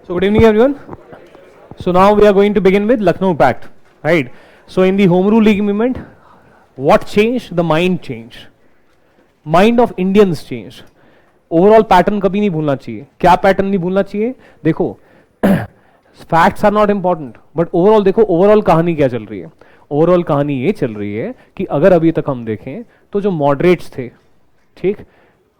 So good evening everyone. So now we are going to begin with Lucknow Pact, right? So in the Home Rule League movement, what changed? The mind changed. Mind of Indians changed. Overall pattern कभी नहीं भूलना चाहिए. क्या pattern नहीं भूलना चाहिए? देखो, facts are not important, but overall देखो ओवरऑल कहानी क्या चल रही है. ओवरऑल कहानी ये चल रही है कि अगर अभी तक हम देखें तो जो मॉडरेट्स थे, ठीक,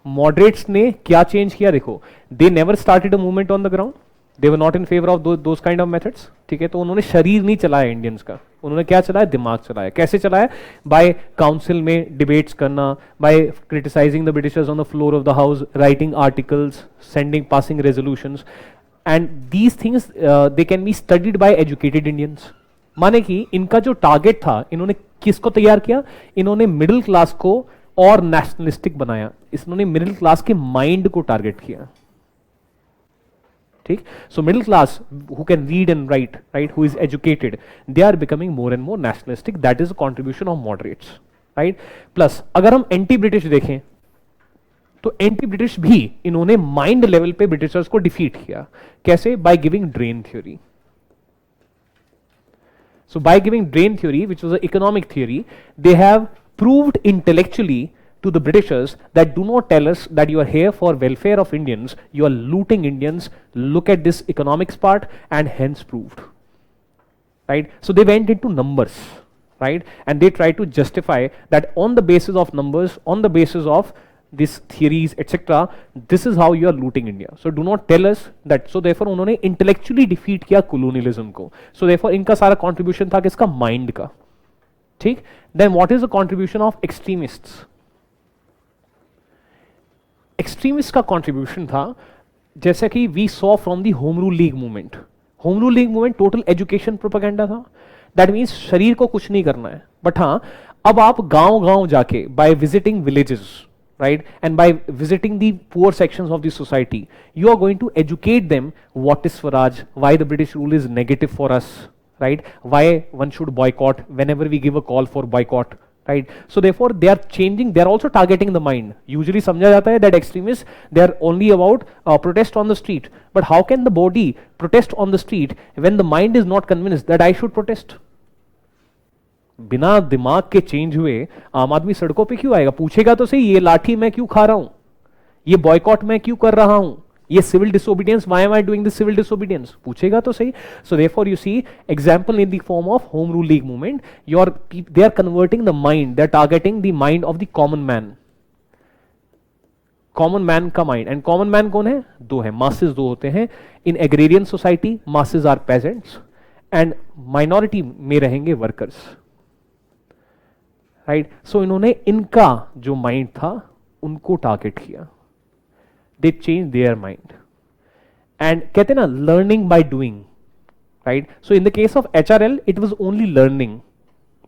मॉडरेट्स ने क्या चेंज किया? देखो, they never started a movement on the ground. They were not in favour of those kind of methods. ठीक है, तो उन्होंने शरीर नहीं चलाया इंडियंस का, उन्होंने क्या चलाया? दिमाग चलाया. कैसे चलाया? बाय काउंसिल में डिबेट्स करना, by criticising the Britishers on the floor of the house, writing articles, sending passing resolutions, and these things they can be studied by educated Indians. माने कि इनका जो टारगेट था, इन्होंने किसको तैयार किया? इन्होंने मिडिल क्लास को और नेशनलिस्टिक बनाया. इन्होंने मिडिल क्लास के माइंड को टारगेट किया. ठीक, so middle class who can read and write, right, who is educated, they are becoming more and more nationalistic. That is contribution of moderates, right. Plus अगर हम anti British देखें तो anti British भी इन्होंने mind level पे Britishers को defeat किया. कैसे? By giving drain theory. So by giving drain theory, which was an economic theory, they have proved intellectually to the Britishers that do not tell us that you are here for welfare of Indians, you are looting Indians, look at this economics part, and hence proved. Right? So they went into numbers, right? And they tried to justify that on the basis of numbers, on the basis of these theories, etc., this is how you are looting India. So do not tell us that. So therefore उन्होंने intellectually defeat किया colonialism को. So therefore इनका सारा contribution था किसका? Mind का. ठीक? Then what is the contribution of extremists? Extremists का contribution था जैसे कि we saw from the Home Rule League movement. Home Rule League movement total education propaganda था. That means शरीर को कुछ नहीं करना है. But हाँ, अब आप गांव-गांव जाके by visiting villages, right, and by visiting the poor sections of the society, you are going to educate them what is Swaraj, why the British rule is negative for us, right, why one should boycott whenever we give a call for boycott, right. So therefore they are changing, they are also targeting the mind. Usually समझा जाता है that extremists, they are only about protest on the street, but how can the body protest on the street when the mind is not convinced that I should protest? बिना दिमाग के change हुए आम आदमी सड़कों पे क्यों आएगा? पूछेगा तो सही, ये लाठी मैं क्यों खा रहा हूं, ये बॉयकॉट मैं क्यों कर रहा हूं, ये civil disobedience, why am I doing this civil disobedience? पूछेगा तो सही. So therefore you see example in the form of home rule league movement, they are converting the mind, they are targeting the mind of the common man. Common man का mind, and common man कौन है? दो है, masses दो होते हैं. In agrarian society masses are peasants and minority में रहेंगे वर्कर्स, राइट. सो इन्होंने इनका जो माइंड था उनको टारगेट किया. They change their mind and कहते हैं ना learning by doing, right. So in the case of HRL it was only learning,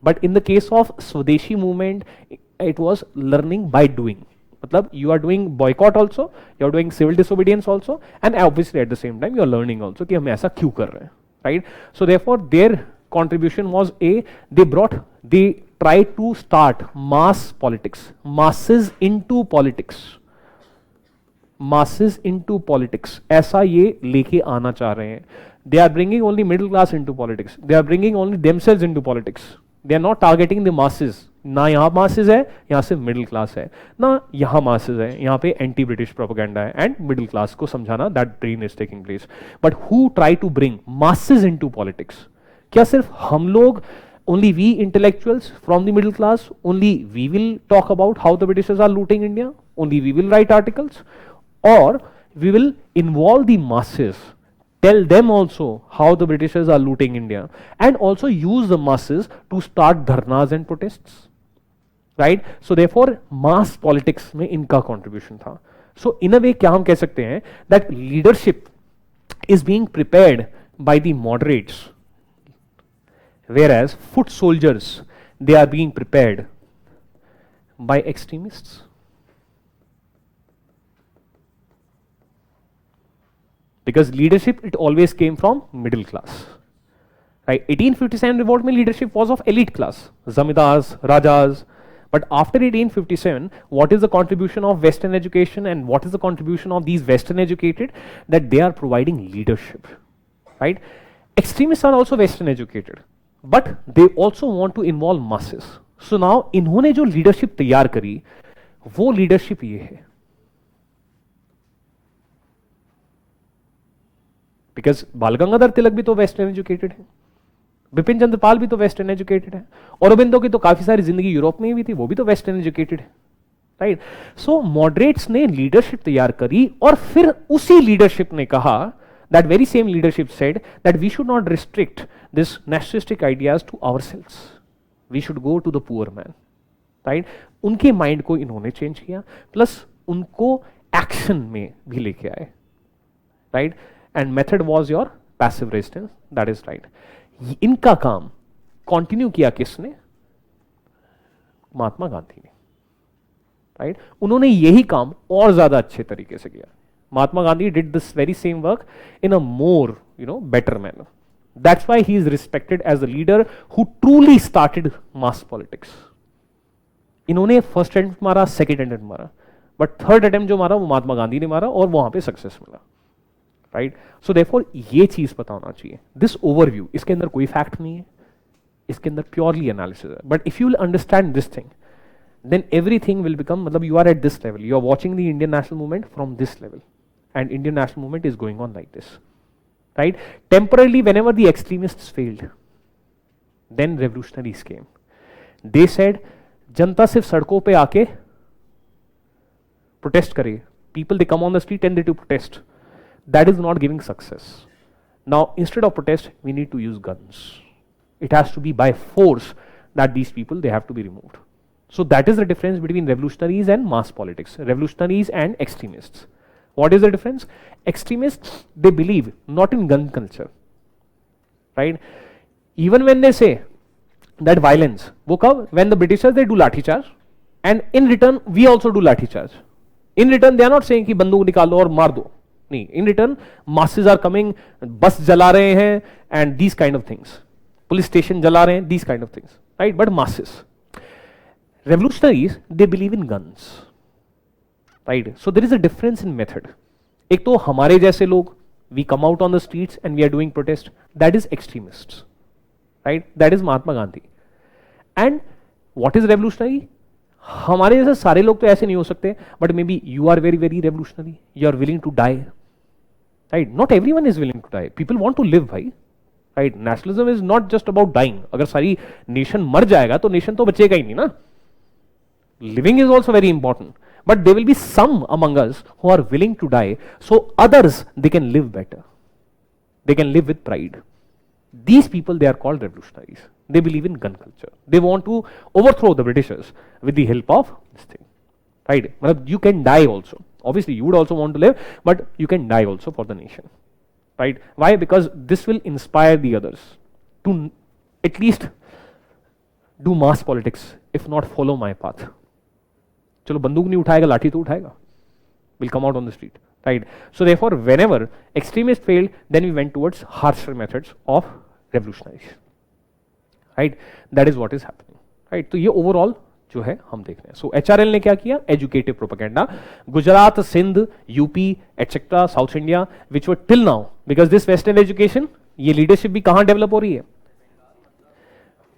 but in the case of swadeshi movement it was learning by doing. मतलब you are doing boycott also, you are doing civil disobedience also, and obviously at the same time you are learning also कि हम ऐसा क्यों कर रहे हैं, right. So therefore there contribution was they tried to start mass politics, masses into politics, ऐसा ये लेके आना चाह रहे हैं. They are bringing only middle class into politics, they are bringing only themselves into politics, they are not targeting the masses. ना यहाँ masses है, यहाँ सिर्फ middle class है, ना यहाँ masses है, यहाँ पे anti British propaganda है, and middle class को समझाना that drain is taking place. But who try to bring masses into politics? क्या सिर्फ हम लोग, only we intellectuals from the middle class, only we will talk about how the Britishers are looting India, only we will write articles, or we will involve the masses, tell them also how the Britishers are looting India, and also use the masses to start dharnas and protests, right. So therefore mass politics में इनका contribution था. So in a way क्या हम कह सकते हैं that leadership is being prepared by the moderates, whereas foot soldiers, they are being prepared by extremists. Because leadership, it always came from middle class, right. 1857 revolt mein leadership was of elite class, zamindars, rajas, But after 1857, what is the contribution of Western education and what is the contribution of these Western educated? That they are providing leadership, right? Extremists are also Western educated, but they also want to involve masses. So now इन्होंने जो leadership तैयार करी, वो leadership ये है. Because बाल गंगाधर तिलक भी तो वेस्टर्न एजुकेटेड है, बिपिन चंद्र पाल भी तो वेस्टर्न एजुकेटेड है, औरबिंदो की तो काफी सारी जिंदगी यूरोप में ही भी थी, वो भी तो वेस्टर्न एजुकेटेड है, राइट? सो मॉडरेट्स ने लीडरशिप तैयार करी और फिर उसी लीडरशिप ने कहा, that very same leadership said that we should not restrict this nationalistic ideas to ourselves, we should go to the poor man, right? उनके माइंड को इन्होंने चेंज किया, प्लस उनको एक्शन में भी लेके आए, right? And method was your passive resistance, that is right. इनका काम कंटिन्यू किया किसने? महात्मा गांधी ने, राइट? उन्होंने यही काम और ज्यादा अच्छे तरीके से किया. Mahatma Gandhi did this very same work in a more, better manner. That's why he is respected as a leader who truly started mass politics. इन्होंने फर्स्ट अटेम्प्ट मारा, सेकेंड अटेम्प्ट मारा, बट थर्ड अटेम्प्ट जो मारा वो महात्मा गांधी ने मारा और वहां पे सक्सेस मिला, राइट? सो देयरफॉर ये चीज पता होना चाहिए. दिस ओवरव्यू, इसके अंदर कोई फैक्ट नहीं है, इसके अंदर प्योरली एनालिसिस है. But if you will understand this thing, then everything will become, मतलब you are at this level, you are watching the Indian national movement from this level, and Indian national movement is going on like this, right? Temporarily whenever the extremists failed, then revolutionaries came. They said जनता सिर्फ सड़कों पे आके protest करे, people they come on the street and they do protest. That is not giving success. Now, instead of protest, we need to use guns. It has to be by force that these people, they have to be removed. So that is the difference between revolutionaries and mass politics, revolutionaries and extremists. What is the difference? Extremists, they believe not in gun culture, right? Even when they say that violence, wo kab? When the Britishers, they do lathi charge, and in return, we also do lathi charge. In return, they are not saying कि बंदूक निकालो और मार दो. नहीं, in return masses are coming, bus जला रहे हैं and these kind of things, police station जला रहे हैं, these kind of things, right? But masses. Revolutionaries, they believe in guns, right? So there is a difference in method. एक तो हमारे जैसे लोग, we come out on the streets and we are doing protest, that is extremists, right? That is Mahatma Gandhi. And what is revolutionary? हमारे जैसे सारे लोग तो ऐसे नहीं हो सकते, but maybe you are very very revolutionary, you are willing to die, right? Not everyone is willing to die, people want to live, भाई, right? Nationalism is not just about dying. अगर सारी nation मर जाएगा तो nation तो बचेगा ही नहीं ना. Living is also very important, but they will be some among us who are willing to die so others they can live better, they can live with pride. These people, they are called revolutionaries. They believe in gun culture. They want to overthrow the Britishers with the help of this thing, right? You can die also. Obviously, you would also want to live, but you can die also for the nation, right? Why? Because this will inspire the others to at least do mass politics, if not follow my path. चलो बंदूक नहीं उठाएगा, लाठी तो उठाएगा. Will come out on the street, right? So therefore, whenever extremists failed, then we went towards harsher methods of revolutionaries, right? That is what is happening, right? तो ये overall जो है हम देख रहे हैं. So HRL ने क्या किया? Educative propaganda. Gujarat, Sindh, UP, etc., south India, which were till now, because this western education, ये leadership भी कहाँ डेवलप हो रही है?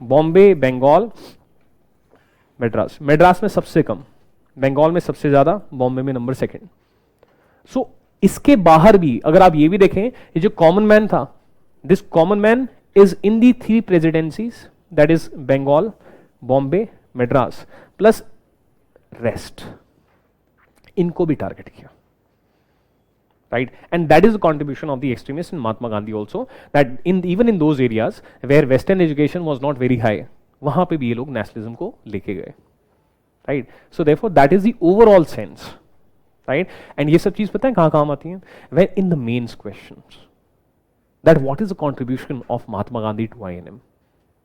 बॉम्बे, बंगाल, मद्रास. मद्रास में सबसे कम, बंगाल में सबसे ज्यादा, बॉम्बे में नंबर सेकंड. सो इसके बाहर भी अगर आप ये भी देखें, ये जो कॉमन मैन था, this common man is in the 3 presidencies, that is Bengal, Bombay, Madras, plus rest. इनको भी टारगेट किया, right? And that is the contribution of the extremists in Mahatma Gandhi also, that even in those areas where western education was not very high, वहां पे भी ये लोग nationalism को लेके गए, right? So therefore that is the overall sense, right? And ये सब चीज पता है कहाँ काम आती हैं? When in the mains questions, that what is the contribution of Mahatma Gandhi to INM?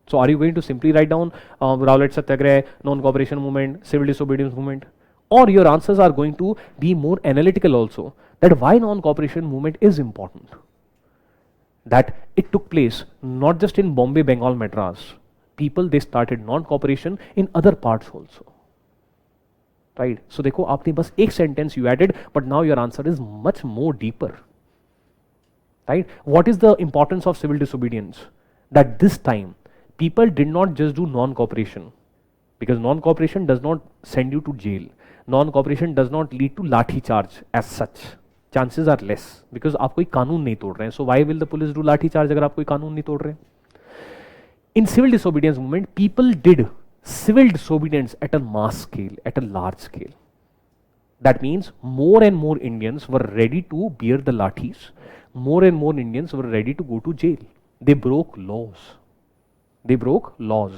So are you going to simply write down Rowlatt Satyagraha, non-cooperation movement, civil disobedience movement? Or your answers are going to be more analytical also, that why non-cooperation movement is important. That it took place not just in Bombay, Bengal, Madras. People, they started non-cooperation in other parts also. Right. So देखो आपने बस एक sentence you added, but now your answer is much more deeper. Right. What is the importance of civil disobedience? That this time people did not just do non-cooperation, because non-cooperation does not send you to jail. Non-cooperation does not lead to lathi charge as such. Chances are less because आप कोई कानून नहीं तोड़ रहे हैं. So why will the police do lathi charge अगर आप कोई कानून नहीं तोड़ रहे हैं? In civil disobedience movement, people did civil disobedience at a mass scale, at a large scale. That means more and more Indians were ready to bear the lathis. More and more Indians were ready to go to jail. They broke laws. They broke laws,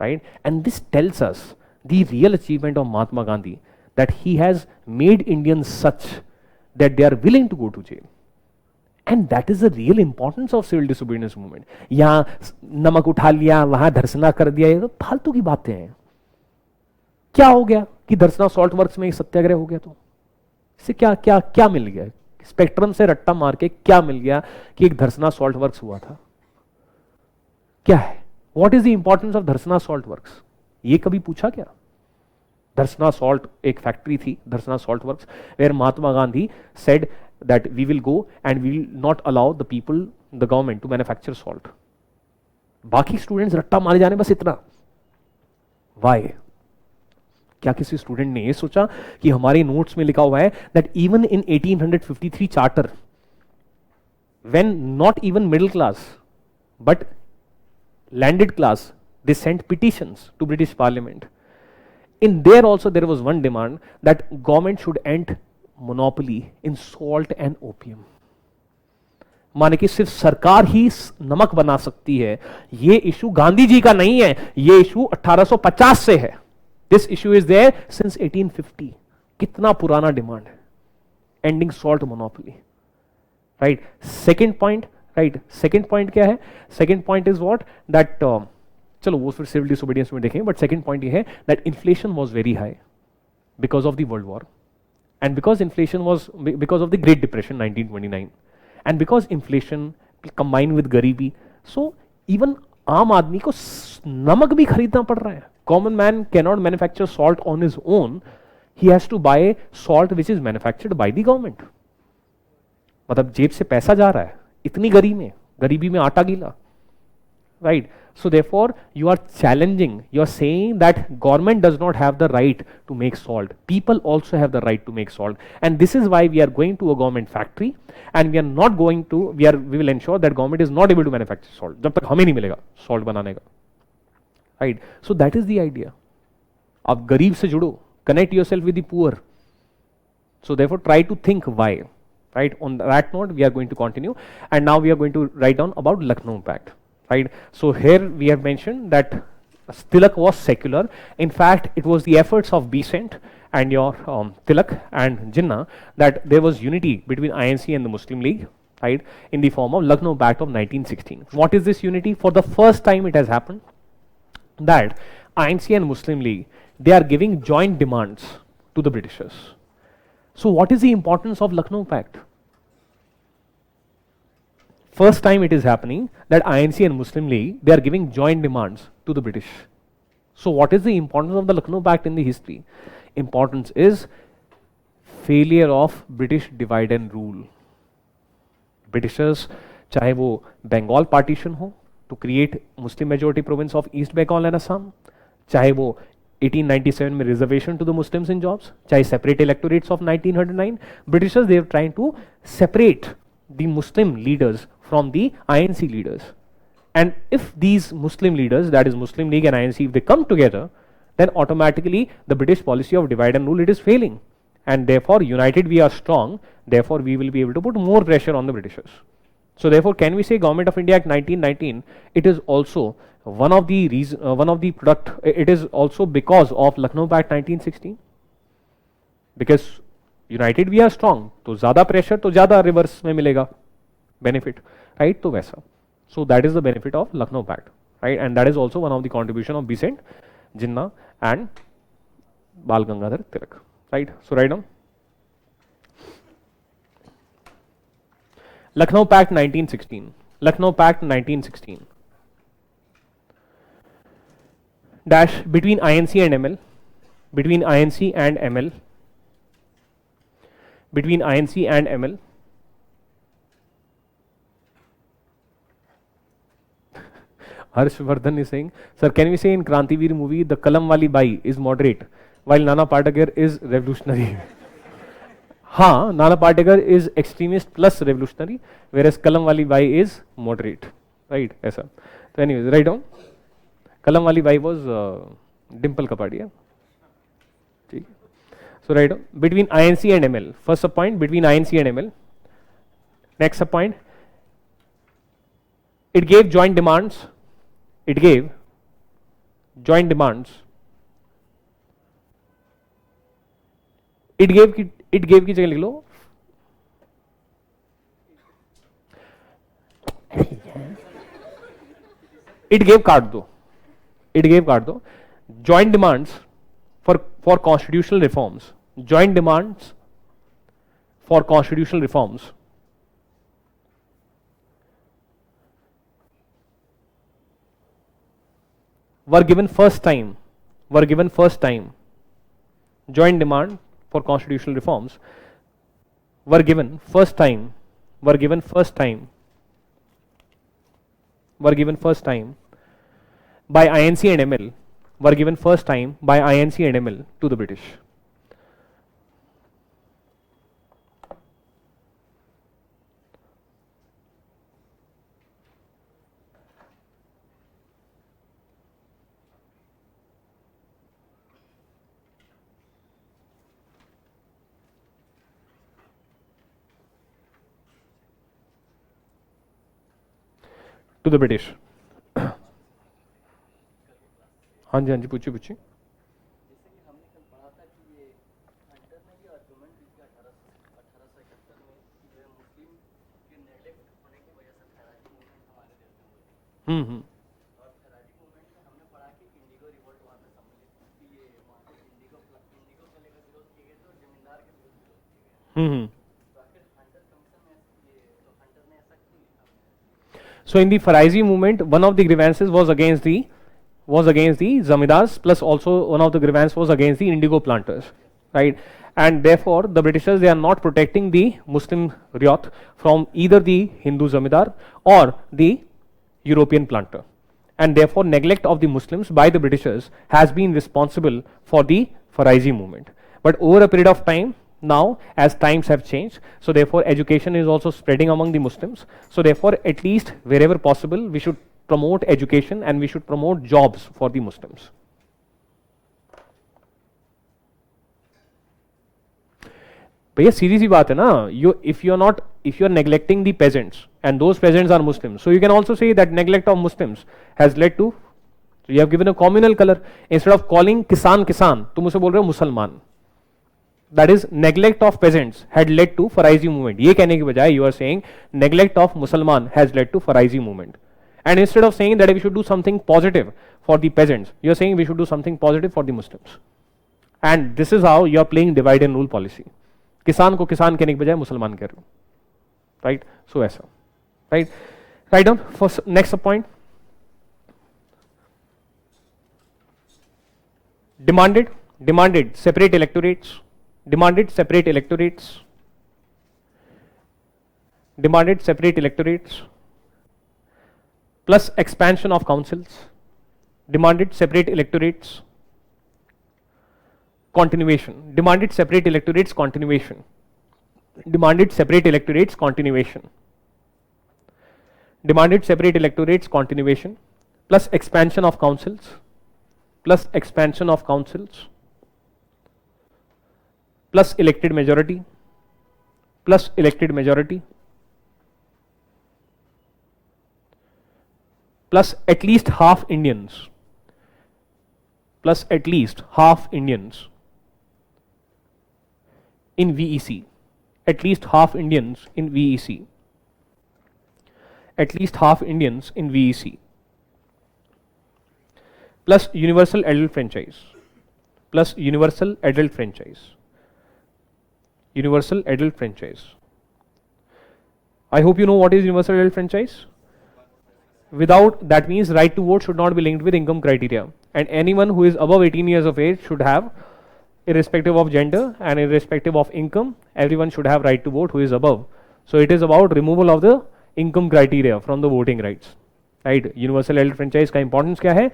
right? And this tells us the real achievement of Mahatma Gandhi, that he has made Indians such that they are willing to go to jail. And that is the real importance of civil disobedience movement. यहाँ नमक उठा लिया, वहां धर्सना कर दिया, ये तो फालतू की बातें हैं. क्या हो गया कि धर्सना सॉल्ट वर्क्स में एक सत्याग्रह हो गया? तो इससे क्या क्या क्या मिल गया? स्पेक्ट्रम से रट्टा मार के क्या मिल गया कि एक धर्सना सॉल्ट वर्क्स हुआ था? क्या है? What is the importance of Dharasana salt works? ये कभी पूछा क्या? धर्सना सॉल्ट एक फैक्ट्री थी, Dharasana salt works, where Mahatma Gandhi said that we will go and we will not allow the people, the government to manufacture salt. बाकी स्टूडेंट्स रट्टा मारे जाने, बस इतना. वाई? क्या किसी स्टूडेंट ने ये सोचा कि हमारे नोट्स में लिखा हुआ है that even in 1853 charter, when not even middle class but landed class, they sent petitions to British Parliament. In there also there was one demand that government should end monopoly in salt and opium. माने कि सिर्फ सरकार ही नमक बना सकती है. ये issue Gandhi ji का नहीं है, ये इशू 1850 से है. This issue is there since 1850. कितना पुराना डिमांड है, ending salt monopoly. Right. Second point, right, second point क्या है? Second point is what that, चलो वो फिर सिविल डिसोबीडियंस में देखेंगे, बट सेकेंड पॉइंट ये है that inflation was very high because of the world war, and because inflation was because of the great depression 1929, and because inflation combine with गरीबी, so even आम आदमी को नमक भी खरीदना पड़ रहा है. Common man can not manufacture salt on his own, he has to buy salt which is manufactured by the government. मतलब जेब से पैसा जा रहा है इतनी गरीबी में आटा गीला. Right. So therefore you are challenging, you are saying that government does not have the right to make salt, people also have the right to make salt, and this is why we are going to a government factory and we are not going to, we will ensure that government is not able to manufacture salt जब तक हमें नहीं मिलेगा salt बनाने का. Right. So that is the idea. आप गरीब से जुड़ो, connect yourself with the poor. So therefore try to think why. Right. On that note we are going to continue, and now we are going to write down about Lucknow Pact. Right. So here we have mentioned that Tilak was secular. In fact, it was the efforts of Besant and your Tilak and Jinnah that there was unity between INC and the Muslim League, right, in the form of Lucknow Pact of 1916. What is this unity? For the first time it has happened that INC and Muslim League, they are giving joint demands to the Britishers. So what is the importance of Lucknow Pact? First time it is happening that INC and Muslim League, they are giving joint demands to the British. So what is the importance of the Lucknow Pact in the history? Importance is failure of British divide and rule. Britishers, चाहे वो Bengal partition हो to create Muslim majority province of East Bengal and Assam, चाहे वो 1897 में reservation to the Muslims in jobs, चाहे separate electorates of 1909, Britishers they are trying to separate the Muslim leaders from the INC leaders. And if these Muslim leaders, that is Muslim League and INC, if they come together, then automatically the British policy of divide and rule, it is failing. And therefore, united we are strong, therefore we will be able to put more pressure on the Britishers. So therefore, can we say Government of India Act 1919, it is also one of the product, it is also because of Lucknow Pact 1916. Because united we are strong, तो ज़्यादा pressure तो ज़्यादा reverse में मिलेगा benefit, right? तो वैसा. So that is the benefit of Lucknow Pact, right? And that is also one of the contribution of Besant, Jinnah and Bal Gangadhar Tilak, right? So write down Lucknow Pact 1916. Lucknow Pact 1916. Dash between INC and ML. between INC and ML, between INC and ML. Harshvardhan is saying, sir, can we say in Krantiveer movie the Kalam wali bai is moderate while Nana Patekar is revolutionary? हाँ, Nana Patekar is extremist plus revolutionary, whereas Kalam wali bai is moderate, right? ऐसा. So anyways, write down. Kalam wali bai was Dimple Kapadia. So write down between INC and ML. First subpoint between INC and ML. Next subpoint. It gave joint demands. It gave joint demands. It gave की जगह लिख लो. It gave काट दो. It gave काट दो. Joint demands for constitutional reforms. Joint demands for constitutional reforms were given first time. Joint demand for constitutional reforms were given first time by INC and ML, were given first time by INC and ML to the British. To the British. हाँ जी पूछिए. जैसे कि हमने कल पढ़ा था कि ये हंटर ने ये आर्गुमेंट दिया 1871 में कि जो है मुस्लिम के नेगलेक्ट होने की वजह से खैराजी मूवमेंट हमारे देश में हुई. और खैराजी मूवमेंट में हमने पढ़ा कि इंडिगो रिवोल्ट वहाँ पे सम्मिलित कि ये वहाँ पे इंडिगो को लेकर विरोध किए गए थे और जमींदार के विरुद्ध विरोध किए गए. तो आखिर हंटर कमीशन में ये तो हंटर ने ऐसा क्यों लिखा? So in the Faraisi movement, one of the grievances was against the Zamindars, plus also one of the grievances was against the indigo planters, right? And therefore, the Britishers, they are not protecting the Muslim Riyat from either the Hindu Zamindar or the European planter. And therefore, neglect of the Muslims by the Britishers has been responsible for the Faraisi movement. But over a period of time, now as times have changed, so therefore education is also spreading among the Muslims. So therefore, at least wherever possible, we should promote education and we should promote jobs for the Muslims. भैया सीधी सी बात है ना, if you are neglecting the peasants and those peasants are Muslims, so you can also say that neglect of Muslims has led to, so you have given a communal color instead of calling kisan तुम उसे बोल रहे हो मुसलमान. That is, neglect of peasants had led to Faraisi movement. ये कहने की बजाय you are saying neglect of Musalman has led to Faraisi movement. And instead of saying that we should do something positive for the peasants, you are saying we should do something positive for the Muslims. And this is how you are playing divide and rule policy. किसान को किसान कहने की बजाय मुसलमान कह रहे हो, right? So ऐसा, right? Write down for next point. Demanded separate electorates. Demanded separate electorates plus expansion of councils. Demanded separate electorates continuation. Demanded separate electorates continuation. Demanded separate electorates continuation. Demanded separate electorates continuation plus expansion of councils. Plus expansion of councils plus elected majority plus elected majority plus at least half Indians plus at least half Indians in VEC, at least half Indians in VEC, at least half Indians in VEC plus universal adult franchise plus universal adult franchise. Universal adult franchise. I hope you know what is universal adult franchise. Without, that means right to vote should not be linked with income criteria, and anyone who is above 18 years of age should have irrespective of gender and irrespective of income, everyone should have right to vote who is above. So it is about removal of the income criteria from the voting rights. Right? Universal adult franchise का importance क्या है?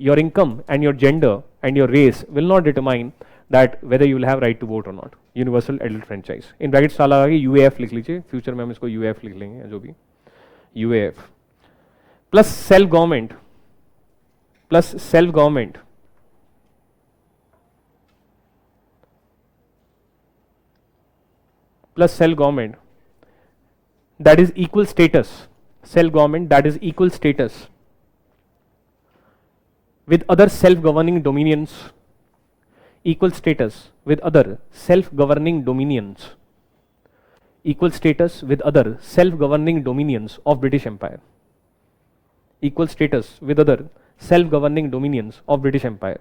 Your income and your gender and your race will not determine that whether you will have right to vote or not. Universal adult franchise. In brackets डाला आगे UAF लिख लीजिए. Future में हम इसको UAF लिख लेंगे जो भी. UAF plus self government plus self government plus self government that is equal status. Self government that is equal status with other self governing dominions. Equal status with other self governing dominions. Equal status with other self governing dominions of British Empire. Equal status with other self governing dominions of British Empire.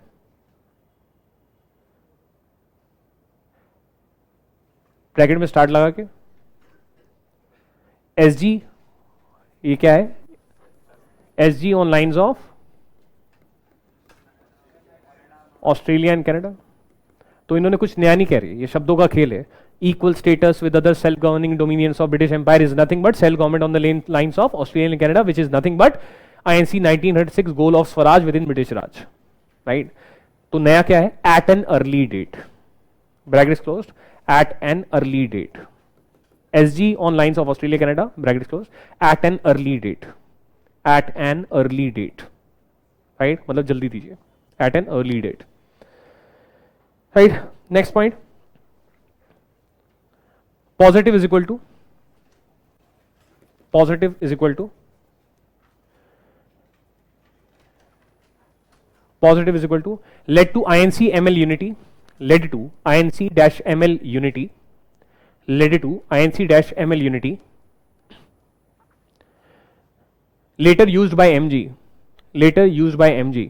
Bracket में start लगा के S G, ये क्या है? S G on lines of Australia and Canada. तो इन्होंने कुछ नया नहीं कह रही, ये शब्दों का खेल है. Equal status with other self governing dominions of British empire is nothing but self government on the lines of Australia and Canada, which is nothing but INC 1906 goal of swaraj within British Raj. Right? तो नया क्या है? At an early date. Bracket is closed. At an early date. SG on lines of Australia, Canada, bracket is closed. At an early date. At an early date. Right? मतलब जल्दी दीजिए. At an early date. Right? Next point. Positive is equal to. Positive is equal to. Positive is equal to. Led to INC ML unity. Led to INC-ML unity. Led to INC-ML unity. Later used by MG. Later used by MG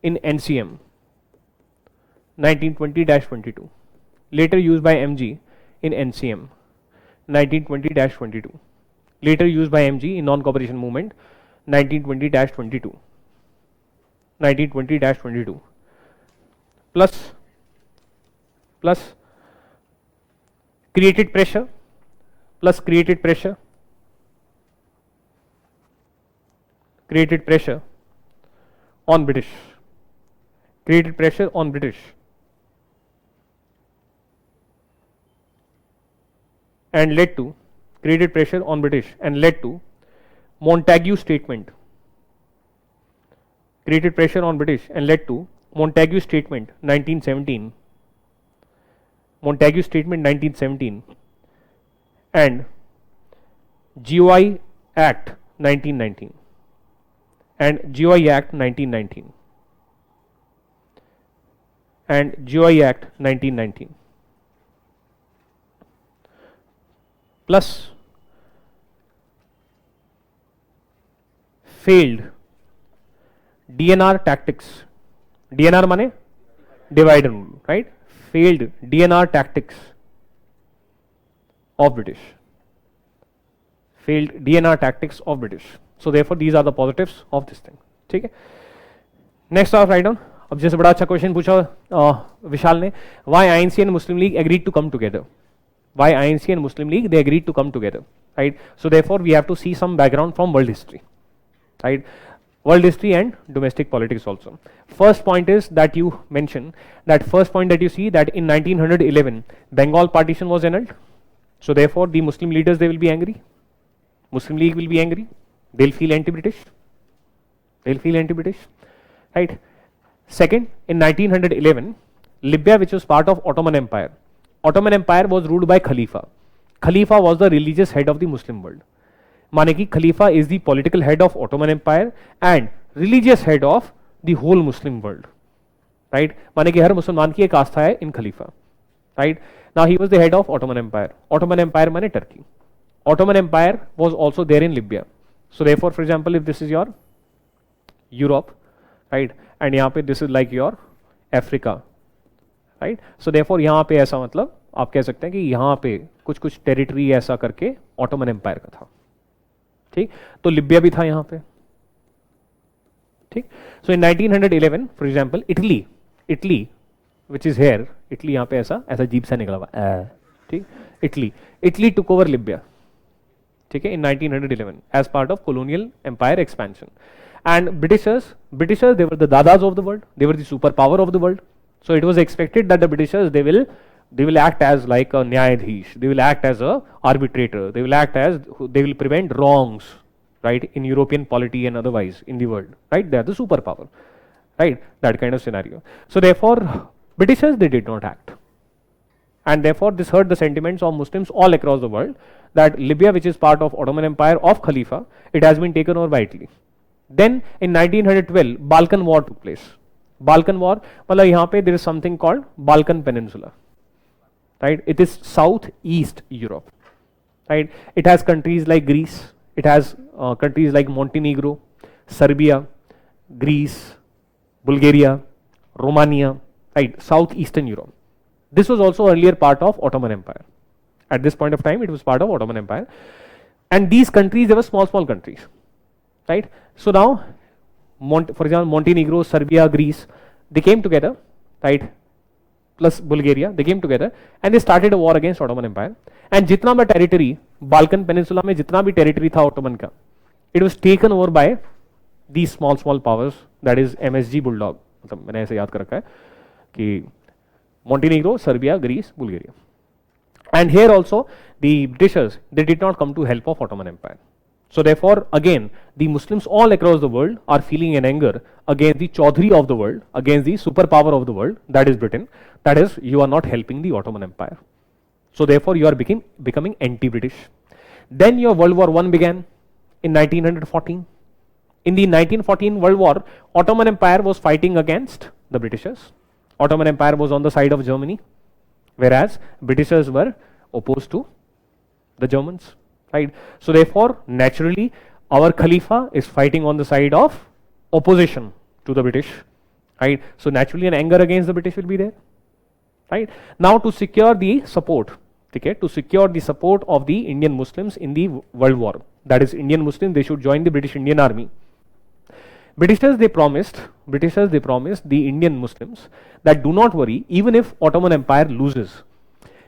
in NCM 1920-22. Later used by MG in NCM 1920-22. Later used by MG in non-cooperation movement 1920-22. 1920-22 plus created pressure plus created pressure on British, created pressure on British and led to created pressure on British and led to Montagu statement. Created pressure on British and led to Montagu Statement 1917. Montagu Statement 1917 and GOI Act 1919 and GOI Act 1919 and GOI Act 1919 plus failed DNR tactics. DNR माने divide and rule, right? Failed DNR tactics of British. Failed DNR tactics of British. So therefore these are the positives of this thing. ठीक है? Next आप write down. अब जैसे बड़ा अच्छा question पूछा विशाल ने, why INC and Muslim League agreed to come together? Why INC and Muslim League they agreed to come together, right? So therefore we have to see some background from world history, right? World history and domestic politics also. First point is that you mention that first point that you see that in 1911 Bengal partition was annulled. So therefore the Muslim leaders they will be angry. Muslim League will be angry. They'll feel anti-British. They'll feel anti-British, right? Second, in 1911 Libya, which was part of Ottoman Empire. Ottoman Empire was ruled by Khalifa. Khalifa was the religious head of the Muslim world. माने कि खलीफा is the political head of Ottoman empire and religious head of the whole Muslim world, right? माने कि हर मुसलमान की एक आस्था है इन खलीफा, right? Now he was the head of Ottoman empire. Ottoman empire माने Turkey. Ottoman empire was also there in Libya. So therefore for example if this is your Europe, right, and यहाँ पे this is like your Africa, right? So therefore यहाँ पे ऐसा मतलब आप कह सकते हैं कि यहाँ पे कुछ कुछ टेरिटरी ऐसा करके ऑटोमन एम्पायर का था, ठीक? तो लिबिया भी था यहाँ पे, ठीक. So in 1911 for example Italy which is here, Italy यहाँ पे ऐसा जीप सा निकला हुआ ठीक. Italy took over Libya, ठीक है, in 1911 as part of colonial empire expansion. And Britishers they were the dadas of the world, they were the superpower of the world. So it was expected that the Britishers they will act as like a nyayadhish, they will act as a arbitrator, they will prevent wrongs, right, in European polity and otherwise in the world, right. They are the superpower, right, that kind of scenario. So therefore Britishers they did not act, and therefore this hurt the sentiments of Muslims all across the world that Libya, which is part of Ottoman Empire of Khalifa, it has been taken over by Italy. Then in 1912 Balkan War took place. Balkan War, मतलब यहाँ पे there is something called Balkan Peninsula, right. It is southeast Europe, right. It has countries like Greece, it has countries like Montenegro, Serbia, Greece, Bulgaria, Romania, right, southeastern Europe. This was also earlier part of Ottoman Empire. At this point of time it was part of Ottoman Empire, and these countries they were small countries, right. So now for example Montenegro, Serbia, Greece, they came together, right, plus Bulgaria, they came together and they started a war against Ottoman Empire. And जितना भी territory Balkan Peninsula में जितना भी territory था Ottoman का, it was taken over by these small powers, that is MSG Bulldog, मतलब मैंने ऐसे याद कर रखा है कि Montenegro, Serbia, Greece, Bulgaria. And here also the Britishers they did not come to help of Ottoman Empire. So therefore again the Muslims all across the world are feeling an anger against the Chaudhry of the world, against the superpower of the world, that is Britain, that is you are not helping the Ottoman Empire. So therefore you are becoming anti-British. Then your World War I began in 1914. In the 1914 World War, Ottoman Empire was fighting against the Britishers. Ottoman Empire was on the side of Germany, whereas Britishers were opposed to the Germans, right. So therefore naturally our Khalifa is fighting on the side of opposition to the British, right. So naturally an anger against the British will be there, right. Now to secure the support, okay, to secure the support of the Indian Muslims in the World War, that is Indian Muslims they should join the British Indian Army. Britishers they promised the Indian Muslims that do not worry, even if Ottoman Empire loses,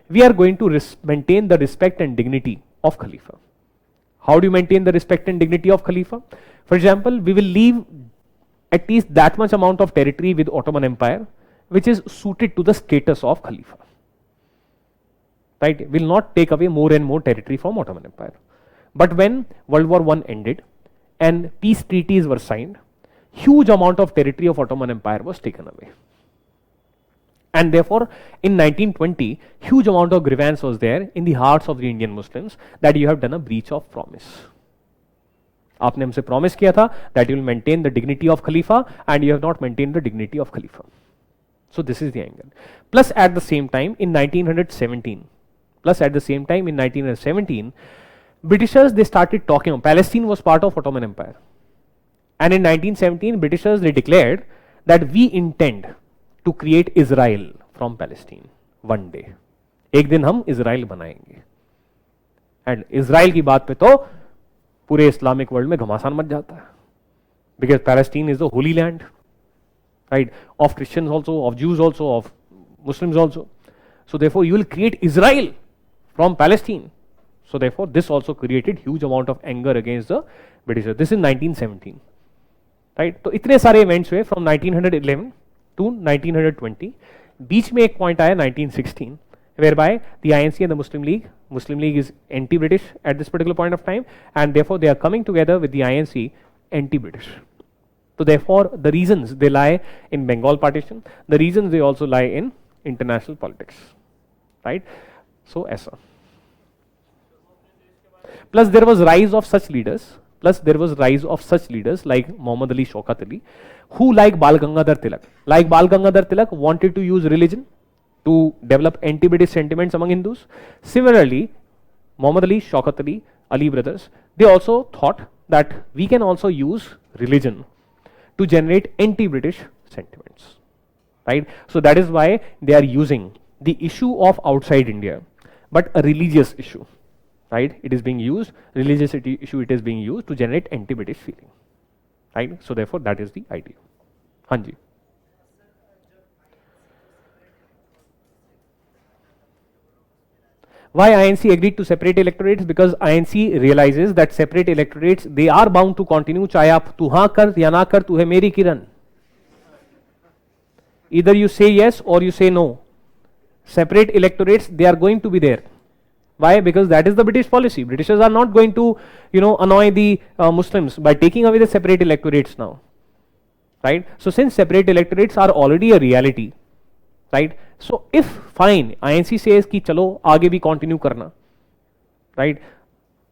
we are going to maintain the respect and dignity of Khalifa. How do you maintain the respect and dignity of Khalifa? For example, we will leave at least that much amount of territory with Ottoman Empire which is suited to the status of Khalifa, right. Will not take away more and more territory from Ottoman Empire. But when World War I ended and peace treaties were signed, huge amount of territory of Ottoman Empire was taken away. And therefore in 1920 huge amount of grievance was there in the hearts of the Indian Muslims that you have done a breach of promise. आपने हमसे promise किया था that you will maintain the dignity of Khalifa and you have not maintained the dignity of Khalifa. So this is the anger. Plus at the same time in 1917, Britishers they started talking. Palestine was part of Ottoman Empire, and in 1917 Britishers they declared that we intend to create Israel from Palestine one day. एक दिन हम Israel बनाएंगे. And Israel की बात पे तो पूरे Islamic world में घमासान मच जाता है, because Palestine is the Holi land, right, of Christians also, of Jews also, of Muslims also. So therefore you will create Israel from Palestine. So therefore this also created huge amount of anger against the Britishers. This is 1917, right. तो इतने सारे events हुए from 1911 to 1920. बीच में एक point आया 1916 whereby the INC and the Muslim League is anti-British at this particular point of time, and therefore they are coming together with the INC anti-British. So therefore the reasons they lie in Bengal partition, the reasons they also lie in international politics, right. So ऐसा. Plus there was rise of such leaders like Muhammad Ali Shaukat Ali, who like Bal Gangadhar Tilak wanted to use religion to develop anti-British sentiments among Hindus. Similarly, Muhammad Ali, Shaukat Ali, Ali brothers, they also thought that we can also use religion to generate anti-British sentiments, right. So that is why they are using the issue of outside India, but a religious issue, right. It is being used, religious issue, it is being used to generate anti-British feeling. right? So therefore that is the idea. हाँ जी. Why INC agreed to separate electorates? Because INC realizes that separate electorates, they are bound to continue, चाहे आप तू हाँ कर या ना कर, तू है मेरी किरण. Either you say yes or you say no. Separate electorates, they are going to be there. Why? Because that is the British policy. Britishers are not going to, annoy the Muslims by taking away the separate electorates now. Right? So since separate electorates are already a reality, right? So if fine, INC says कि चलो आगे भी continue करना, right?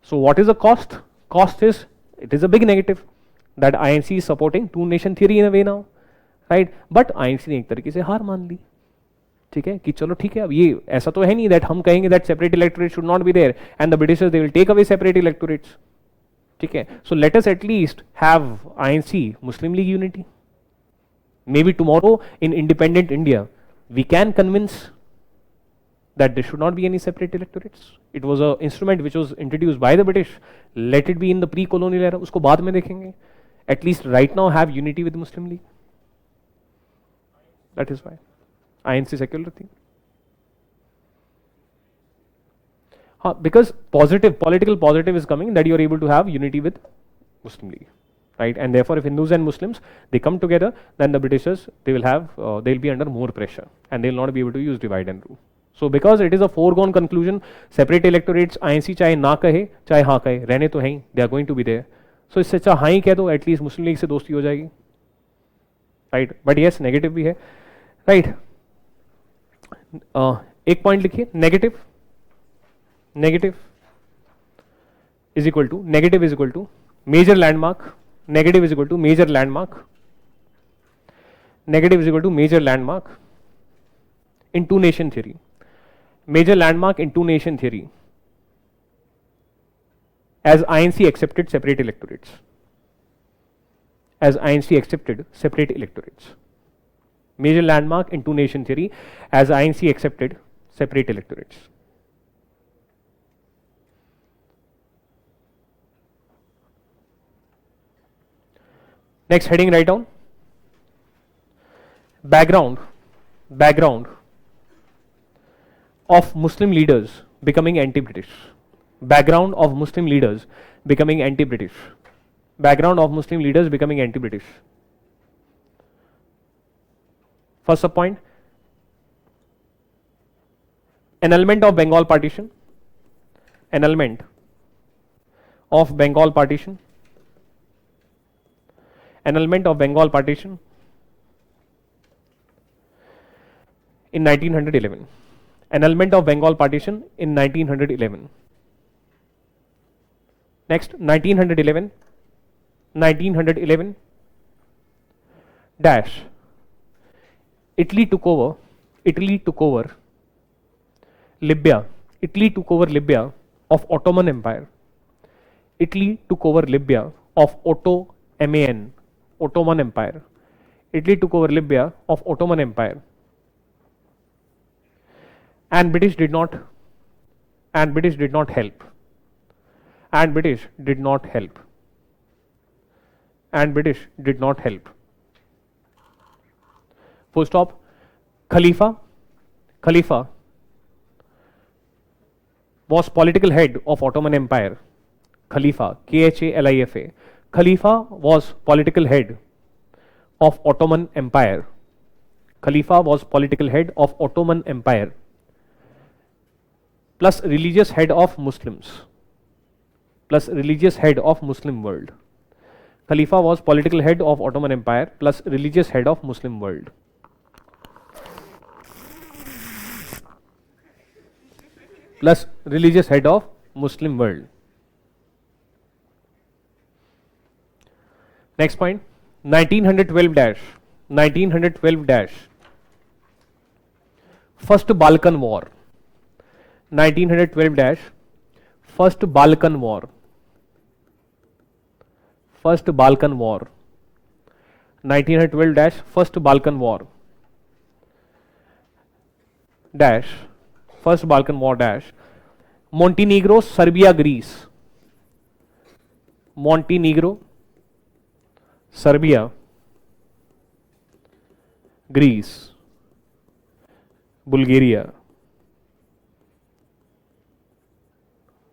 So what is the cost? Cost is, it is a big negative that INC is supporting two nation theory in a way now, right? But INC ने एक तरीके से हार मान ली, ठीक है, कि चलो ठीक है, अब ये ऐसा तो है नहीं that हम कहेंगे that separate electorate should not be there and the Britishers they will take away separate electorates, ठीक है. So let us at least have INC Muslim League unity. Maybe tomorrow in independent India we can convince that there should not be any separate electorates. It was an instrument which was introduced by the British. Let it be in the pre-colonial era. उसको बाद में देखेंगे. At least right now have unity with the Muslim League. That is why INC secular thing. Because political positive is coming that you are able to have unity with Muslim League. Right, and therefore, if Hindus and Muslims they come together, then the Britishers they'll be under more pressure, and they'll not be able to use divide and rule. So, because it is a foregone conclusion, separate electorates INC चाहे ना कहे चाहे हाँ कहे रहने तो हैं ही, they are going to be there. So इससे अच्छा हाँ ही कह दो, at least Muslim League से दोस्ती हो जाएगी. Right, but yes, negative भी है. Right, एक point लिखिए, negative is equal to major landmark. Negative is equal to major landmark. Negative is equal to major landmark in two nation theory. Major landmark in two nation theory as INC accepted separate electorates. As INC accepted separate electorates. Major landmark in two nation theory as INC accepted separate electorates. Next heading, write down background of Muslim leaders becoming anti-British. Background of Muslim leaders becoming anti-British. Background of Muslim leaders becoming anti-British. First subpoint, annulment of Bengal partition. Annulment of Bengal partition. Annulment of Bengal partition in 1911. Annulment of Bengal partition in 1911. Next, 1911 dash. Italy took over Libya. Italy took over Libya of Ottoman Empire. Italy took over Libya of Ottoman Empire. Italy took over Libya of Ottoman Empire. And British did not help. And British did not help. And British did not help. Full stop. Khalifa was political head of Ottoman Empire. Khalifa, Khalifa. Khalifa was political head of Ottoman Empire. Khalifa was political head of Ottoman Empire plus religious head of Muslims plus religious head of Muslim world. Khalifa was political head of Ottoman Empire plus religious head of Muslim world. Plus religious head of Muslim world. Next point, 1912 dash. First Balkan War. 1912 dash. First Balkan War. 1912 dash. First Balkan War. Dash. First Balkan War dash. Montenegro, Serbia, Greece. Montenegro, Serbia, Greece, Bulgaria,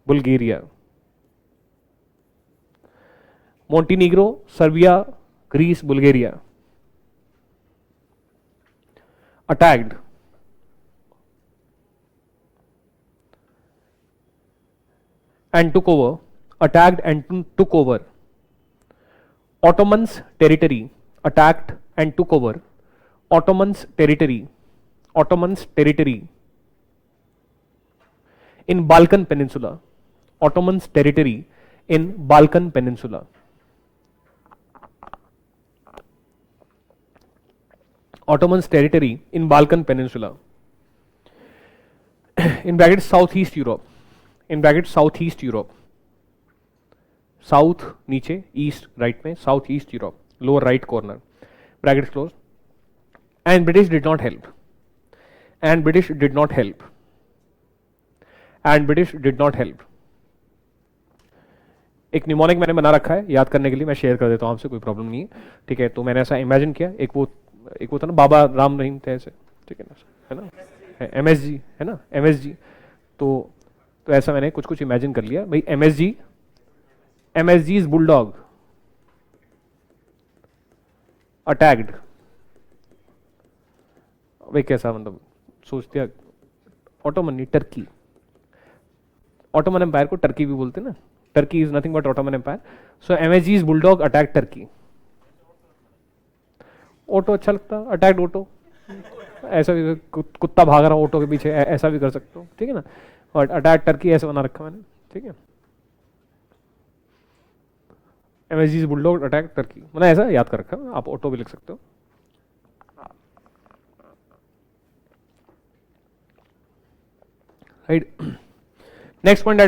Bulgaria, Montenegro, Serbia, Greece, Bulgaria attacked and took over, attacked and took over Ottoman's territory, attacked and took over Ottoman's territory, Ottoman's territory in Balkan Peninsula, Ottoman's territory in Balkan Peninsula. Ottoman's territory in Balkan Peninsula. In brackets Southeast Europe. In brackets Southeast Europe. South नीचे, East right में, Southeast Europe, lower right corner. Brackets closed. And British did not help. And British did not help. And British did not help. एक mnemonic मैंने बना रखा है याद करने के लिए, मैं शेयर कर देता हूँ आपसे, कोई प्रॉब्लम नहीं है, ठीक है। तो मैंने ऐसा इमेजिन किया, एक वो था ना बाबा राम रहीम थे ऐसे, ठीक है ना, एमएसजी है ना, एमएसजी। तो ऐसा मैंने कुछ इमेजिन कर लिया भाई, एमएसजी इज बुलडॉग अटैक्ड। भाई कैसा, मतलब सोच दिया, ऑटोमन नहीं, टर्की, ऑटोमन एम्पायर को टर्की भी बोलते ना, Turkey is nothing but Ottoman empire. So MSG is bulldog attack Turkey. Auto अच्छा लगता, अटैक्ड ऑटो, ऐसा भी कुत्ता भाग रहा ऑटो के पीछे, ऐसा भी कर सकते हो, ठीक है ना। और अटैक टर्की ऐसे बना रखा मैंने, ठीक है। MSG is bulldog attack Turkey, मैंने ऐसा याद कर रखा, आप ऑटो भी लिख सकते हो। Right, next point,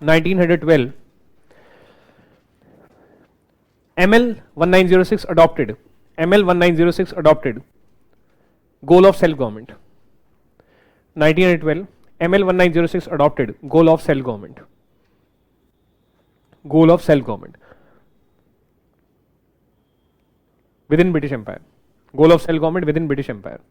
1912 ML 1906 adopted, ML 1906 adopted goal of self government. 1912 ML 1906 adopted goal of self government, goal of self government within British Empire, goal of self government within British Empire.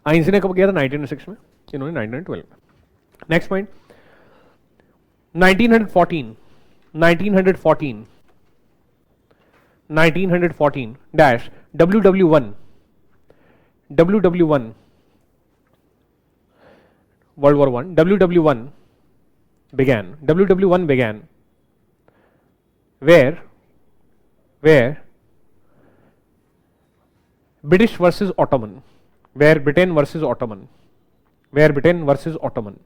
Ions ने कब किया था? 1906 में, इन्होंने 1912 में। Next point, 1914 dash WW1 World War I, WW1 began where British versus Ottoman, where Britain versus Ottoman, where Britain versus Ottoman,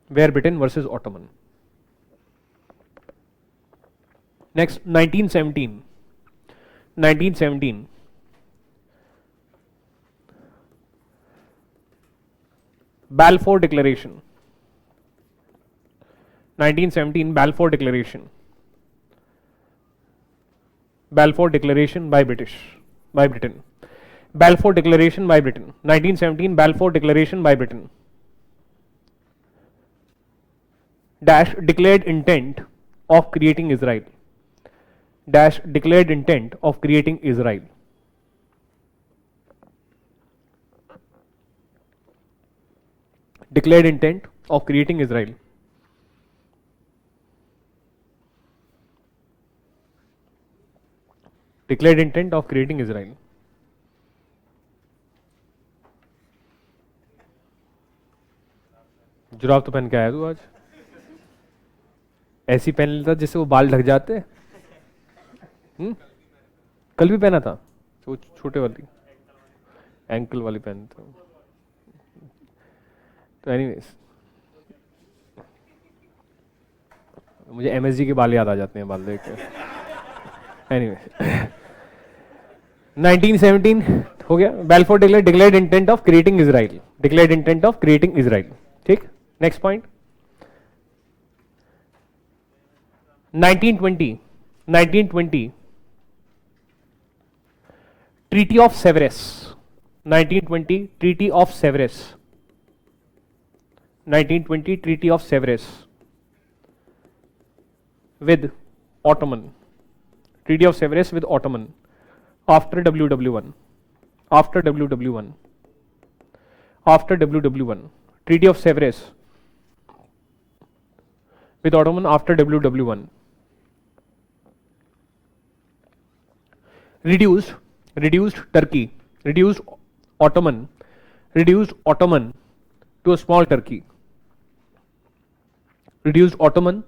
where Britain versus Ottoman. Next, 1917 Balfour Declaration, 1917 Balfour Declaration, Balfour Declaration by Britain, Balfour Declaration by Britain, 1917 Balfour Declaration by Britain dash declared intent of creating Israel, dash declared intent of creating Israel. Declared intent of creating Israel. Declared intent of creating Israel. जुराब तो पहन के आया तू आज, ऐसी पहन लेता जिससे वो बाल ढक जाते। कल भी पहना था, वो छोटे वाली एंकल वाली पहनता। तो एनीवेज, मुझे एमएसजी के बाल याद आ जाते हैं बाल देख के। एनीवेज, 1917 हो गया, Balfour declared intent of creating Israel, declared intent of creating Israel. ठीक, next point, 1920 treaty of Sevres, 1920 treaty of Sevres, 1920 Treaty of Sevres with Ottoman. Treaty of Sevres with Ottoman after WW1. After WW1. After WW1. Treaty of Sevres with Ottoman after WW1. Reduced Turkey. Reduced Ottoman to a small Turkey. Reduced Ottoman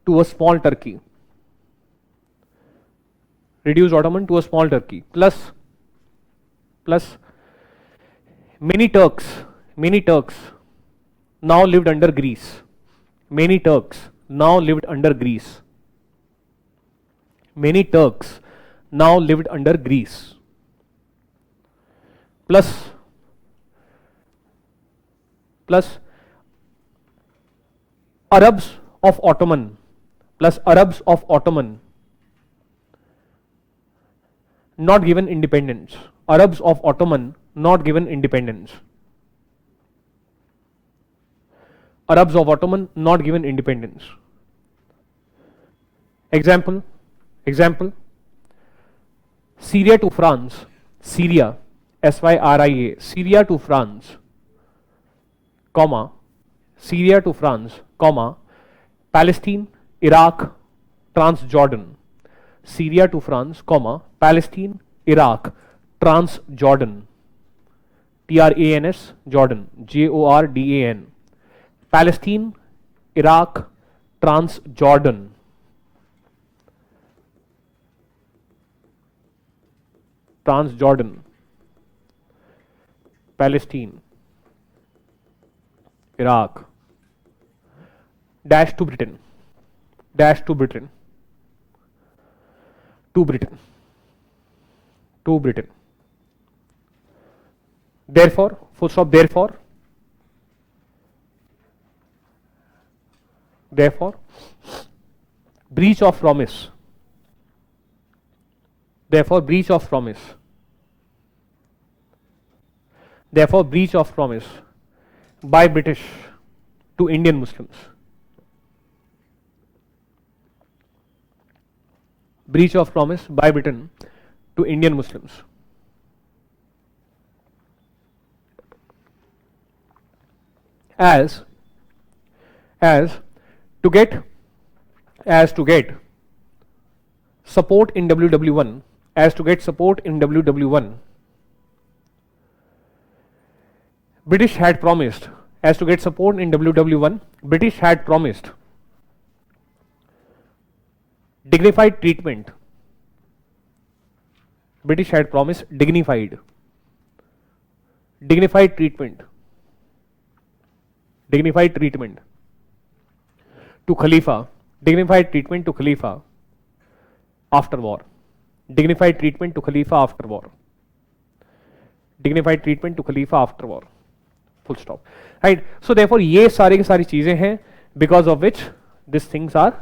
to a small Turkey. Reduced Ottoman to a small Turkey. Plus many Turks now lived under Greece. Many Turks now lived under Greece. Many Turks now lived under Greece. Plus Arabs of Ottoman not given independence. Arabs of Ottoman not given independence. Arabs of Ottoman not given independence. Example, Syria to France. Syria, Syria. Syria to France, comma, Syria to France, comma, Palestine, Iraq, Transjordan. Syria to France, comma, Palestine, Iraq, Transjordan. TRANS, Jordan, JORDAN. Palestine, Iraq, Transjordan. Transjordan. Palestine, Iraq, dash to Britain, Therefore, full stop, therefore, breach of promise. Therefore, breach of promise by British to Indian Muslims. Breach of promise by Britain to Indian Muslims. As to get support in WW1, British had promised, dignified treatment. British had promised dignified treatment to Khalifa. Dignified treatment to Khalifa after war. Dignified treatment to Khalifa after war. Dignified treatment to Khalifa after war. Full stop. Right. So therefore ये सारी की सारी चीजें हैं because of which these things are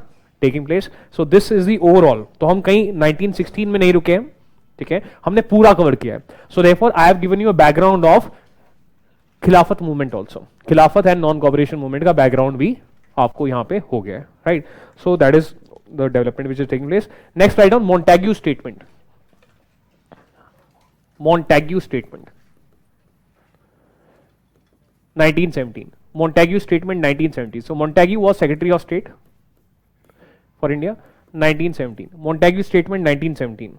taking place. So this is the overall. तो हम कहीं 1916 में नहीं रुके हैं, ठीक है, हमने पूरा कवर किया है. So therefore I have given you a background of Khilafat movement also. Khilafat and non cooperation movement का बैकग्राउंड भी आपको यहां पे हो गया है. Right. So that is the development which is taking place. Next write down Montague statement. 1917. Montague statement 1970. So Montague was Secretary of State for India 1917. Montague statement 1917.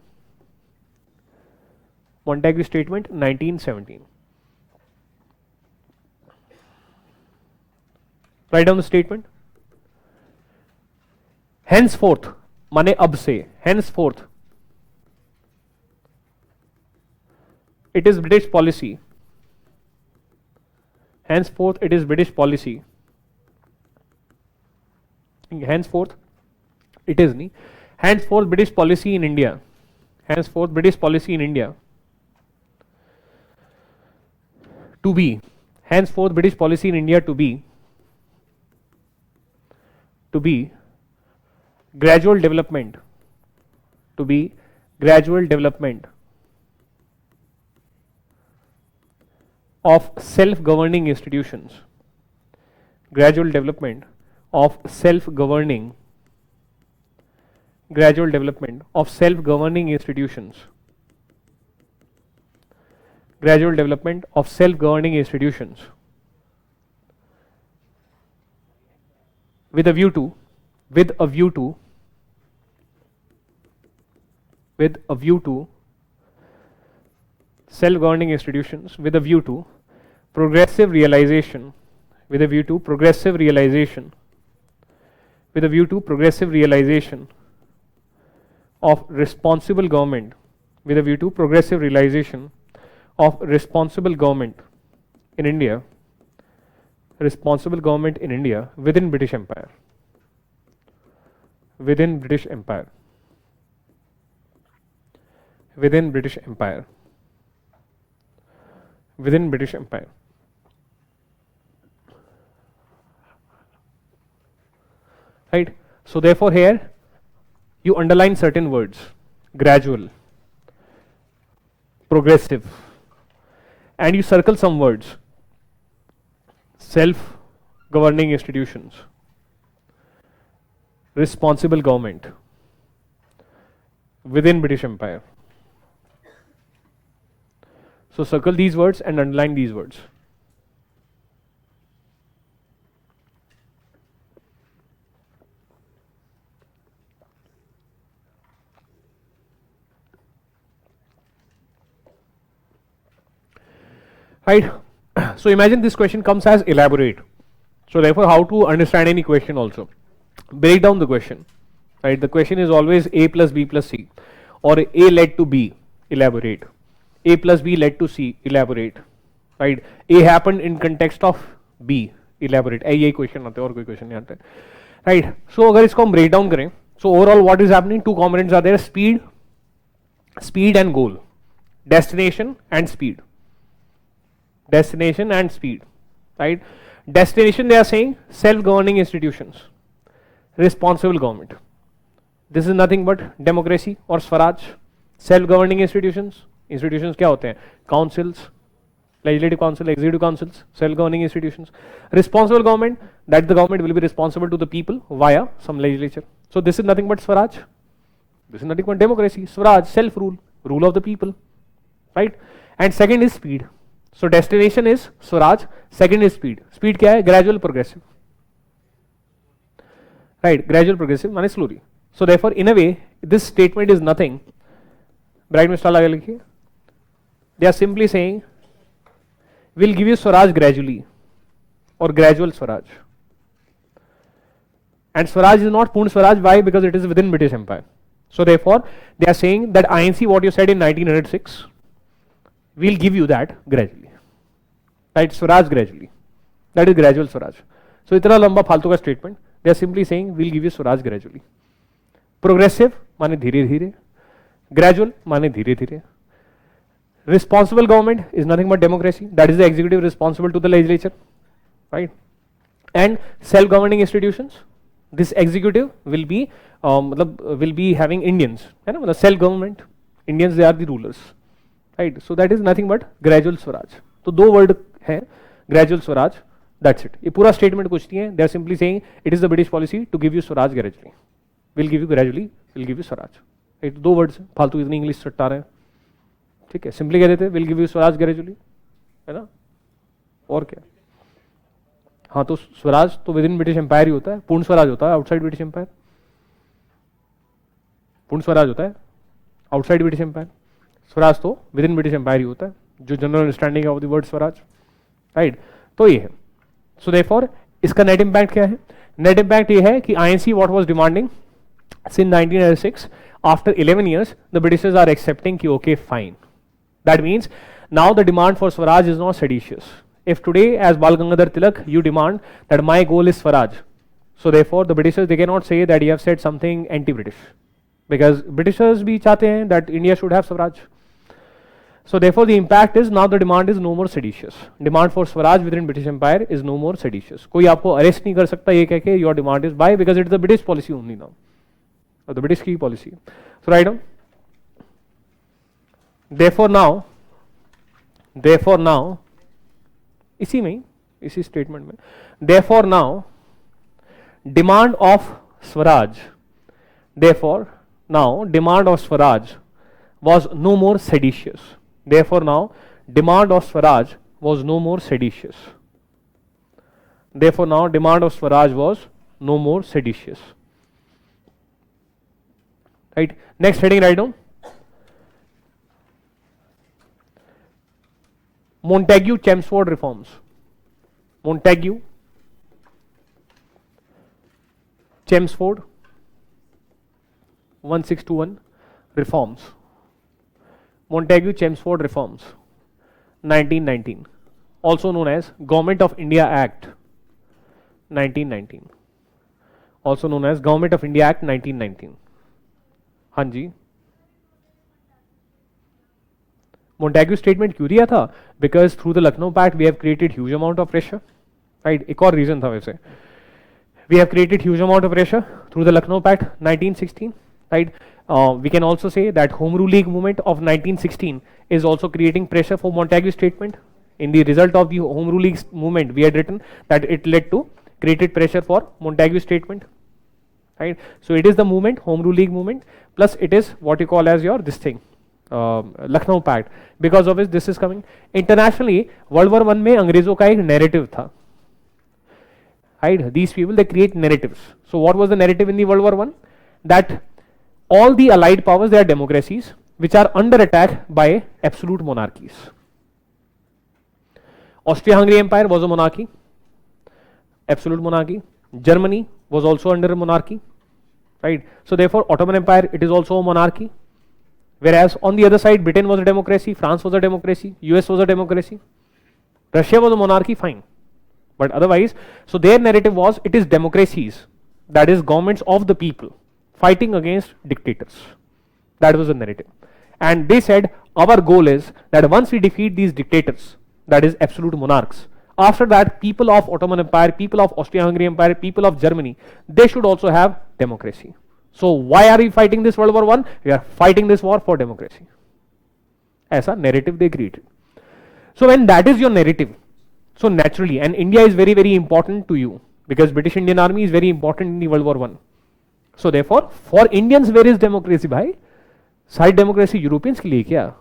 Montague statement 1917. Write down the statement. Henceforth, माने अब से, henceforth, it is British policy. Henceforth, it is British policy. Henceforth, it is नहीं. Henceforth, British policy in India. Henceforth, British policy in India. To be. Henceforth, British policy in India to be gradual development. To be gradual development of self-governing institutions. gradual development of self-governing, gradual development of self-governing institutions, gradual development of self-governing institutions with a view to, with a view to, with a view to self-governing institutions with a view to progressive realization, with a view to progressive realization, with a view to progressive realization of responsible government, with a view to progressive realization of responsible government in India, responsible government in India within British Empire, within British Empire, within British Empire, within British Empire. Right? So therefore here you underline certain words: gradual, progressive, and you circle some words: self-governing institutions, responsible government within British Empire. So circle these words and underline these words. Right? So imagine this question comes as elaborate. So therefore, how to understand any question also? Break down the question. Right? The question is always A plus B plus C, or A led to B. Elaborate. A plus B led to C. Elaborate. Right? A happened in context of B. Elaborate. यही question आते हैं और कोई question नहीं आता है. Right? So अगर इसको हम break down करें, so overall what is happening? Two components are there: speed, speed and goal, destination and speed. Destination and speed, right? Destination, they are saying self-governing institutions, responsible government. This is nothing but democracy or Swaraj. Self-governing institutions, institutions क्या होते हैं? Councils, legislative council, executive councils, self-governing institutions. Responsible government, that the government will be responsible to the people via some legislature. So this is nothing but Swaraj. This is nothing but democracy, Swaraj, self-rule, rule of the people, right? And second is speed. So destination is Swaraj, second is speed. Speed क्या है? Gradual progressive. Right, gradual progressive माने slowly. So therefore, in a way, this statement is nothing. Bright में star लगा लिखिए. They are simply saying, we'll give you Swaraj gradually, or gradual Swaraj. And Swaraj is not Purna Swaraj. Why? Because it is within British Empire. So therefore, they are saying that INC, what you said in 1906, we'll give you that gradually. Right, Swaraj gradually. That is gradual Swaraj. So इतना लंबा फालतू का statement. They are simply saying we'll give you Swaraj gradually. Progressive माने धीरे धीरे. Gradual माने धीरे धीरे. Responsible government is nothing but democracy. That is the executive responsible to the legislature, right? And self-governing institutions. This executive will be will be having Indians. है ना? मतलब self-government. Indians, they are the rulers, right? So that is nothing but gradual Swaraj. तो दो word है, gradual Swaraj. That's it. ये पूरा statement कुछ नहीं है. They are simply saying it is the British policy to give you Swaraj gradually. We'll give you gradually. We'll give you Swaraj. right? दो words फालतू इतनी इंग्लिश रट्टा रहे हैं, ठीक है. सिंपली कह देते will give you Swaraj gradually, है ना. और क्या. हाँ, तो स्वराज तो विद इन ब्रिटिश एम्पायर ही होता है. पूर्ण स्वराज होता है आउटसाइड ब्रिटिश एम्पायर. पूर्ण स्वराज होता है आउटसाइड ब्रिटिश एम्पायर. स्वराज तो विद इन ब्रिटिश एम्पायर ही होता है, जो general understanding of the word Swaraj, right. तो ये है. सो देयरफॉर इसका नेट इंपैक्ट क्या है? नेट इंपैक्ट ये है कि INC what was demanding since 1906, after 11 years the Britishers are accepting ki okay fine. That means now the demand for Swaraj is not seditious. If today as Bal Gangadhar Tilak you demand that my goal is Swaraj, so therefore the Britishers they cannot say that you have said something anti-British, because Britishers bhi chahte hain that India should have Swaraj. So therefore the impact is now the demand is no more seditious. Demand for Swaraj within British Empire is no more seditious. कोई आपको arrest नहीं कर सकता ये कह के your demand is, why? Because it is the British policy only now, or the British key policy. So write down. Therefore now, इसी में इसी स्टेटमेंट में, therefore now demand of Swaraj, therefore now demand of Swaraj was no more seditious, therefore now demand of Swaraj was no more seditious, therefore now demand of Swaraj was no more seditious. Right, next heading, write down Montagu Chelmsford reforms. Montagu Chelmsford 1621 reforms. Montagu Chelmsford reforms 1919, also known as Government of India Act 1919, also known as Government of India Act 1919. हाँ जी, Montagu statement क्यों दिया था? Because through the Lucknow Pact we have created huge amount of pressure. Right, एक और reason था वैसे. We have created huge amount of pressure through the Lucknow Pact 1916. Right, we can also say that Home Rule League movement of 1916 is also creating pressure for Montagu statement. In the result of the Home Rule League movement, we had written that it led to created pressure for Montagu statement. Right, so it is the movement, Home Rule League movement, plus it is what you call as your this thing, Lucknow Pact, because of which this is coming. Internationally, World War I में अंग्रेजों का एक narrative था. Right, these people they create narratives. So what was the narrative in the World War I? That all the allied powers, they are democracies which are under attack by absolute monarchies. Austria-Hungary Empire was a monarchy, absolute monarchy. Germany was also under a monarchy, right? So therefore Ottoman Empire, it is also a monarchy. Whereas on the other side, Britain was a democracy, France was a democracy, US was a democracy, Russia was a monarchy, fine. But otherwise, so their narrative was it is democracies, that is governments of the people fighting against dictators. That was the narrative. And they said our goal is that once we defeat these dictators, that is absolute monarchs, after that people of Ottoman Empire, people of Austria-Hungary Empire, people of Germany, they should also have democracy. So why are we fighting this World War I? We are fighting this war for democracy. ऐसा narrative they created. So when that is your narrative, so naturally, and India is very, very important to you because British Indian Army is very important in the World War I. So therefore, for Indians, where is democracy, bhai? Side democracy Europeans के लिए क्या?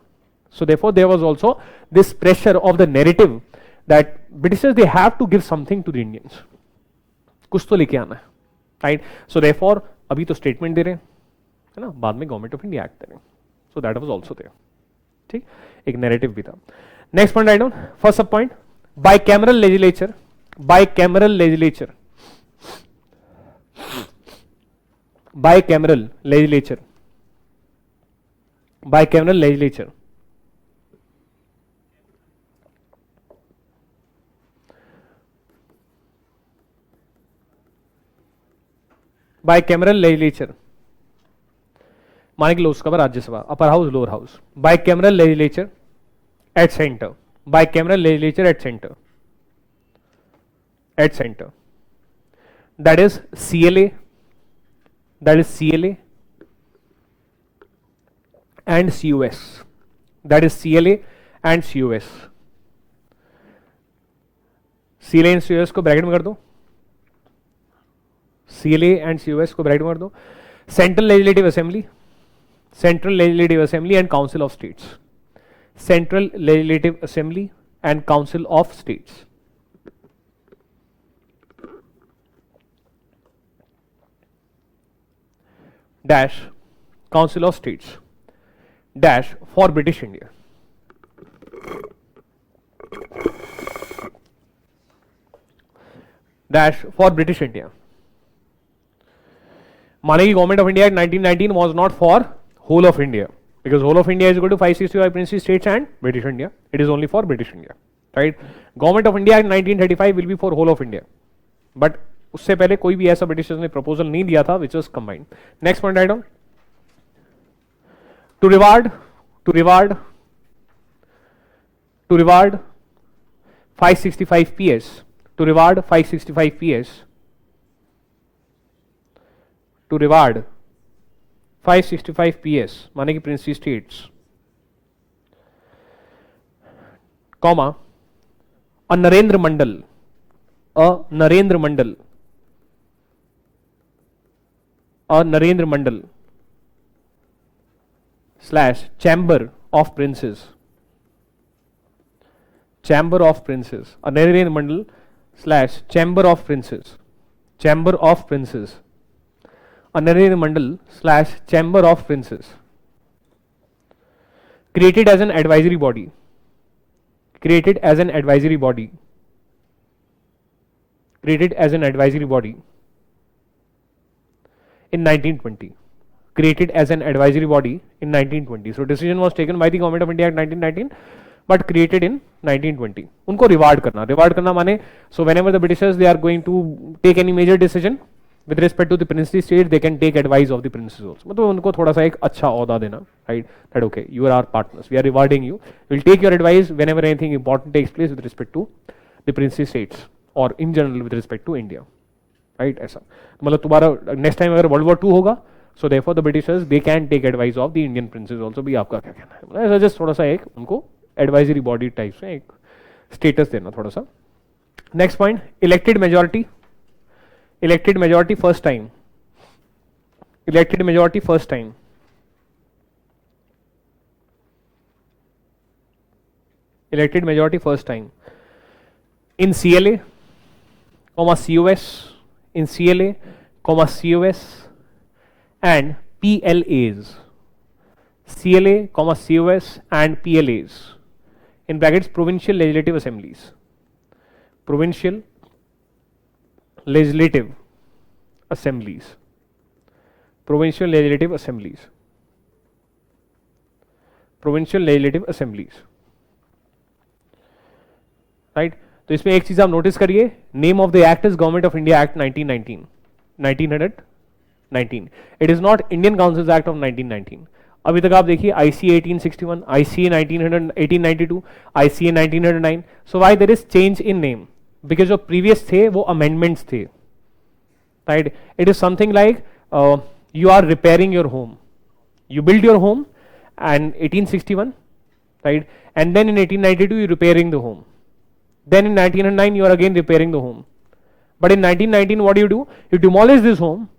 So therefore, there was also this pressure of the narrative that Britishers they have to give something to the Indians. कुछ तो लेके आना है, right? So therefore, अभी तो statement दे रहे हैं, है ना? बाद में Government of India Act दे रहे हैं. So that was also there. ठीक? एक narrative भी था. Next point write down. First sub point. Bicameral legislature, bicameral legislature, bicameral legislature, bicameral legislature, bicameral legislature, माने कि Lok Sabha Rajya Sabha, upper house lower house, bicameral legislature at center, bicameral legislature at center, at center, that is CLA, that is CLA and COS, that is CLA and COS. CLA and COS को bracket में कर दो, CLA and COS को bracket में कर दो. Central Legislative Assembly, Central Legislative Assembly and Council of States, Central Legislative Assembly and Council of States. Dash Council of States dash for British India. Dash for British India. माने कि Government of India Act 1919 was not for whole of India, because whole of India is equal to 565 princely states and British India. It is only for British India, right? Government of India Act 1935 will be for whole of India, but उससे पहले कोई भी ऐसा Britishers ने proposal नहीं दिया था which was combined. Next point write down. To reward 565 PS, to reward 565 PS, to reward 565 PS माने कि princely states, comma, a Narendra Mandal, Narendra Mandal, a Narendra Mandal slash Chamber of Princes, Chamber of Princes, a Narendra Mandal slash Chamber of Princes, Chamber of Princes, a Narendra Mandal slash Chamber of Princes, created as an advisory body, created as an advisory body, created as an advisory body in 1920, created as an advisory body in 1920. So decision was taken by the Government of India Act 1919, but created in 1920. उनको reward करना माने, so whenever the Britishers they are going to take any major decision with respect to the princely state, they can take advice of the princes also. मतलब उनको थोड़ा सा एक अच्छा औहदा देना, right? That okay, you are our partners, we are rewarding you, we will take your advice whenever anything important takes place with respect to the princely states or in general with respect to India, right? ऐसा मतलब तुम्हारा next time अगर World War II होगा, so therefore the Britishers they can take advice of the Indian princes also. भी आपका क्या कहना है? मतलब ऐसा just थोड़ा सा एक उनको advisory body type से एक status देना थोड़ा सा. Next point, elected majority. Elected majority first time. Elected majority first time. Elected majority first time. In CLA, COS, in CLA, COS, and PLAs. CLA, COS, and PLAs. In brackets, provincial legislative assemblies. Provincial legislative assemblies, provincial legislative assemblies, provincial legislative assemblies, right? तो इसमें एक चीज आप notice करिए, name of the act is government of India act 1919. It is not Indian councils act of 1919. अभी तक आप देखिए ICA 1861, ICA 1892, ICA 1909. So why there is change in name? Because जो प्रीवियस थे वो अमेंडमेंट्स थे, right? It is something like you are repairing your home. You build your home and 1861, right? And then in 1892 you're repairing the home. Then in 1909 you are again repairing the home. But in 1919 what do? You demolish this home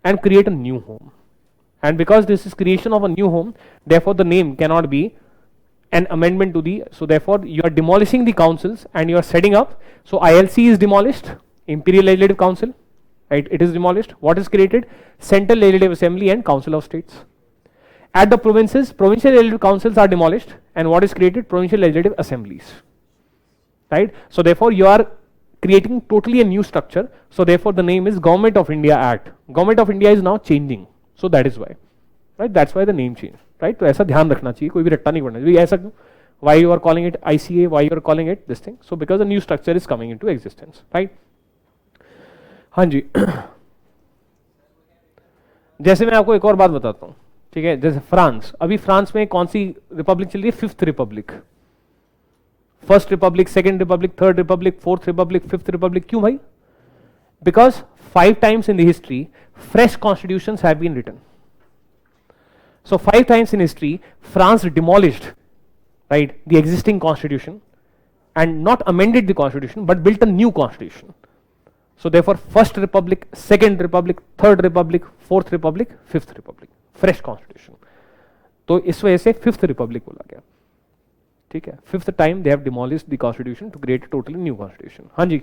and create a new home. And because this is creation of a new home, therefore the name cannot be an amendment to the, so therefore you are demolishing the councils and you are setting up. So ILC is demolished, Imperial Legislative Council, right? It is demolished. What is created? Central Legislative Assembly and Council of States. At the provinces, provincial legislative councils are demolished, and what is created? Provincial legislative assemblies, right? So therefore you are creating totally a new structure. So therefore the name is Government of India Act. Government of India is now changing, so that is why, right? That's why the name change, right? तो ऐसा ध्यान रखना चाहिए, कोई भी रट्टा नहीं पड़ना चाहिए ऐसा क्यों? Why you are calling it ICA? Why you are calling it this thing? So because a new structure is coming into existence, right? हाँ जी. जैसे मैं आपको एक और बात बताता हूँ, ठीक है? जैसे फ्रांस, अभी फ्रांस में कौन सी रिपब्लिक चल रही है? Fifth Republic. First Republic, second Republic, third Republic, fourth Republic, fifth Republic. क्यों भाई? Because 5 times in the history fresh constitutions have been written. So 5 times in history France demolished, right, the existing constitution and not amended the constitution but built a new constitution. So therefore first republic, second republic, third republic, fourth republic, fifth republic, fresh constitution. तो इस वजह से fifth Republic बोला गया, ठीक है? Fifth time they have demolished the constitution to create totally new constitution. हाँ जी.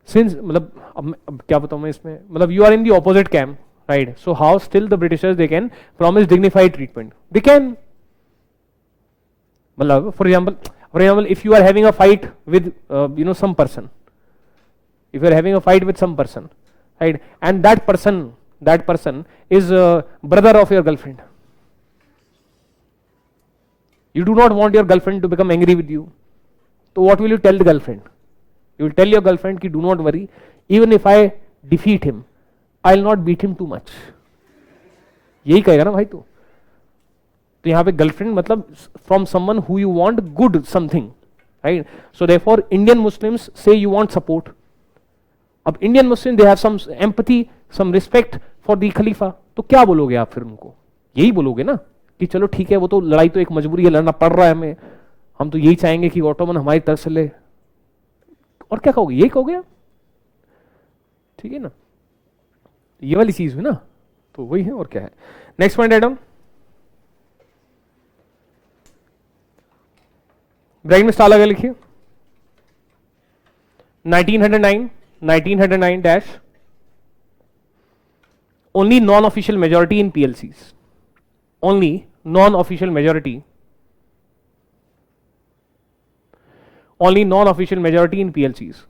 सिंस मतलब अब क्या बताऊं मैं इसमें, मतलब you are in the opposite camp, right? So how still the Britishers they can promise dignified treatment? They can. मतलब for example if you are having a fight with you know some person, if you are having a fight with some person, right, and that person is brother of your girlfriend, you do not want your girlfriend to become angry with you, so what will you tell the girlfriend? You will tell your girlfriend ki do not worry, even if I defeat him I will not beat him too much. यही कहेगा ना भाई तू. तो यहाँ पे girlfriend मतलब from someone who you want good something, right? So therefore Indian Muslims say you want support, अब Indian Muslim they have some empathy, some respect for the खलीफा, तो क्या बोलोगे आप फिर उनको? यही बोलोगे ना कि चलो ठीक है, वो तो लड़ाई तो एक मजबूरी है, लड़ना पड़ रहा है हमें, हम तो यही चाहेंगे कि ऑटोमन हमारी तरफ से ले, और क्या कहोगे? यही कहोगे आप, ठीक है ना? ये वाली चीज हुई ना, तो वही है और क्या है। नेक्स्ट पॉइंट एडम, ब्रैकेट में स्टार लगा लिखिए 1909 dash only non-official majority in PLCs, only non-official majority, only non-official majority in PLCs,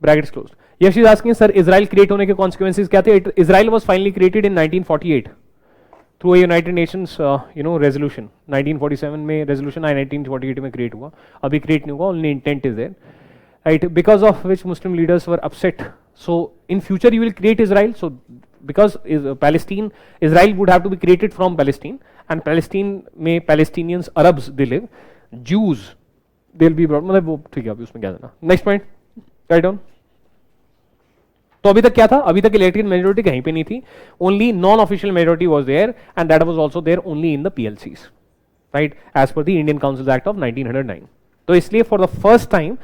brackets closed. Yes, she is asking, sir, Israel create होने के consequences क्या थे? Israel was finally created in 1948 through a United Nations resolution. 1947 में resolution आया, 1948 में create हुआ, अभी create नहीं हुआ, only intent is there, right? Because of which Muslim leaders were upset. So in future you will create Israel. So because Palestine, Israel would have to be created from Palestine, and Palestine में Palestinians, Arabs they live, Jews they'll be brought, मतलब वो ठीक है, अभी उसमें क्या देना। Next point, write down. तो अभी तक क्या था? अभी तक इलेक्टेड मेजोरिटी कहीं पे नहीं थी, only non official majority was there, and that was also there only in the PLCs, right, as per the Indian council act of 1909. तो इसलिए for the first time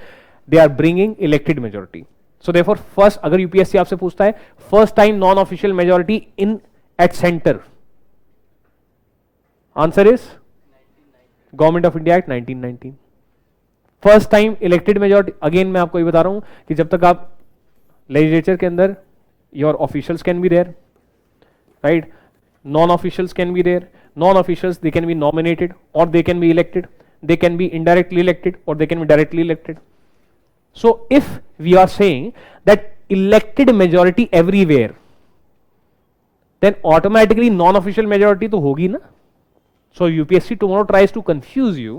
they are bringing elected majority. So therefore first, अगर UPSC आपसे पूछता है first time non official majority in at centre, answer is government of India act 1919. First time elected majority. Again मैं आपको ये बता रहा हूं कि जब तक आप लेजिस्लेचर के अंदर, your officials can be there, right, non officials can be there. Non officials they can be nominated और they can be elected, they can be indirectly elected or they can be directly elected. So if we are saying that elected majority everywhere, then automatically non-official majority तो होगी ना. So UPSC tomorrow tries to confuse you,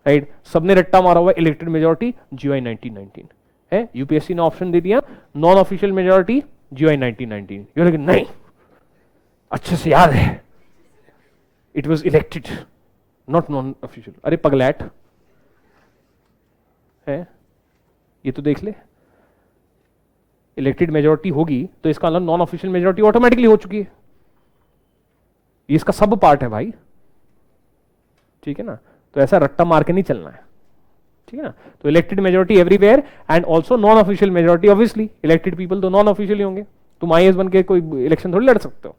right? सबने रट्टा मारा हुआ elected majority GY 1919 है, UPSC ने option दे दिया non official majority GY 1919. You लेकिन नहीं, अच्छे से याद है, it was elected not non official. अरे पगलैट है, ये तो देख ले, इलेक्टेड मेजोरिटी होगी तो इसका मतलब नॉन ऑफिशियल मेजोरिटी ऑटोमेटिकली हो चुकी है. ये इसका सब पार्ट है भाई, ठीक है ना? तो ऐसा रट्टा मार के नहीं चलना है, ठीक है ना? तो elected majority everywhere and also non official majority. Obviously elected people तो नॉन ऑफिशियल ही होंगे, तुम आईएएस बन के कोई इलेक्शन थोड़ी लड़ सकते हो,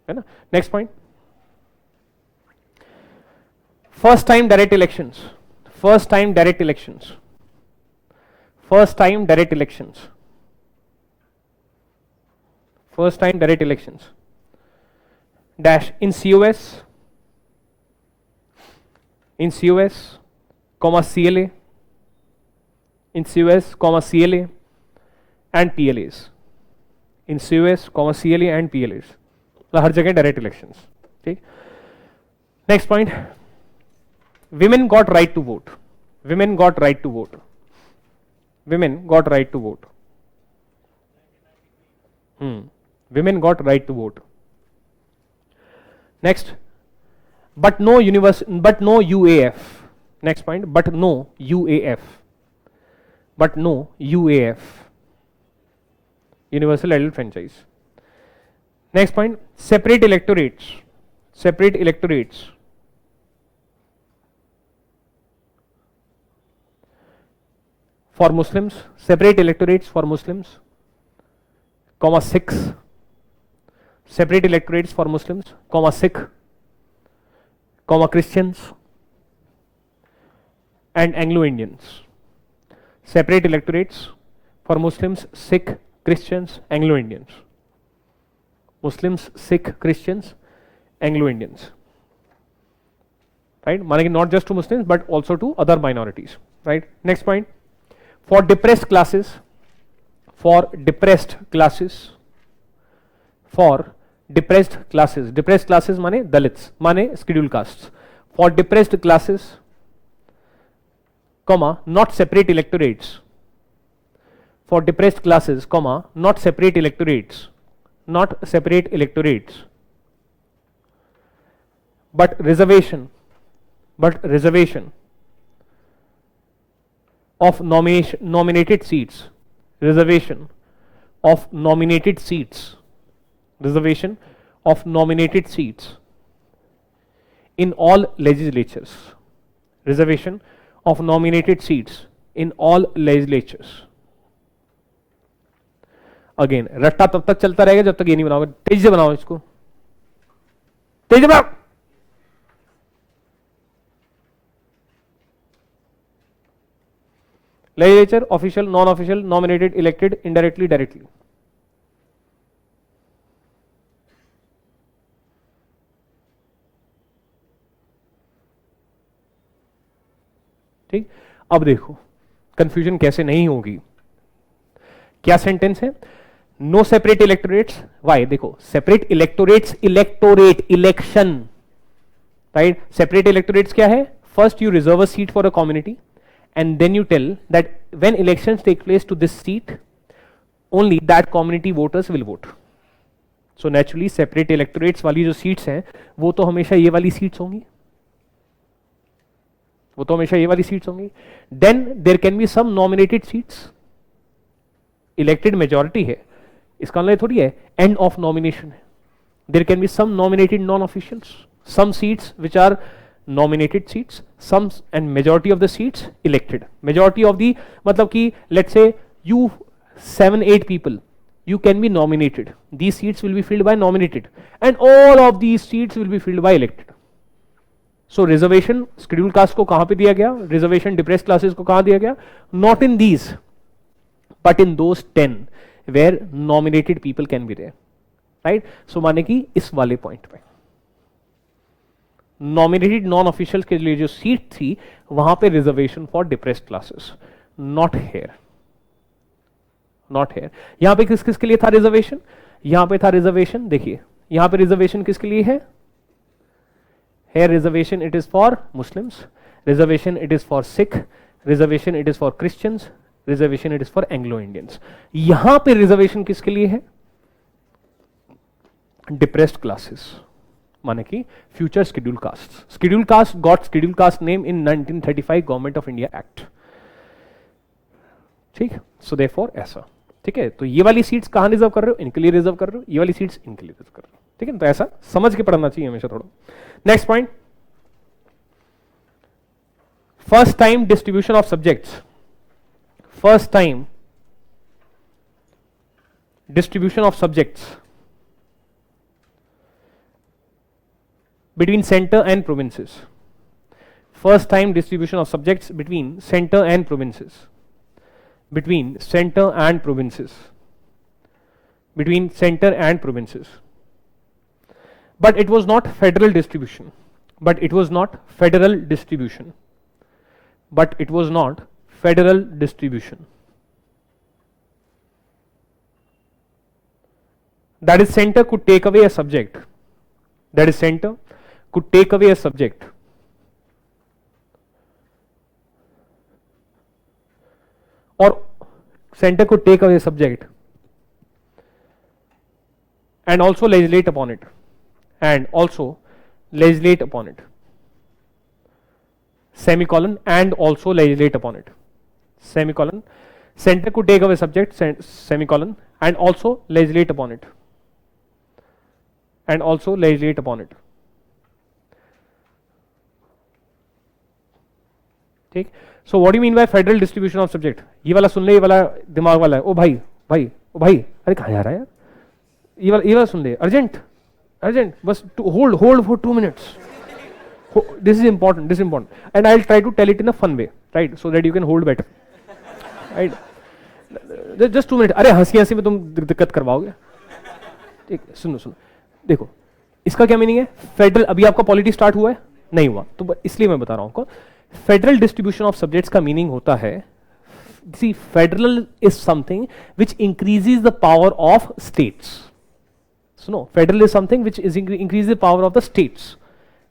है ना? Next point, first time direct elections. First time direct elections. First time direct elections. First time direct elections dash in COS, in COS, CLA, in COS, CLA and PLAs, in COS, CLA and PLAs. तो हर जगह direct elections, ठीक. Next point, women got right to vote. Women got right to vote. Women got right to vote. Women got right to vote. Next, but no UAF. Next point, but no UAF. But no UAF. Universal adult franchise. Next point, separate electorates. Separate electorates. For Muslims, separate electorates for Muslims, Sikh, separate electorates for Muslims, Sikh, Christians and Anglo-Indians. Separate electorates for Muslims, Sikh, Christians, Anglo-Indians. Muslims, Sikh, Christians, Anglo-Indians. Right? Meaning not just to Muslims but also to other minorities. Right? Next point. For depressed classes, for depressed classes, depressed classes माने Dalits, माने scheduled castes. For depressed classes, not separate electorates. For depressed classes, not separate electorates, not separate electorates, but reservation of nominated seats, reservation of nominated seats, reservation of nominated seats in all legislatures, reservation of nominated seats in all legislatures. Again रट्टा तब तक चलता रहेगा जब तक ये नहीं बनाओगे. तेजी से बनाओ इसको, तेजी से बनाओ. Legislature, official, non-official, nominated, elected, indirectly, directly. ठीक. अब देखो कंफ्यूजन कैसे नहीं होगी. क्या सेंटेंस है? No separate electorates. वाई? देखो separate electorates, electorate election, right. Separate electorates क्या है? First you reserve a seat for a community and then you tell that when elections take place to this seat, only that community voters will vote. So naturally separate electorates वाली जो seats हैं वो तो हमेशा ये वाली seats होंगी, वो तो हमेशा ये वाली seats होंगी. Then there can be some nominated seats. Elected majority है, इसका मतलब थोड़ी है end of nomination है. There can be some nominated non-officials, some seats which are nominated seats, some and majority of the seats elected. Majority of the मतलब कि let's say you 7-8 people you can be nominated. These seats will be filled by nominated and all of these seats will be filled by elected. So reservation scheduled caste को कहाँ पे दिया गया? Reservation depressed classes को कहाँ दिया गया? Not in these but in those 10 where nominated people can be there, right? So माने कि इस वाले पॉइंट पे नॉमिनेटेड नॉन ऑफिशियल के लिए जो सीट थी वहां पे reservation for depressed classes. Not here, not here. यहां पे किस किस के लिए था रिजर्वेशन? यहां पे था रिजर्वेशन, देखिए यहां पे रिजर्वेशन किसके लिए है? Here reservation it is for Muslims, reservation it is for Sikh, reservation it is for Christians, reservation it is for Anglo Indians. यहां पे रिजर्वेशन किसके लिए है? डिप्रेस्ड क्लासेस, माने कि future schedule caste. Schedule caste got schedule caste name in 1935 government of India act. ठीक. So therefore ऐसा. ठीक है. तो ये वाली सीट्स कहां रिजर्व कर रहे हो? इनके लिए रिजर्व कर रहे हो. ये वाली सीट्स इनके लिए रिजर्व कर रहे हो. ठीक है. तो ऐसा समझ के पढ़ना चाहिए हमेशा थोड़ा. Next point, first time distribution of subjects. First time distribution of subjects between center and provinces. First time distribution of subjects between center and provinces. Between center and provinces. Between center and provinces. But it was not federal distribution. But it was not federal distribution. But it was not federal distribution. That is, center could take away a subject. That is, center could take away a subject or center could take away a subject and also legislate upon it, and also legislate upon it, semicolon, and also legislate upon it, semicolon. Center could take away subject, semicolon, and also legislate upon it, and also legislate upon it. ठीक. So what do mean by federal distribution of subject? ये वाला सुन ले, ये वाला दिमाग वाला है. ओ भाई भाई ओ भाई, अरे कहाँ जा रहा है यार? ये वाला सुन ले. अर्जेंट अर्जेंट, बस hold hold for 2 minutes. This is important, this is important, and I'll try to tell it in a fun way, right, so that you can hold better, right? Just 2 minutes. अरे हंसी हंसी में तुम दिक्कत करवाओगे. ठीक, सुनो सुनो, देखो इसका क्या मीनिंग है? फेडरल, अभी आपका पॉलिटी स्टार्ट हुआ है? नहीं हुआ, तो इसलिए मैं बता रहा हूं आपको. फेडरल डिस्ट्रीब्यूशन ऑफ सब्जेक्ट्स का मीनिंग होता है, see federal is something which increases the power of states. सुनो, federal is something which is increase the power of the states,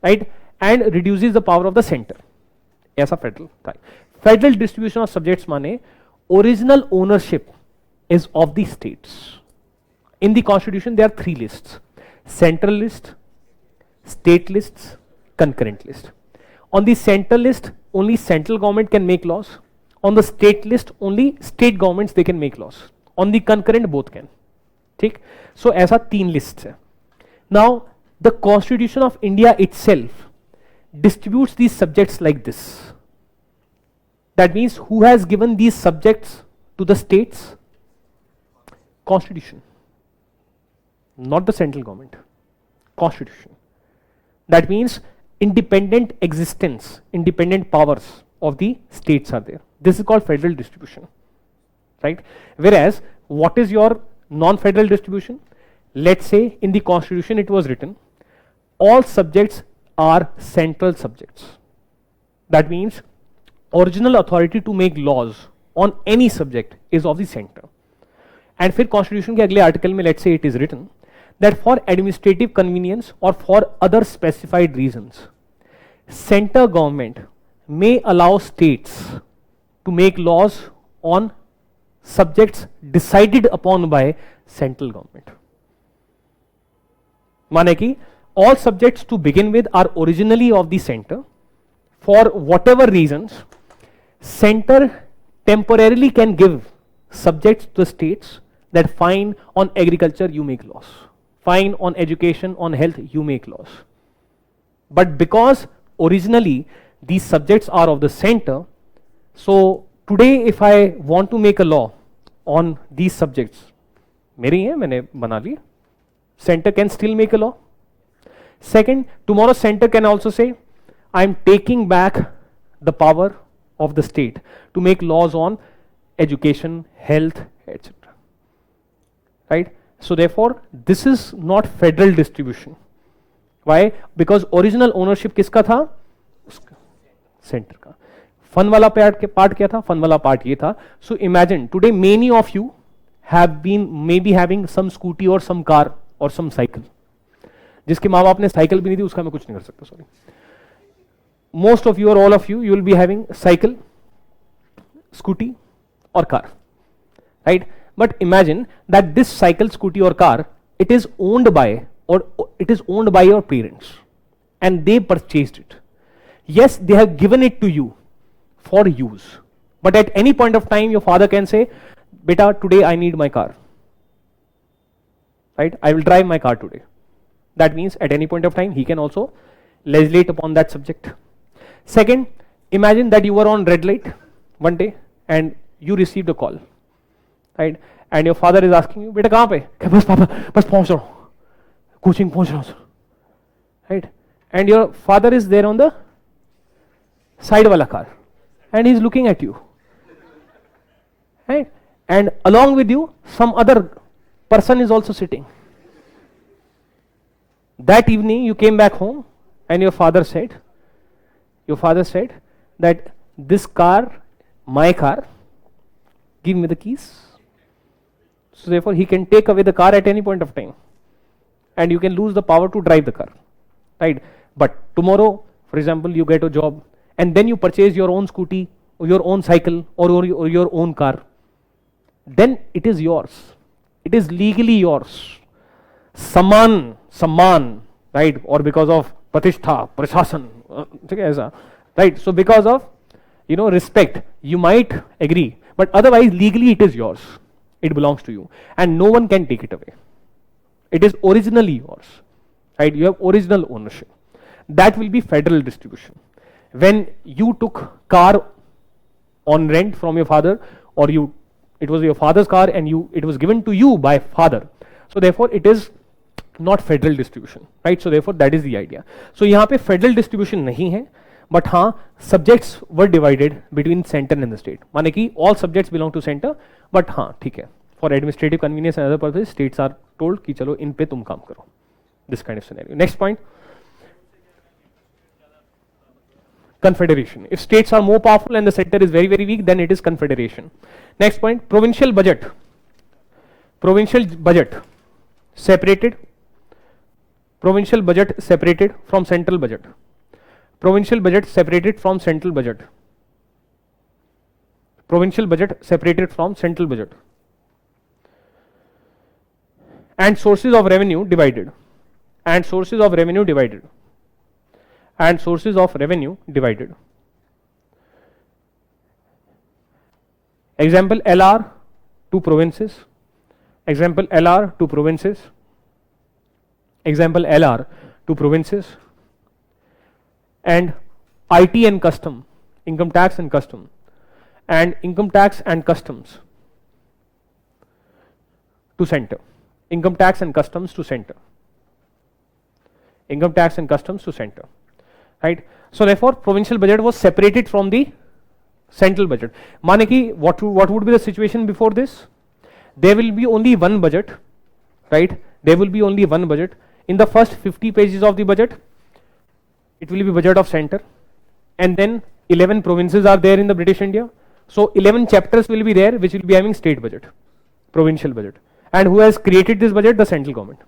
right, and reduces the power of the centre. ऐसा federal था. Federal distribution of subjects माने original ownership is of the states. In the constitution there are 3 lists: central list, state lists, concurrent list. On the central list only central government can make laws. On the state list, only state governments they can make laws. On the concurrent, both can. ठीक? So ऐसा 3 lists है. Now the Constitution of India itself distributes these subjects like this. That means who has given these subjects to the states? Constitution, not the central government. Constitution. That means independent existence, independent powers of the states are there. This is called federal distribution, right? Whereas what is your non-federal distribution? Let's say in the Constitution it was written all subjects are central subjects. That means original authority to make laws on any subject is of the center. And फिर Constitution के अगले article में let's say it is written that for administrative convenience or for other specified reasons, center government may allow states to make laws on subjects decided upon by central government. माने कि all subjects to begin with are originally of the center. For whatever reasons, center temporarily can give subjects to the states that fine on agriculture you make laws, fine on education, on health you make laws. But because originally these subjects are of the center, so today if I want to make a law on these subjects, मेरी है मैंने बना ली, center can still make a law. Second, tomorrow center can also say I am taking back the power of the state to make laws on education, health, etc. Right? So therefore this is not federal distribution. Why? Because original ownership किसका था? Centre का. Fun वाला part क्या था? Fun वाला part ये था. So imagine today many of you have been maybe having some scooty or some car or some cycle. जिसके माँ बाप ने साइकिल भी नहीं दी उसका मैं कुछ नहीं कर सकता. Sorry. Most of you or all of you, you will be having cycle, scooty or car, right? But imagine that this cycle, scooty or car, it is owned by or it is owned by your parents and they purchased it. Yes, they have given it to you for use, but at any point of time your father can say, beta, today I need my car, right? I will drive my car today. That means at any point of time he can also legislate upon that subject. Second, imagine that you were on red light one day and you received a call, right? And your father is asking you, "Beta, kahan pe?" "Bas papa, bas pahunch raha hu, coaching pahunch raha hu," right? And your father is there on the side wala car, and he is looking at you, right? And along with you, some other person is also sitting. That evening, you came back home, and your father said that this car, my car, give me the keys. So therefore he can take away the car at any point of time and you can lose the power to drive the car, right? But tomorrow, for example, you get a job and then you purchase your own scooty or your own cycle or your own car, then it is yours. It is legally yours. Samman, right? Or because of pratishtha, prashasan, right? So because of respect, you might agree, but otherwise legally it is yours. It belongs to you and no one can take it away. It is originally yours, right? You have original ownership. That will be federal distribution. When you took car on rent from your father, or it was your father's car and it was given to you by father, so therefore it is not federal distribution, right? So therefore that is the idea. So यहाँ पे federal distribution नहीं है, but हाँ subjects were divided between center and the state. माने कि all subjects belong to center, but हाँ ठीक है, for administrative convenience and other purposes states are told कि चलो इन पे तुम काम करो. This kind of scenario. Next point. Confederation. If states are more powerful and the center is very, very weak, then it is confederation. Next point, provincial budget. Provincial budget separated. Provincial budget separated from central budget. Provincial budget separated from central budget. Provincial budget separated from central budget. And sources of revenue divided. And sources of revenue divided. And sources of revenue divided. Example LR to provinces. Example LR to provinces. Example LR to provinces. And IT and custom, income tax and custom, and income tax and customs to center. Income tax and customs to center. Income tax and customs to center. Right? So therefore provincial budget was separated from the central budget. माने कि what would be the situation before this? There will be only one budget, right? There will be only one budget. In the first 50 pages of the budget, it will be budget of center, and then 11 provinces are there in the British India. So 11 chapters will be there, which will be having state budget, provincial budget. And who has created this budget? The central government.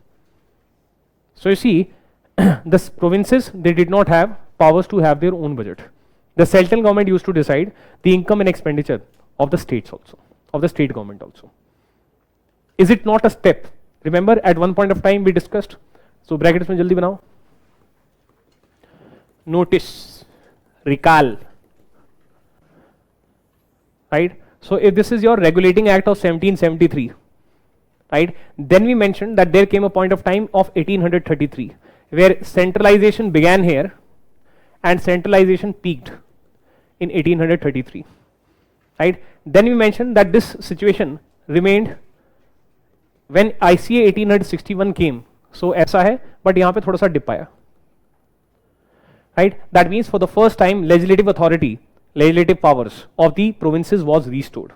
So you see, the provinces, they did not have powers to have their own budget. The central government used to decide the income and expenditure of the states also, of the state government also. Is it not a step? Remember at one point of time we discussed. So brackets में जल्दी बनाओ. Notice, recall. Right? So if this is your regulating act of 1773, right? Then we mentioned that there came a point of time of 1833 where centralization began here and centralization peaked in 1833. Right? Then we mentioned that this situation remained when ICA 1861 came. So ऐसा है, but यहाँ पे थोड़ा सा dip आया. Right? That means for the first time legislative authority, legislative powers of the provinces was restored.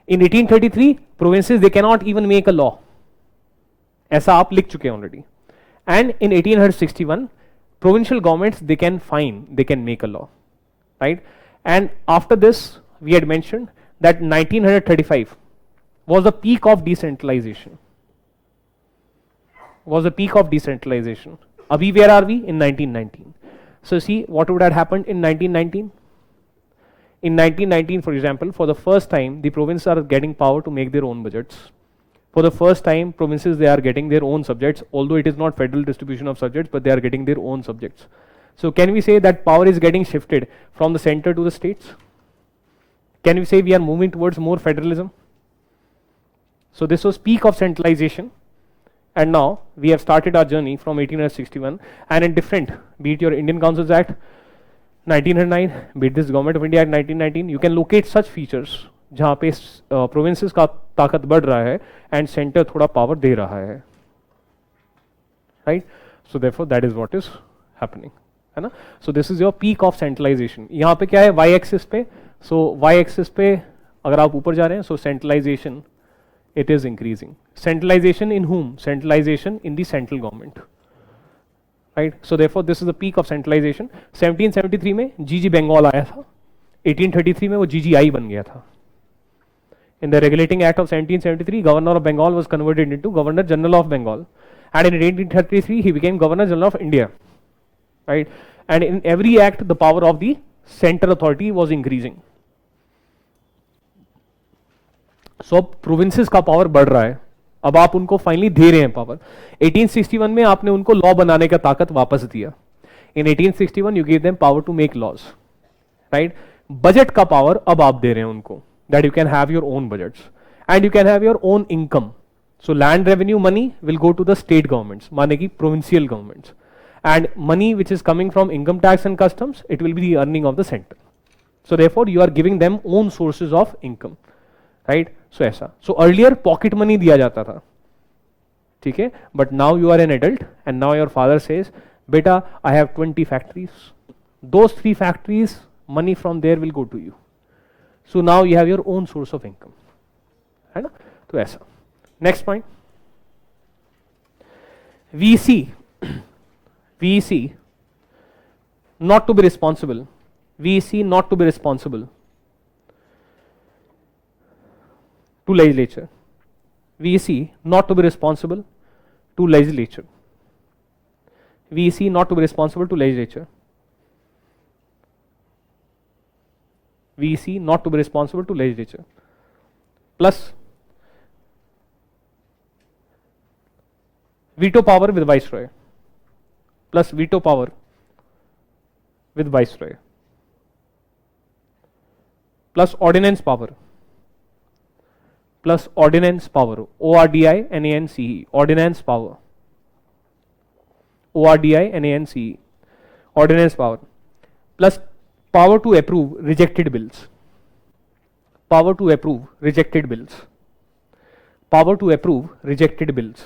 In 1833, provinces they cannot even make a law. ऐसा आप लिख चुके हैं already. And in 1861, provincial governments they can fine, they can make a law. Right? And after this, we had mentioned that 1935 was the peak of decentralization. Was the peak of decentralization. Abhi, where are we? In 1919. So see what would have happened in 1919? In 1919, for example, for the first time, the provinces are getting power to make their own budgets. For the first time, provinces they are getting their own subjects, although it is not federal distribution of subjects, but they are getting their own subjects. So can we say that power is getting shifted from the center to the states? Can we say we are moving towards more federalism? So this was peak of centralization, and now we have started our journey from 1861, and in different, be it your Indian Councils Act 1909, be it this Government of India Act 1919, you can locate such features जहाँ पे provinces का ताकत बढ़ रहा है and center थोड़ा power दे रहा है, right? So therefore that is what is happening, है ना? So this is your peak of centralization. यहाँ पे क्या है y axis पे? So y axis पे अगर आप ऊपर जा रहे हैं, so centralization it is increasing. Centralization in whom? Centralization in the central government. Right? So therefore this is the peak of centralization. 1773 में GG Bengal आया था, 1833 में वो GGI बन गया था. In the Regulating Act of 1773, Governor of Bengal was converted into Governor General of Bengal, and in 1833 he became Governor General of India. Right? And in every act the power of the center authority was increasing. So अब provinces का power बढ़ रहा है, अब आप उनको finally they रहे हैं पावर. 1861 में आपने उनको लॉ बनाने का ताकत वापस दिया. In 1861 you give them power to make laws, right? Budget का पावर अब आप दे रहे हैं उनको, that you can have your own budgets and you can have your own income. So land revenue money will go to the state governments, माने की provincial governments, and money which is coming from income tax and customs it will be the earning of the centre. So therefore you are giving them own sources of income, right? So ऐसा. So earlier pocket money दिया जाता था, ठीक है, but now you are an adult and now your father says बेटा I have 20 factories, those 3 factories money from there will go to you. So now you have your own source of income, है ना? तो ऐसा. Next point, VEC not to be responsible, VEC not to be responsible to legislature, VEC not to be responsible to legislature, VEC not to be responsible to legislature, VEC not to be responsible to legislature, plus veto power with viceroy, plus veto power with viceroy, plus ordinance power plus ordinance power, ORDINANCE, ordinance power, ORDINANCE, ordinance power, plus power to approve rejected bills, power to approve rejected bills, power to approve rejected bills,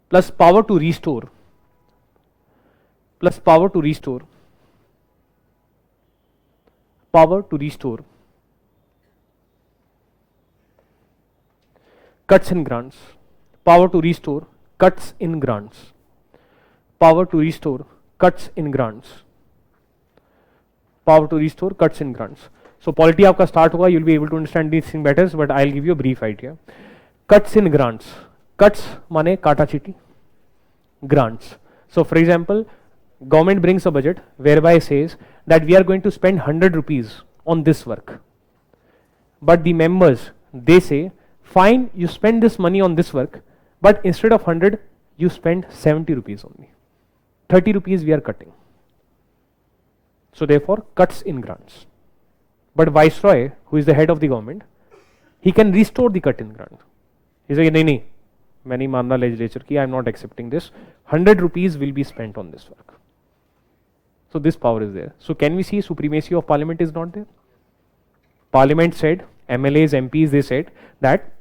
plus power to restore, plus power to restore, power to restore, cuts in grants, power to restore cuts in grants, power to restore cuts in grants, power to restore cuts in grants. So polity आपका start होगा, you'll be able to understand these things better, but I'll give you a brief idea. Cuts in grants, cuts माने काटा चीटी, grants. So for example, government brings a budget whereby says that we are going to spend 100 rupees on this work, but the members, they say fine, you spend this money on this work, but instead of 100 you spend 70 rupees only, 30 rupees we are cutting. So therefore cuts in grants. But Viceroy, who is the head of the government, he can restore the cut in grant. He says, nahi, मैं नहीं मान रहा legislature की, I am not accepting this. 100 rupees will be spent on this work. So this power is there. So can we see supremacy of parliament is not there? Parliament said, MLAs, MPs, they said that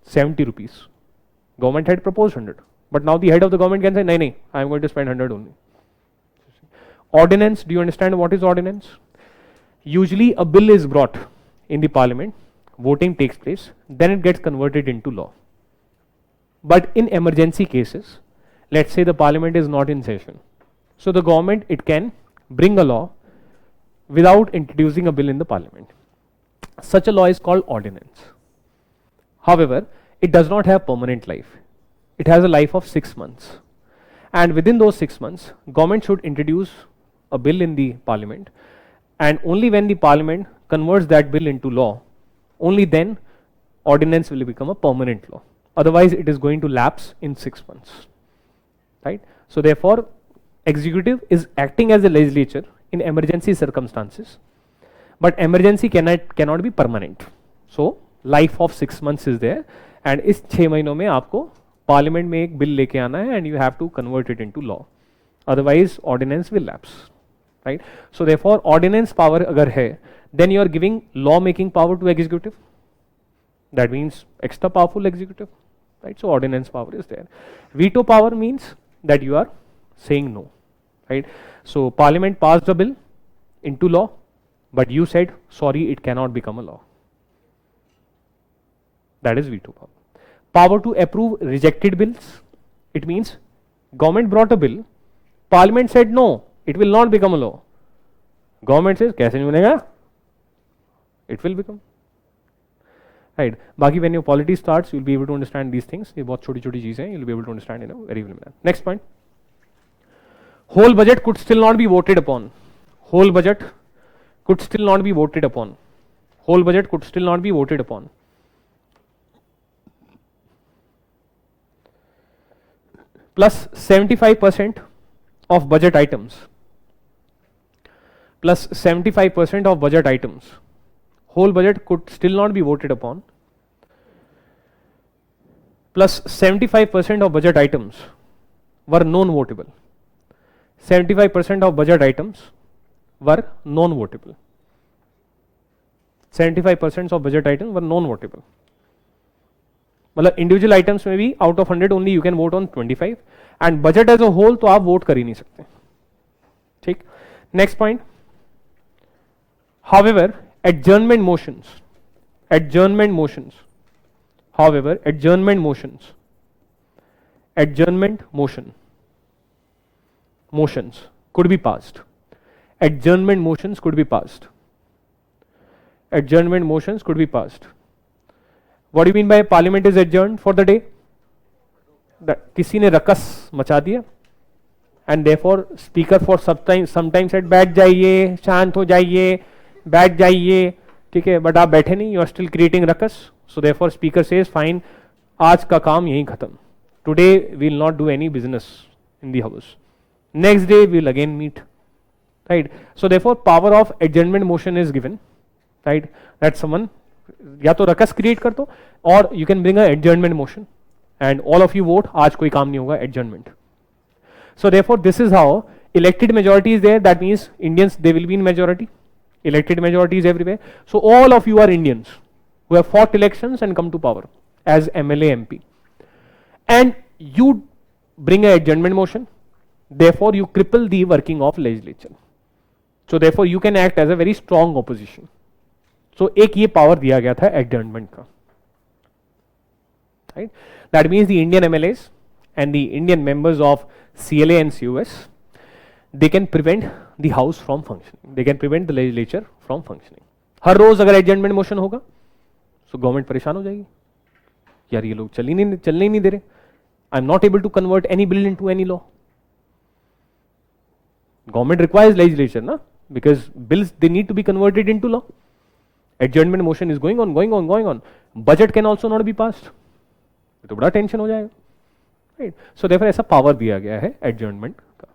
70 rupees. Government had proposed 100. But now the head of the government can say, nahi, I am going to spend 100 only. Ordinance, do you understand what is ordinance? Usually a bill is brought in the parliament, voting takes place, then it gets converted into law. But in emergency cases, let's say the parliament is not in session, so the government, it can bring a law without introducing a bill in the parliament. Such a law is called ordinance. However, it does not have permanent life. It has a life of 6 months. And within those 6 months, government should introduce a bill in the parliament, and only when the parliament converts that bill into law, only then ordinance will become a permanent law. Otherwise, it is going to lapse in 6 months. Right? So therefore, executive is acting as a legislature in emergency circumstances, but emergency cannot be permanent. So life of 6 months is there, and इस 6 महीनों में आपको parliament में एक bill लेके आना है, and you have to convert it into law. Otherwise, ordinance will lapse. Right? So therefore, ordinance power अगर है, then you are giving law making power to executive. That means extra powerful executive. Right? So ordinance power is there. Veto power means that you are saying no. Right? So parliament passed a bill into law, but you said sorry, it cannot become a law. That is veto power. Power to approve rejected bills. It means government brought a bill, parliament said no, it will not become a law. Government says कैसे नहीं बनेगा? It will become. Right. बाकी when your polity starts, you'll be able to understand these things. ये बहुत छोटी-छोटी चीजें हैं, you'll be able to understand in a very well manner. Next point. Whole budget could still not be voted upon. Whole budget could still not be voted upon. Whole budget could still not be voted upon. Plus 75% of budget items. Plus 75% of budget items. Whole budget could still not be voted upon. Plus 75% of budget items were non-votable. 75% of budget items were non-votable. 75% of budget items were non-votable. मतलब individual items में भी out of 100 only you can vote on 25, and budget as a whole तो आप vote कर ही नहीं सकते. ठीक. Next point. However adjournment motions, adjournment motions, however adjournment motions, adjournment motions could be passed. Adjournment motions could be passed. Adjournment motions could be passed. What do you mean by parliament is adjourned for the day? किसी ने ruckus मचा दिया, and therefore speaker for sometimes said बैठ जाइए, शांत हो जाइए, बैठ जाइए. ठीक है, बट आप बैठे नहीं, you are still creating ruckus. So therefore speaker says fine, आज का काम यहीं खत्म. Today we will not do any business in the house. Next day we will again meet. Right. So therefore power of adjournment motion is given. Right, that someone या तो ruckus create कर दो और you can bring a adjournment motion and all of you vote, आज कोई काम नहीं होगा, adjournment. So therefore this is how elected majority is there, that means Indians, they will be in majority, elected majority is everywhere. So all of you are Indians who have fought elections and come to power as MLA MP, and you bring a adjournment motion, therefore you cripple the working of legislature. So therefore you can act as a very strong opposition. So एक ये power दिया गया था adjournment का, right? That means the Indian MLAs and the Indian members of CLA and COS, they can prevent the house from functioning, they can prevent the legislature from functioning. हर रोज अगर adjournment motion होगा तो government परेशान हो जाएगी, यार ये लोग चलने ही नहीं दे रहे, I am not able to convert any bill into any law. Government requires legislature ना, because bills they need to be converted into law. Adjournment motion is going on, budget can also not be passed, तो बड़ा tension हो जाएगा. Right, so therefore ऐसा power दिया गया है adjournment का.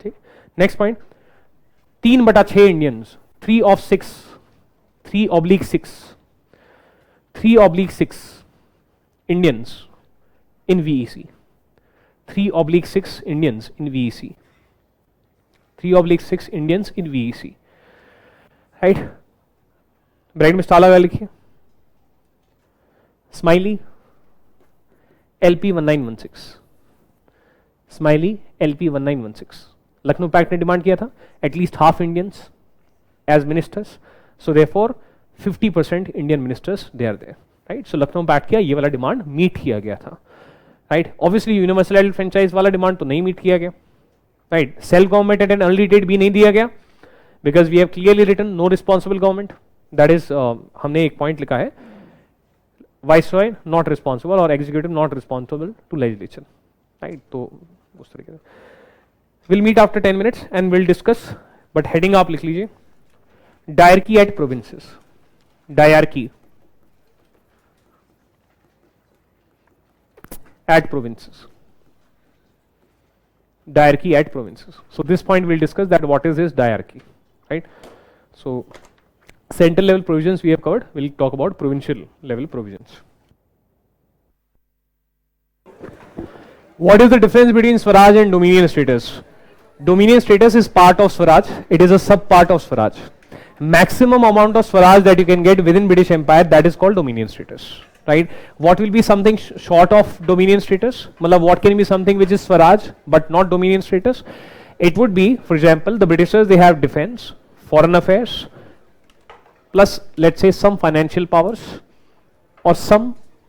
ठीक, next point, 3/6 Indians, 3/6 Indians in VEC, 3/6 Indians in VEC, 3/6 Indians in VEC. Right, bracket में स्टार लगा लिखिए, smiley LP 1916, smiley LP 1916. Lucknow pact ने डिमांड किया था at least half Indians as ministers, so therefore 50% Indian ministers they are there. Right, so Lucknow pact किया, ये वाला demand meet किया गया था. राइट, ऑब्वियसली यूनिवर्सल फ्रेंचाइज वाला डिमांड तो नहीं मीट किया गया. Right, self government at an early date भी नहीं दिया गया, because we have clearly written no responsible government. That is, हमने एक पॉइंट लिखा है, Viceroy not responsible or executive not responsible to legislature. Right, तो उस तरीके से we'll meet after 10 minutes and we'll discuss, but heading आप लिख लीजिए, diarchy at provinces, diarchy at provinces, diarchy at provinces. So this point we'll discuss that what is this diarchy. Right, so central level provisions we have covered, we'll talk about provincial level provisions. What is the difference between Swaraj and Dominion status? Dominion status is part of Swaraj, it is a sub part of Swaraj. Maximum amount of Swaraj that you can get within British Empire, that is called Dominion status. Right, what will be something short of Dominion status? Matlab, what can be something which is Swaraj but not Dominion status? It would be, for example, the Britishers, they have defense, foreign affairs, plus let's say some financial powers or some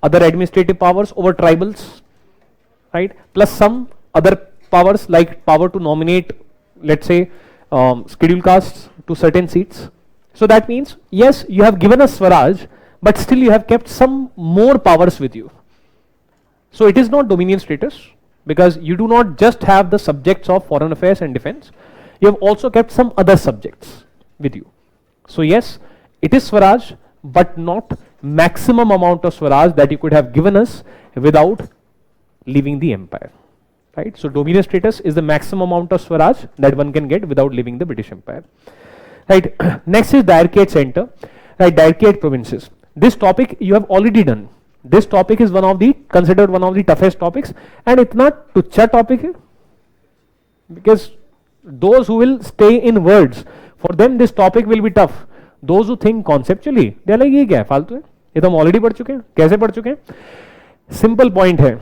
other administrative powers over tribals, right, plus some other powers like power to nominate, let's say, scheduled castes to certain seats. So that means, yes, you have given us Swaraj, but still you have kept some more powers with you. So it is not Dominion status, because you do not just have the subjects of foreign affairs and defense, you have also kept some other subjects with you. So yes, it is Swaraj, but not maximum amount of Swaraj that you could have given us without leaving the empire. Right, so Dominion status is the maximum amount of Swaraj that one can get without leaving the British Empire. Right, next is diarchy at center, right, diarchy at provinces. This topic you have already done. This topic is considered one of the toughest topics, and itna tuchcha topic hai, because those who will stay in words, for them this topic will be tough. Those who think conceptually, they are like, ये क्या है, फालतू है, ये तो हम already पढ़ चुके हैं. कैसे पढ़ चुके हैं? सिंपल पॉइंट है,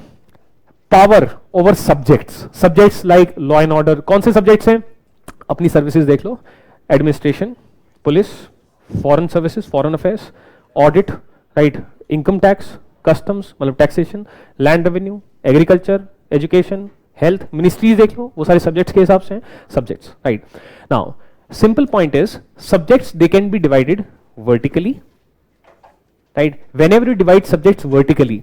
power over subjects. Subjects like law and order. कौन से सब्जेक्ट्स हैं? अपनी सर्विसेज देख लो, administration, police, foreign services, foreign affairs, audit, right, income tax, customs मतलब taxation, land revenue, agriculture, education, health, ministries देख लो, वो सारे सब्जेक्ट्स के हिसाब से हैं subjects. Right, now simple point is, subjects, they can be divided vertically. Right, whenever you divide subjects vertically,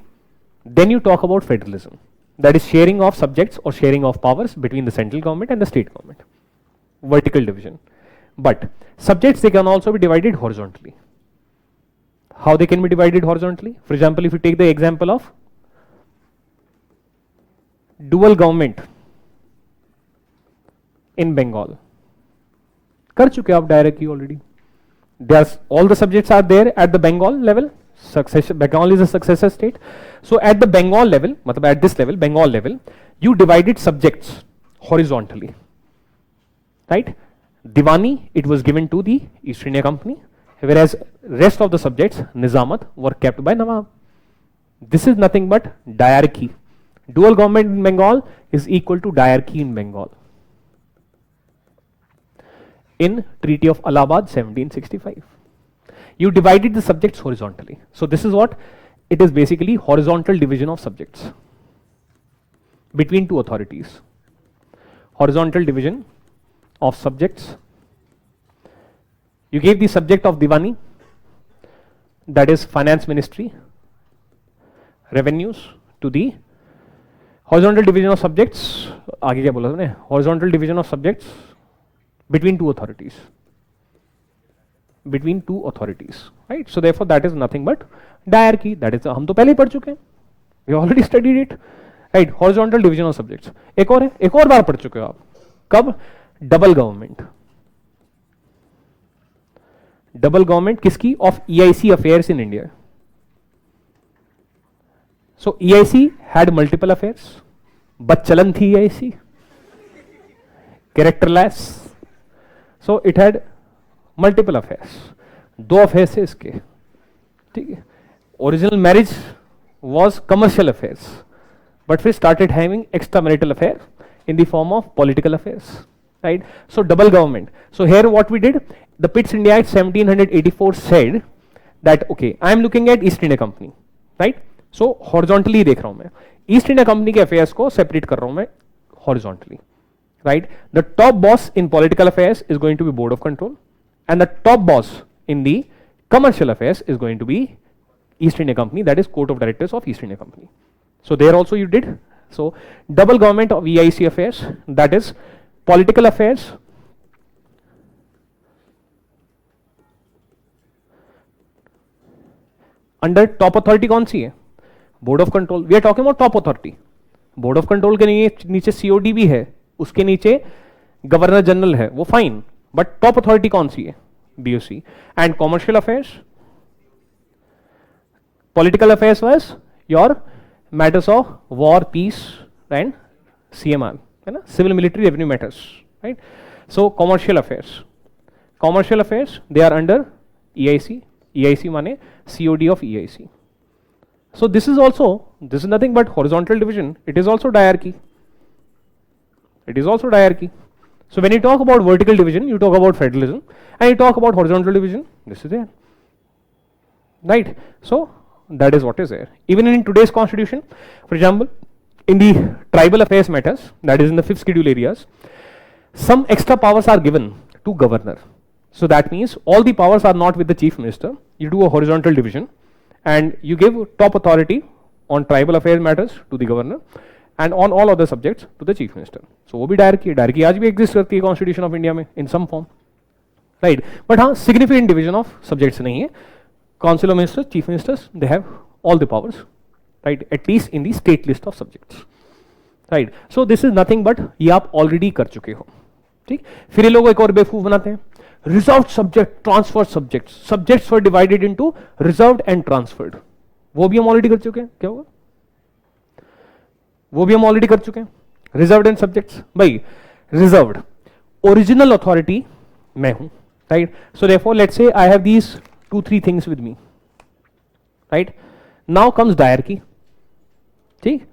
then you talk about federalism, that is sharing of subjects or sharing of powers between the central government and the state government, vertical division. But subjects, they can also be divided horizontally. How they can be divided horizontally? For example, if you take the example of dual government in Bengal, कर चुके आप directly already. all the subjects are there at the Bengal level. Bengal is a successor state. So at the Bengal level, at this level, Bengal level, you divided subjects horizontally, right? Diwani, it was given to the East India Company, whereas rest of the subjects, Nizamat, were kept by Nawab. This is nothing but diarchy. Dual government in Bengal is equal to diarchy in Bengal. In Treaty of Allahabad 1765. You divided the subjects horizontally. So this is what it is, basically horizontal division of subjects between two authorities. Horizontal division of subjects. You gave the subject of Diwani, that is Finance Ministry, revenues, to the horizontal division of subjects. आगे क्या बोला तुमने? Horizontal division of subjects between two authorities. Between two authorities, right? So therefore that is nothing but diarchy. That is, हम तो पहले ही पढ़ चुके हैं. We already studied it, right? Horizontal division of subjects. एक और है, एक और बार पढ़ चुके हो आप. कब? Double government. Double government किसकी? Of EIC affairs in India. So EIC had multiple affairs. बच्चलन थी EIC. Characterless. So it had multiple affairs. दो affairs है इसके, ठीक है. Original marriage was commercial affairs, but we started having extramarital affair in the form of political affairs, right? So double government. So here what we did, the Pitt's India Act 1784 said that okay, I am looking at East India Company, right? So horizontally देख रहा हूं मैं, East India Company के affairs को separate कर रहा हूं मैं horizontally, right? The top boss in political affairs is going to be Board of Control, and the top boss in the commercial affairs is going to be East India Company, that is Court of Directors of East India Company. So there also you did. So double government of EIC affairs, that is political affairs, under top authority कौन सी है? Board of Control. We are talking about top authority. Board of Control के नीचे COD भी है, उसके नीचे governor general है, वो फाइन, बट टॉप अथॉरिटी कौन सी है? BOC. And commercial affairs, political affairs was your matters of war, peace, and CMR, है ना? Civil military revenue matters, right? So commercial affairs, they are under EIC. EIC माने COD of EIC. So this is nothing but horizontal division. It is also diarchy. So when you talk about vertical division, you talk about federalism, and you talk about horizontal division, this is there, right? So that is what is there. Even in today's constitution, for example, in the tribal affairs matters, that is in the 5th schedule areas, some extra powers are given to governor. So that means all the powers are not with the chief minister. You do a horizontal division and you give top authority on tribal affairs matters to the governor and on all other subjects to the chief minister. So वो भी directly आज भी exist करती है constitution of India में इन some form, right. But हाँ, significant division of subjects नहीं है. Council of ministers, chief ministers, they have all the powers, right, at least in the state list of subjects, right. So this is nothing but ये आप already कर चुके हो, ठीक. फिर ये लोग एक और बेवकूफ बनाते हैं, reserve subject, transferred subject, subjects were divided into reserved and transferred. वो भी हम ऑलरेडी कर चुके हैं. क्या होगा? वो भी हम ऑलरेडी कर चुके हैं. रिजर्व्ड एंड सब्जेक्ट्स, भाई रिजर्व्ड ओरिजिनल अथॉरिटी मैं हूं, right. So therefore let's say I have these 2-3 things with me, right. Now comes diarchy, ठीक.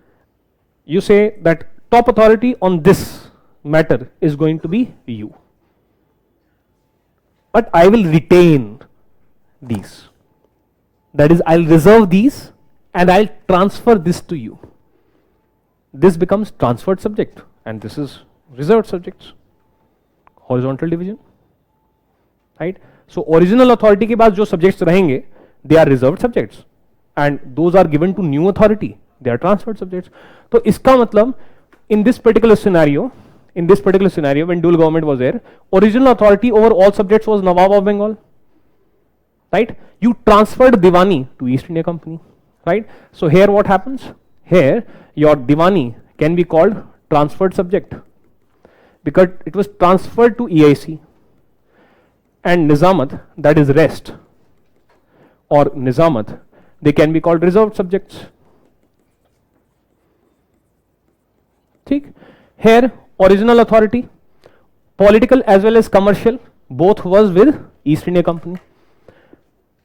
You say that top authority on this matter is going to be you, but I will retain these. That is, I'll reserve these and I'll transfer this to you. This becomes transferred subject and this is reserved subjects. Horizontal division, right? So original authority के बाद जो subjects रहेंगे, they are reserved subjects and those are given to new authority, they are transferred subjects. तो इसका मतलब in this particular scenario, when dual government was there, original authority over all subjects was Nawab of Bengal, right? You transferred Diwani to East India Company, right? So here what happens? Here your Diwani can be called transferred subject because it was transferred to EIC, and Nizamat, that is rest or Nizamat, they can be called reserved subjects. ठीक, here original authority, political as well as commercial, both was with East India Company.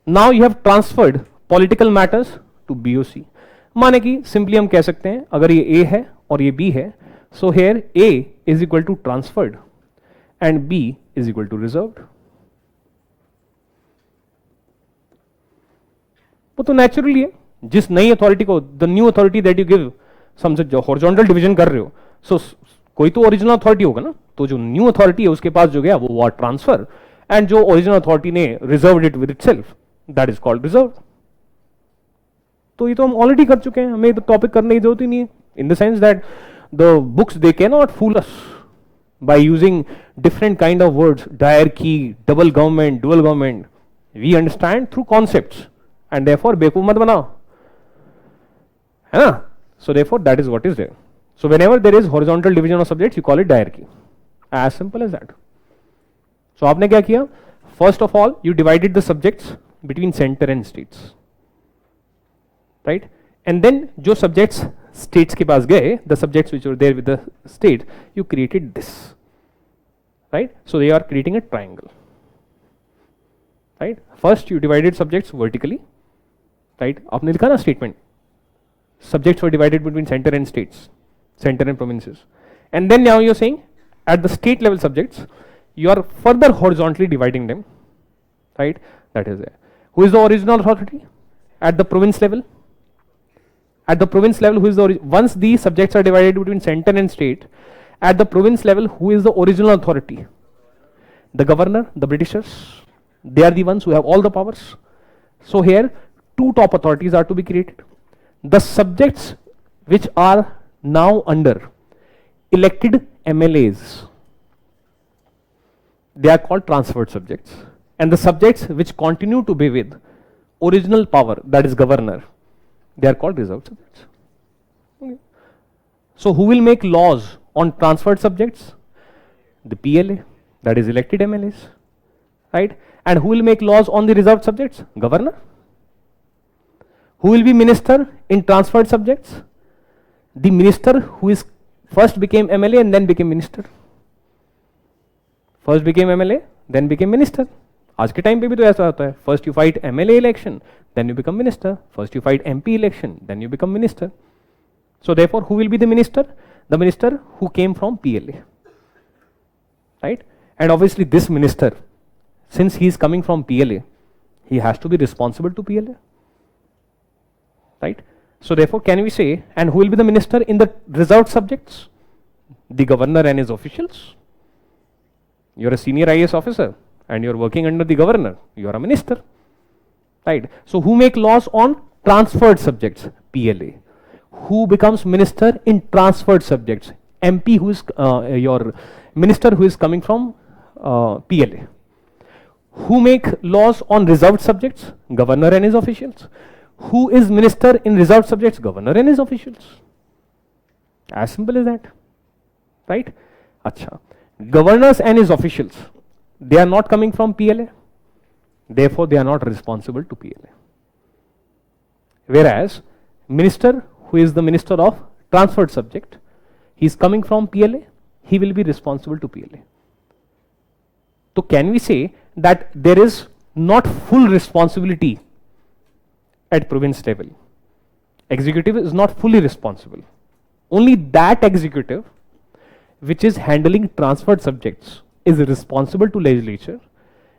Now you have transferred political matters to BOC. माने कि simply हम कह सकते हैं अगर ये A है और ये B है, so here A is equal to transferred and B is equal to reserved. वो तो नेचुरली है, जिस नई अथॉरिटी को, the new authority that you give, समझ जो हॉरिजॉन्टल डिवीजन कर रहे हो, सो कोई तो ओरिजिनल अथॉरिटी होगा ना, तो जो न्यू अथॉरिटी है उसके पास जो गया वो वाज ट्रांसफर, एंड जो ओरिजिनल अथॉरिटी ने reserved it with itself, that is called reserve. तो ये तो हम ऑलरेडी कर चुके हैं, हमें तो टॉपिक करने की जरूरत ही नहीं है, in the sense that the books they can not fool us by using different kind of words, diarchy, double government, dual government. We understand through concepts, and therefore बेवकूफ मत बनाओ, है ना? So therefore that is what is there. So whenever there is horizontal division of subjects, you call it diarchy. As simple as that. So आपने क्या किया? First of all, you divided the subjects between center and states, right? And then जो subjects states के पास गए, the subjects which were there with the state, you created this, right? So they are creating a triangle, right? First you divided subjects vertically, right? आपने लिखा ना statement, subjects were divided between center and states, center and provinces, and then now you're saying at the state level subjects you are further horizontally dividing them, right? That is there. Who is the original authority at the province level? At the province level, who is the once these subjects are divided between center and state, at the province level, who is the original authority? The governor, the Britishers. They are the ones who have all the powers. So here, two top authorities are to be created. The subjects which are now under elected MLAs, they are called transferred subjects. And the subjects which continue to be with original power, that is governor, they are called reserved subjects. Okay. So who will make laws on transferred subjects? The PLA, that is elected MLAs, right? And who will make laws on the reserved subjects? Governor. Who will be minister in transferred subjects? The minister who is first became MLA and then became minister. First became MLA, then became minister. आज के time पे भी तो ऐसा होता है, first you fight MLA election, then you become minister, first you fight MP election, then you become minister. So therefore, who will be the minister? The minister who came from PLA, right? And obviously this minister, since he is coming from PLA, he has to be responsible to PLA, right? So therefore, can we say, and who will be the minister in the reserved subjects? The governor and his officials. You're a senior IAS officer and you're working under the governor, you are a minister, right? So who make laws on transferred subjects? PLA. Who becomes minister in transferred subjects? MP, who is your minister who is coming from PLA. Who make laws on reserved subjects? Governor and his officials. Who is minister in reserved subjects? Governor and his officials. As simple as that, right? Acha. Governors and his officials, they are not coming from PLA, therefore they are not responsible to PLA. Whereas minister who is the minister of transferred subject, he is coming from PLA, he will be responsible to PLA. So can we say that there is not full responsibility at province level? Executive is not fully responsible. Only that executive which is handling transferred subjects is responsible to legislature,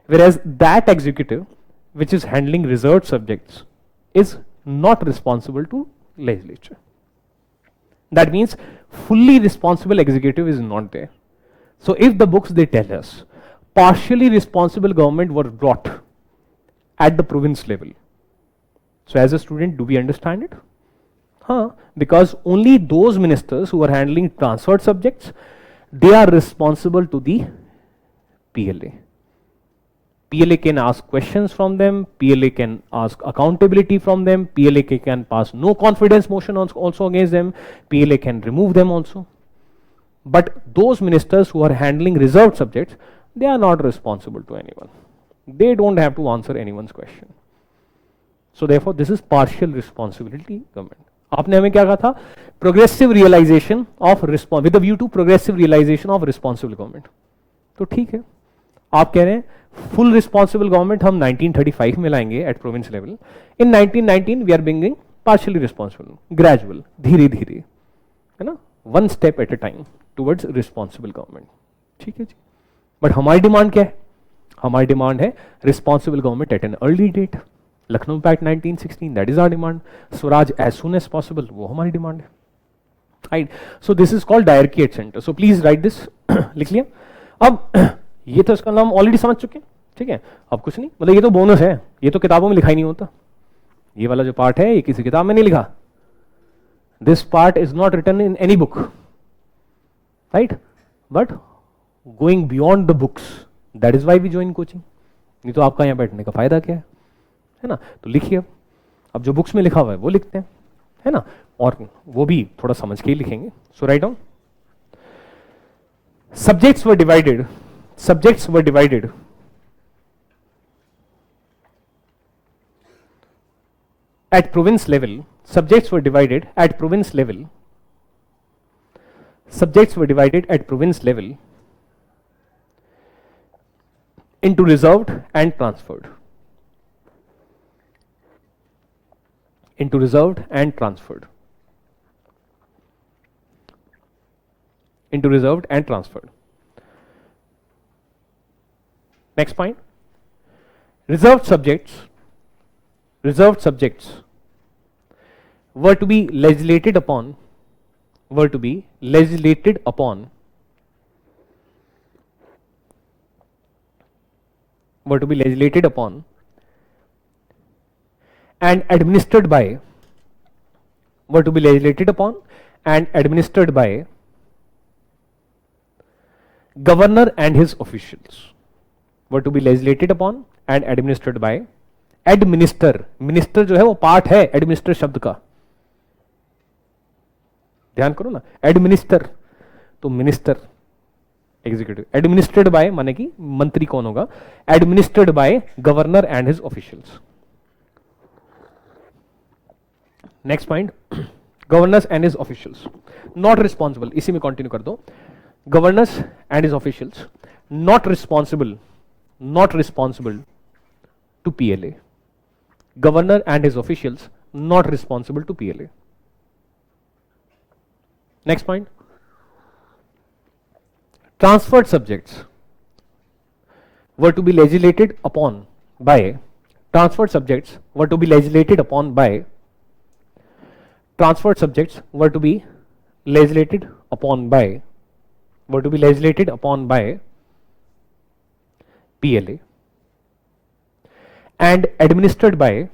whereas that executive which is handling reserved subjects is not responsible to legislature. That means fully responsible executive is not there. So if the books they tell us partially responsible government were brought at the province level, so as a student, do we understand it? Because only those ministers who are handling transferred subjects, they are responsible to the PLA. PLA can ask questions from them, PLA can ask accountability from them, PLA can pass no confidence motion also against them, PLA can remove them also. But those ministers who are handling reserved subjects, they are not responsible to anyone. They don't have to answer anyone's question. So therefore this is partial responsibility government. आपने हमें क्या कहा था? Progressive realization of response with view to progressive realization of responsible government. तो ठीक है, आप कह रहे हैं फुल रिस्पॉन्सिबल गवर्नमेंट हम 1935 में लाएंगे at province level. In 1919 we are bringing partially responsible, gradual, धीरे धीरे, है ना, one step at a time towards responsible government. ठीक है जी. बट हमारी डिमांड क्या है? हमारी डिमांड है responsible government at an early date. Lucknow pact 1916, that is our demand. Swaraj as soon as possible, वो हमारी डिमांड है. Right. So this is called dyarchy at centre. So please write this. लिख लिया. अब ये तो इसका नाम ऑलरेडी समझ चुके हैं. ठीक है, अब कुछ नहीं, मतलब ये तो बोनस है, ये तो किताबों में लिखा ही नहीं होता. ये वाला जो पार्ट है ये किसी किताब में नहीं लिखा. This part is not written in any book, right, but going beyond the books, that is why we join coaching. नहीं तो आपका यहां बैठने का फायदा क्या है ना. तो लिखिए, अब जो बुक्स में लिखा हुआ है वो लिखते हैं, है ना, और वो भी थोड़ा समझ के ही लिखेंगे. So write down. Subjects were divided at province level. Subjects were divided at province level into reserved and transferred. Next point. Reserved subjects were to be legislated upon and administered by governor and his officials. Minister जो है वो part है administer शब्द का, ध्यान करो ना. Administer तो मिनिस्टर, एग्जीक्यूटिव. एडमिनिस्ट्रेड बाय माने कि मंत्री कौन होगा? Administered by governor and his officials. Next point, governors and his officials not responsible. इसी में कंटिन्यू कर दो. Governors and his officials not responsible to PLA. Governor and his officials not responsible to PLA. Next point. Transferred subjects were to be legislated upon by PLA and administered by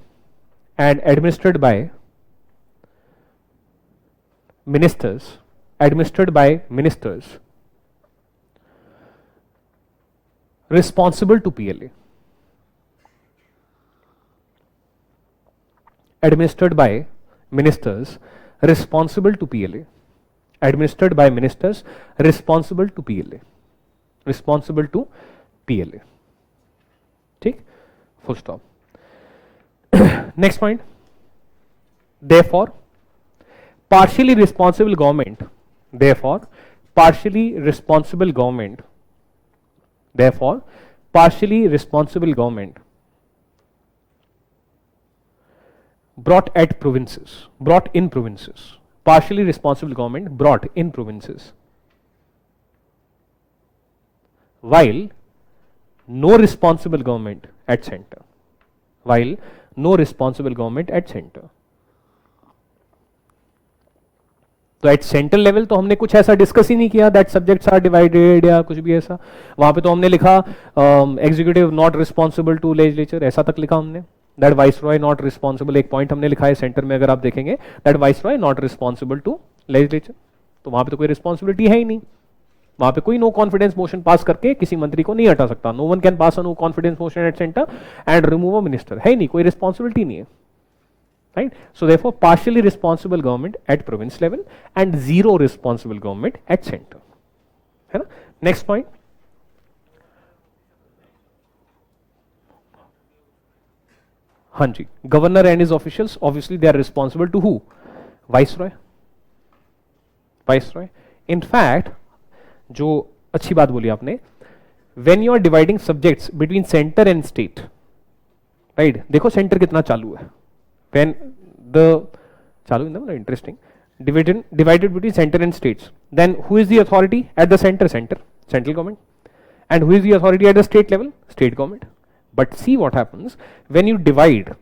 ministers responsible to PLA. Administered by ministers responsible to PLA. ठीक, full stop. Next point. Therefore, partially responsible government brought in provinces, while no responsible government at center. तो eight central level तो हमने कुछ ऐसा discuss ही नहीं किया that subjects are divided या कुछ भी ऐसा. वहां पे तो हमने लिखा executive not responsible to legislature, ऐसा तक लिखा हमने. दैट वाइसरॉय नॉट रिस्पॉन्सिबल, एक पॉइंट हमने लिखा है सेंटर में, अगर आप देखेंगे that viceroy not responsible to legislature. तो वहां पे तो कोई रिस्पॉन्सिबिलिटी है ही नहीं. वहां पे कोई नो कॉन्फिडेंस मोशन पास करके किसी मंत्री को नहीं हटा सकता. No one can pass a no confidence motion at centre and remove a minister. है ही नहीं, कोई रिस्पॉन्सिबिलिटी नहीं है. Right? So therefore partially responsible government at province level and zero responsible government at center. है ना. Next point. हाँ जी, governor and his officials obviously they are responsible to who? Viceroy. Viceroy. In fact जो अच्छी बात बोली आपने, when you are dividing subjects between centre and state, right, देखो सेंटर कितना चालू है, व्हेन द चालू in the interesting divided between center and states, then who is the authority at the center? Central government. And who is the authority at the state level? State government. But see what happens when you divide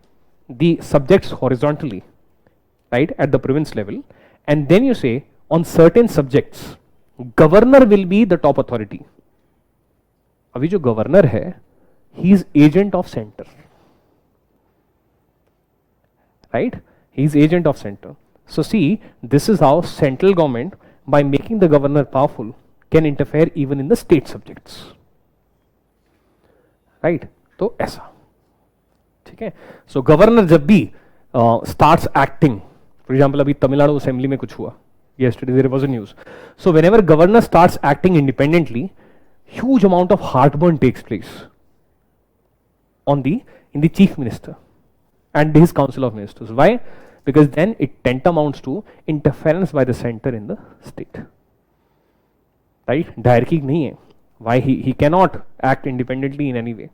the subjects horizontally, right, at the province level, and then you say on certain subjects governor will be the top authority. अभी जो governor है, he is agent of center, right, he is agent of center. So see, this is how central government, by making the governor powerful, can interfere even in the state subjects, right? तो ऐसा, ठीक है. So governor जब भी starts acting, for example अभी Tamil Nadu assembly में कुछ हुआ, yesterday there was a news. So whenever governor starts acting independently, huge amount of heartburn takes place in the chief minister and his council of ministers. Why? Because then it tantamounts to interference by the center in the state, right? Hierarchy नहीं है. Why he cannot act independently in any way,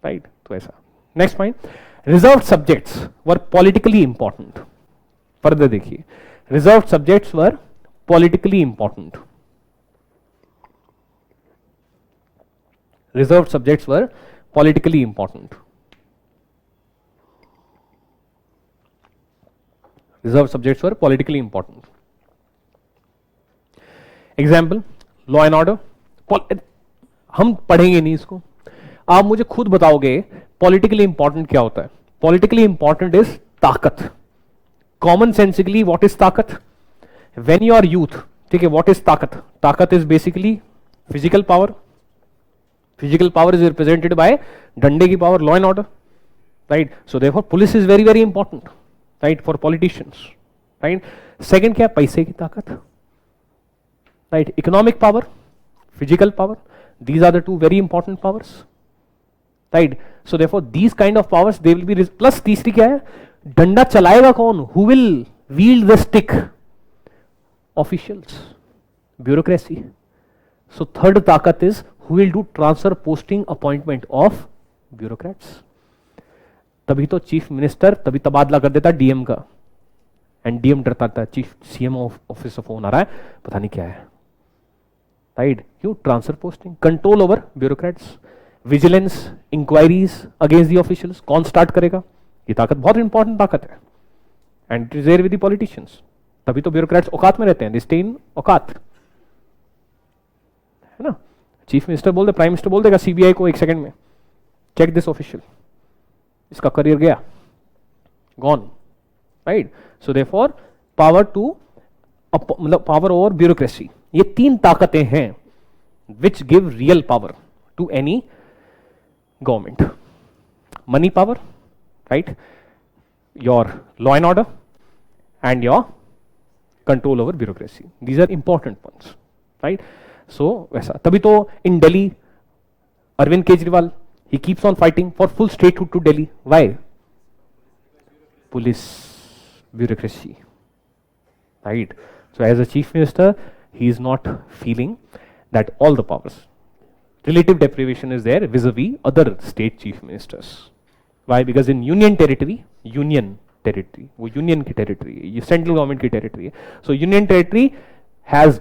right? तो ऐसा. Next point, reserved subjects were politically important. Further देखिए, reserved subjects were politically important. Reserved subjects were politically important. Reserved subjects were politically important. Example, law and order. हम पढ़ेंगे नहीं इसको, आप मुझे खुद बताओगे politically important क्या होता है. Politically important is ताकत. Common sensically what is ताकत? When you are youth, ठीक है, what is ताकत? ताकत is basically physical power. Physical power is represented by डंडे की power, law and order, right? So therefore police is very very important, right, for politicians, right? Second क्या, पैसे की ताकत, right? Economic power, physical power, these are the two very important powers, right? So therefore these kind of powers they will be plus तीसरी क्या है, डंडा चलाएगा कौन? Who will wield the stick? Officials, bureaucracy. So third ताकत is who will do transfer, posting, appointment of bureaucrats. तभी तो chief minister तभी तबादला कर देता डीएम का, एंड डीएम डरता था चीफ सीएम ऑफिस से फोन आ रहा है, पता नहीं क्या है, राइट? क्यों? Transfer posting, control over bureaucrats, vigilance, inquiries against the officials. कौन स्टार्ट करेगा? ये ताकत बहुत इंपॉर्टेंट ताकत है, and it is there with the politicians. तभी तो ब्यूरोक्रेट्स औकात में रहते हैं, दे स्टे इन औकात, है ना? चीफ मिनिस्टर बोल दे, प्राइम मिनिस्टर बोल देगा सीबीआई को एक सेकंड में, चेक दिस ऑफिशियल, इसका करियर गया, gone, right? So therefore power to, मतलब पावर ओवर ब्यूरोक्रेसी, ये तीन ताकतें हैं which give real power to any government. Money power, right, your law and order and your control over bureaucracy, these are important points, right? So वैसा, तभी तो इन Delhi Arvind Kejriwal, he keeps on fighting for full statehood to Delhi. Why? Police, bureaucracy, right? So as a chief minister, he is not feeling that all the powers, relative deprivation is there vis-a-vis other state chief ministers. Why? Because in union territory, वो union की territory है, ये central government की territory है. So union territory has,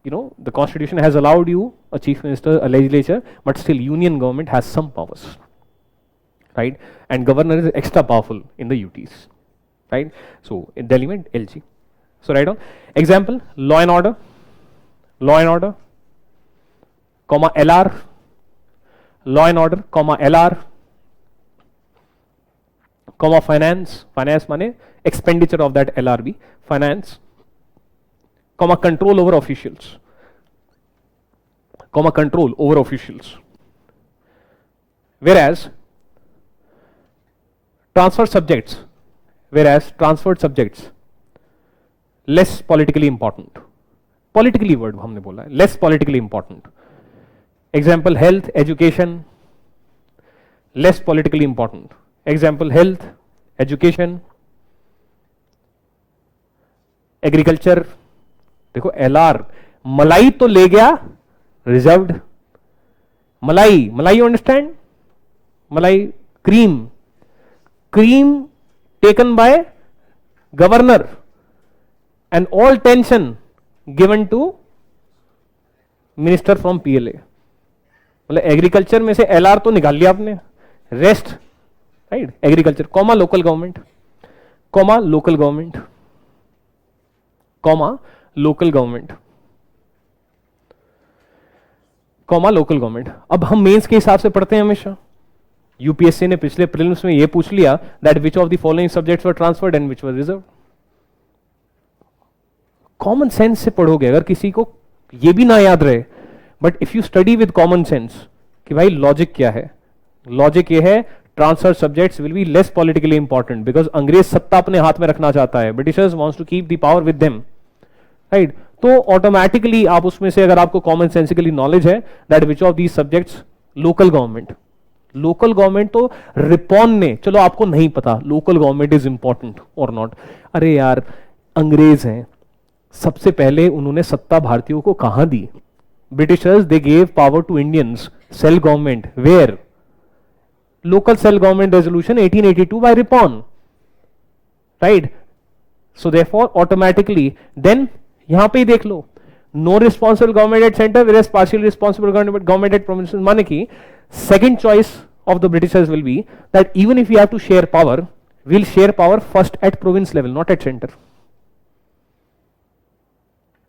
you know, the constitution has allowed you a chief minister, a legislature, but still union government has some powers, right? And governor is extra powerful in the UTs, right? So in Delhi mein LG. So write down example, law and order, comma LR, law and order, comma LR, comma finance माने expenditure of that LRB, finance, comma control over officials, comma control over officials. Whereas transferred subjects less politically important. Politically word हमने बोला है, less politically important. Example, health, education, less politically important. Example health, education, agriculture. देखो LR, मलाई तो ले गया reserved, मलाई, मलाई यू अंडरस्टैंड, मलाई, cream, cream taken by governor and all tension given to minister from PLA. मतलब एग्रीकल्चर में से एलआर तो निकाल लिया आपने, rest right agriculture, comma local government, comma local government, comma local government, comma local government. अब हम मेंस के हिसाब से पढ़ते हैं हमेशा। यूपीएससी ने पिछले प्रीलिम्स में यह पूछ लिया that which of the following subjects were transferred and which were reserve. Common sense से पढ़ोगे, अगर किसी को यह भी ना याद रहे, but if you study with common sense कि भाई लॉजिक क्या है, लॉजिक ये है transfer subjects will be less politically important because अंग्रेज सत्ता अपने हाथ में रखना चाहता है, Britishers wants to keep the power with them, right. तो ऑटोमेटिकली आप उसमें से अगर आपको कॉमन सेंसिकली नॉलेज है that which of these subjects, local government, local government तो रिपॉन ने, चलो आपको नहीं पता लोकल गवर्नमेंट इज इंपॉर्टेंट और नॉट, अरे यार अंग्रेज हैं, सबसे पहले उन्होंने सत्ता भारतीयों को कहां दी, Britishers they gave power to Indians, self government, where, local self government resolution 1882 by Ripon, right. So therefore automatically then यहां पे ही देख लो, no responsible government at centre whereas partial responsible government at province, माने की second choice of the Britishers will be that even if you have to share power, will share power first at province level not at centre,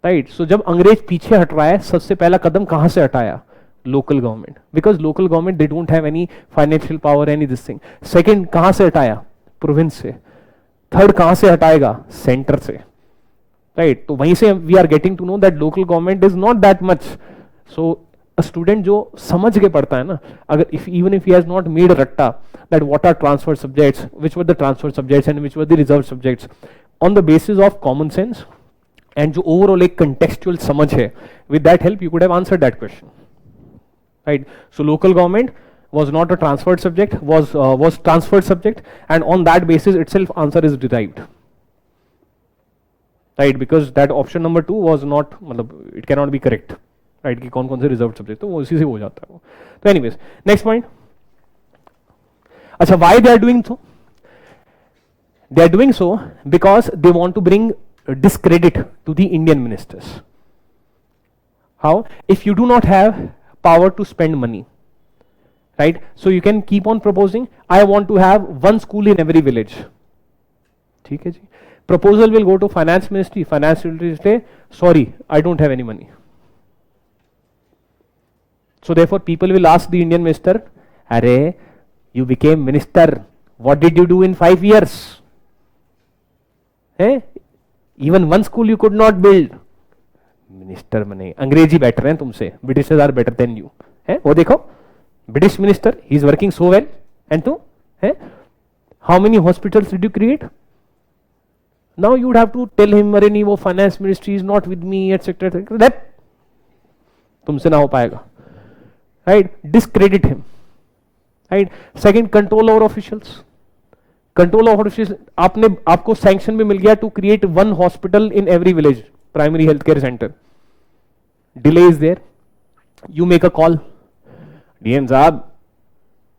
right. सो जब अंग्रेज पीछे हट रहा है, सबसे पहला कदम कहां से हटाया, local government, because local government they don't have any financial power any this thing. Second कहां से हटाया, प्रोविंस से। थर्ड कहां से हटाएगा, सेंटर से, राइट। तो वहीं से we are getting to know that local government is not that much. So a student जो समझ के पढ़ता है ना, अगर even if he has not made रट्टा that what are transfer subjects, which were the transfer subjects and which were the reserve subjects, on the basis of common sense and जो overall एक कंटेक्सचुअल समझ है, with that help you could have answered that question, right. So local government was not a transferred subject, was transferred subject, and on that basis itself answer is derived, right, because that option number 2 was not, मतलब it cannot be correct, right, कि कौन कौन से reserved subject, तो वो इसी से हो जाता है वो। तो anyways next point, अच्छा why they are doing so, they are doing so because they want to bring discredit to the Indian ministers. How? If you do not have power to spend money, right, so you can keep on proposing I want to have one school in every village, ठीक है जी। proposal will go to finance ministry will say sorry I don't have any money, so therefore people will ask the Indian minister, अरे you became minister, what did you do in 5 years, even one school you could not build, minister बने, अंग्रेजी better हैं तुमसे, Britishers are better than you, है वो देखो British minister, he is working so well, and to, how many hospitals did you create? Now you would have to tell him, अरे नहीं वो finance ministry is not with me, etc. That तुमसे ना हो पाएगा, right? Discredit him, right? Second, control over officials. Control over officials. आपको sanction भी मिल गया to create one hospital in every village, primary healthcare center. Delay is there. You make a call. DM साहब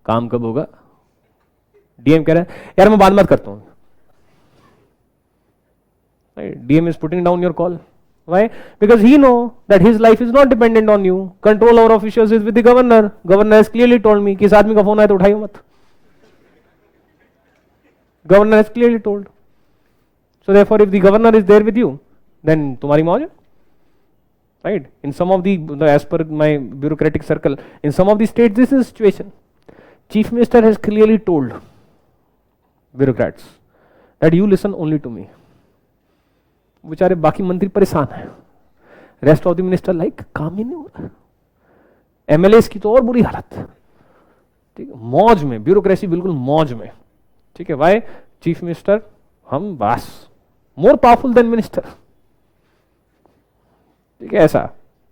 काम कब होगा, डीएम कह रहा है यार मैं बाद में करता हूं, DM is putting down your call, why, because he know that his life is not dependent on you, control over officials is with the governor, governor has clearly told me कि इस आदमी का फोन आए तो उठाइए मत, governor has clearly told, so therefore if the governor is there with you then तुम्हारी मौज है, right, in some of the as per my bureaucratic circle, in some of the states this is the situation, chief minister has clearly told bureaucrats that you listen only to me, बेचारे बाकी मंत्री परेशान है, rest of the minister like काम ही नहीं हो रहा, MLAs की तो और बुरी हालत, ठीक है, मौज में, ब्यूरोक्रेसी बिल्कुल मौज में, ठीक है, वाई, चीफ मिनिस्टर हम बस मोर पावरफुल देन मिनिस्टर, ठीक है, ऐसा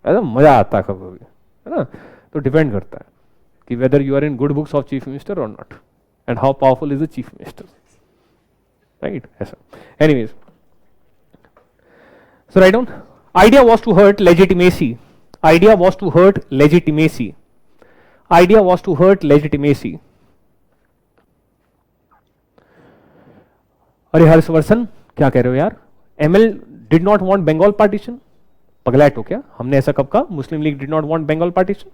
मजा आता है कभी, है ना। तो डिपेंड करता है कि whether you are in good books of chief minister और not, and how powerful is the chief minister, right? Yes, sir. Anyways, so write down, idea was to hurt legitimacy, idea was to hurt legitimacy, idea was to hurt legitimacy. अरे हर्षवर्धन क्या कह रहे हो यार, ML did not want Bengal partition, पगला है तो क्या, हमने ऐसा कब कहा? मुस्लिम league did not want Bengal partition.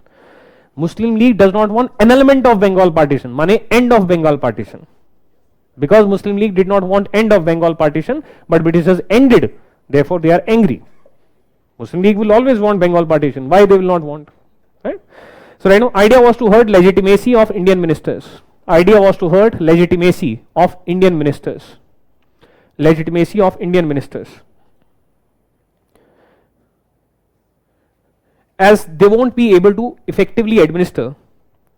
Muslim League does not want an element of Bengal partition, माने end of Bengal partition. Because Muslim League did not want end of Bengal partition, but British has ended, therefore they are angry. Muslim League will always want Bengal partition. Why they will not want? Right? So right now, idea was to hurt legitimacy of Indian ministers. Idea was to hurt legitimacy of Indian ministers. Legitimacy of Indian ministers. As they won't be able to effectively administer,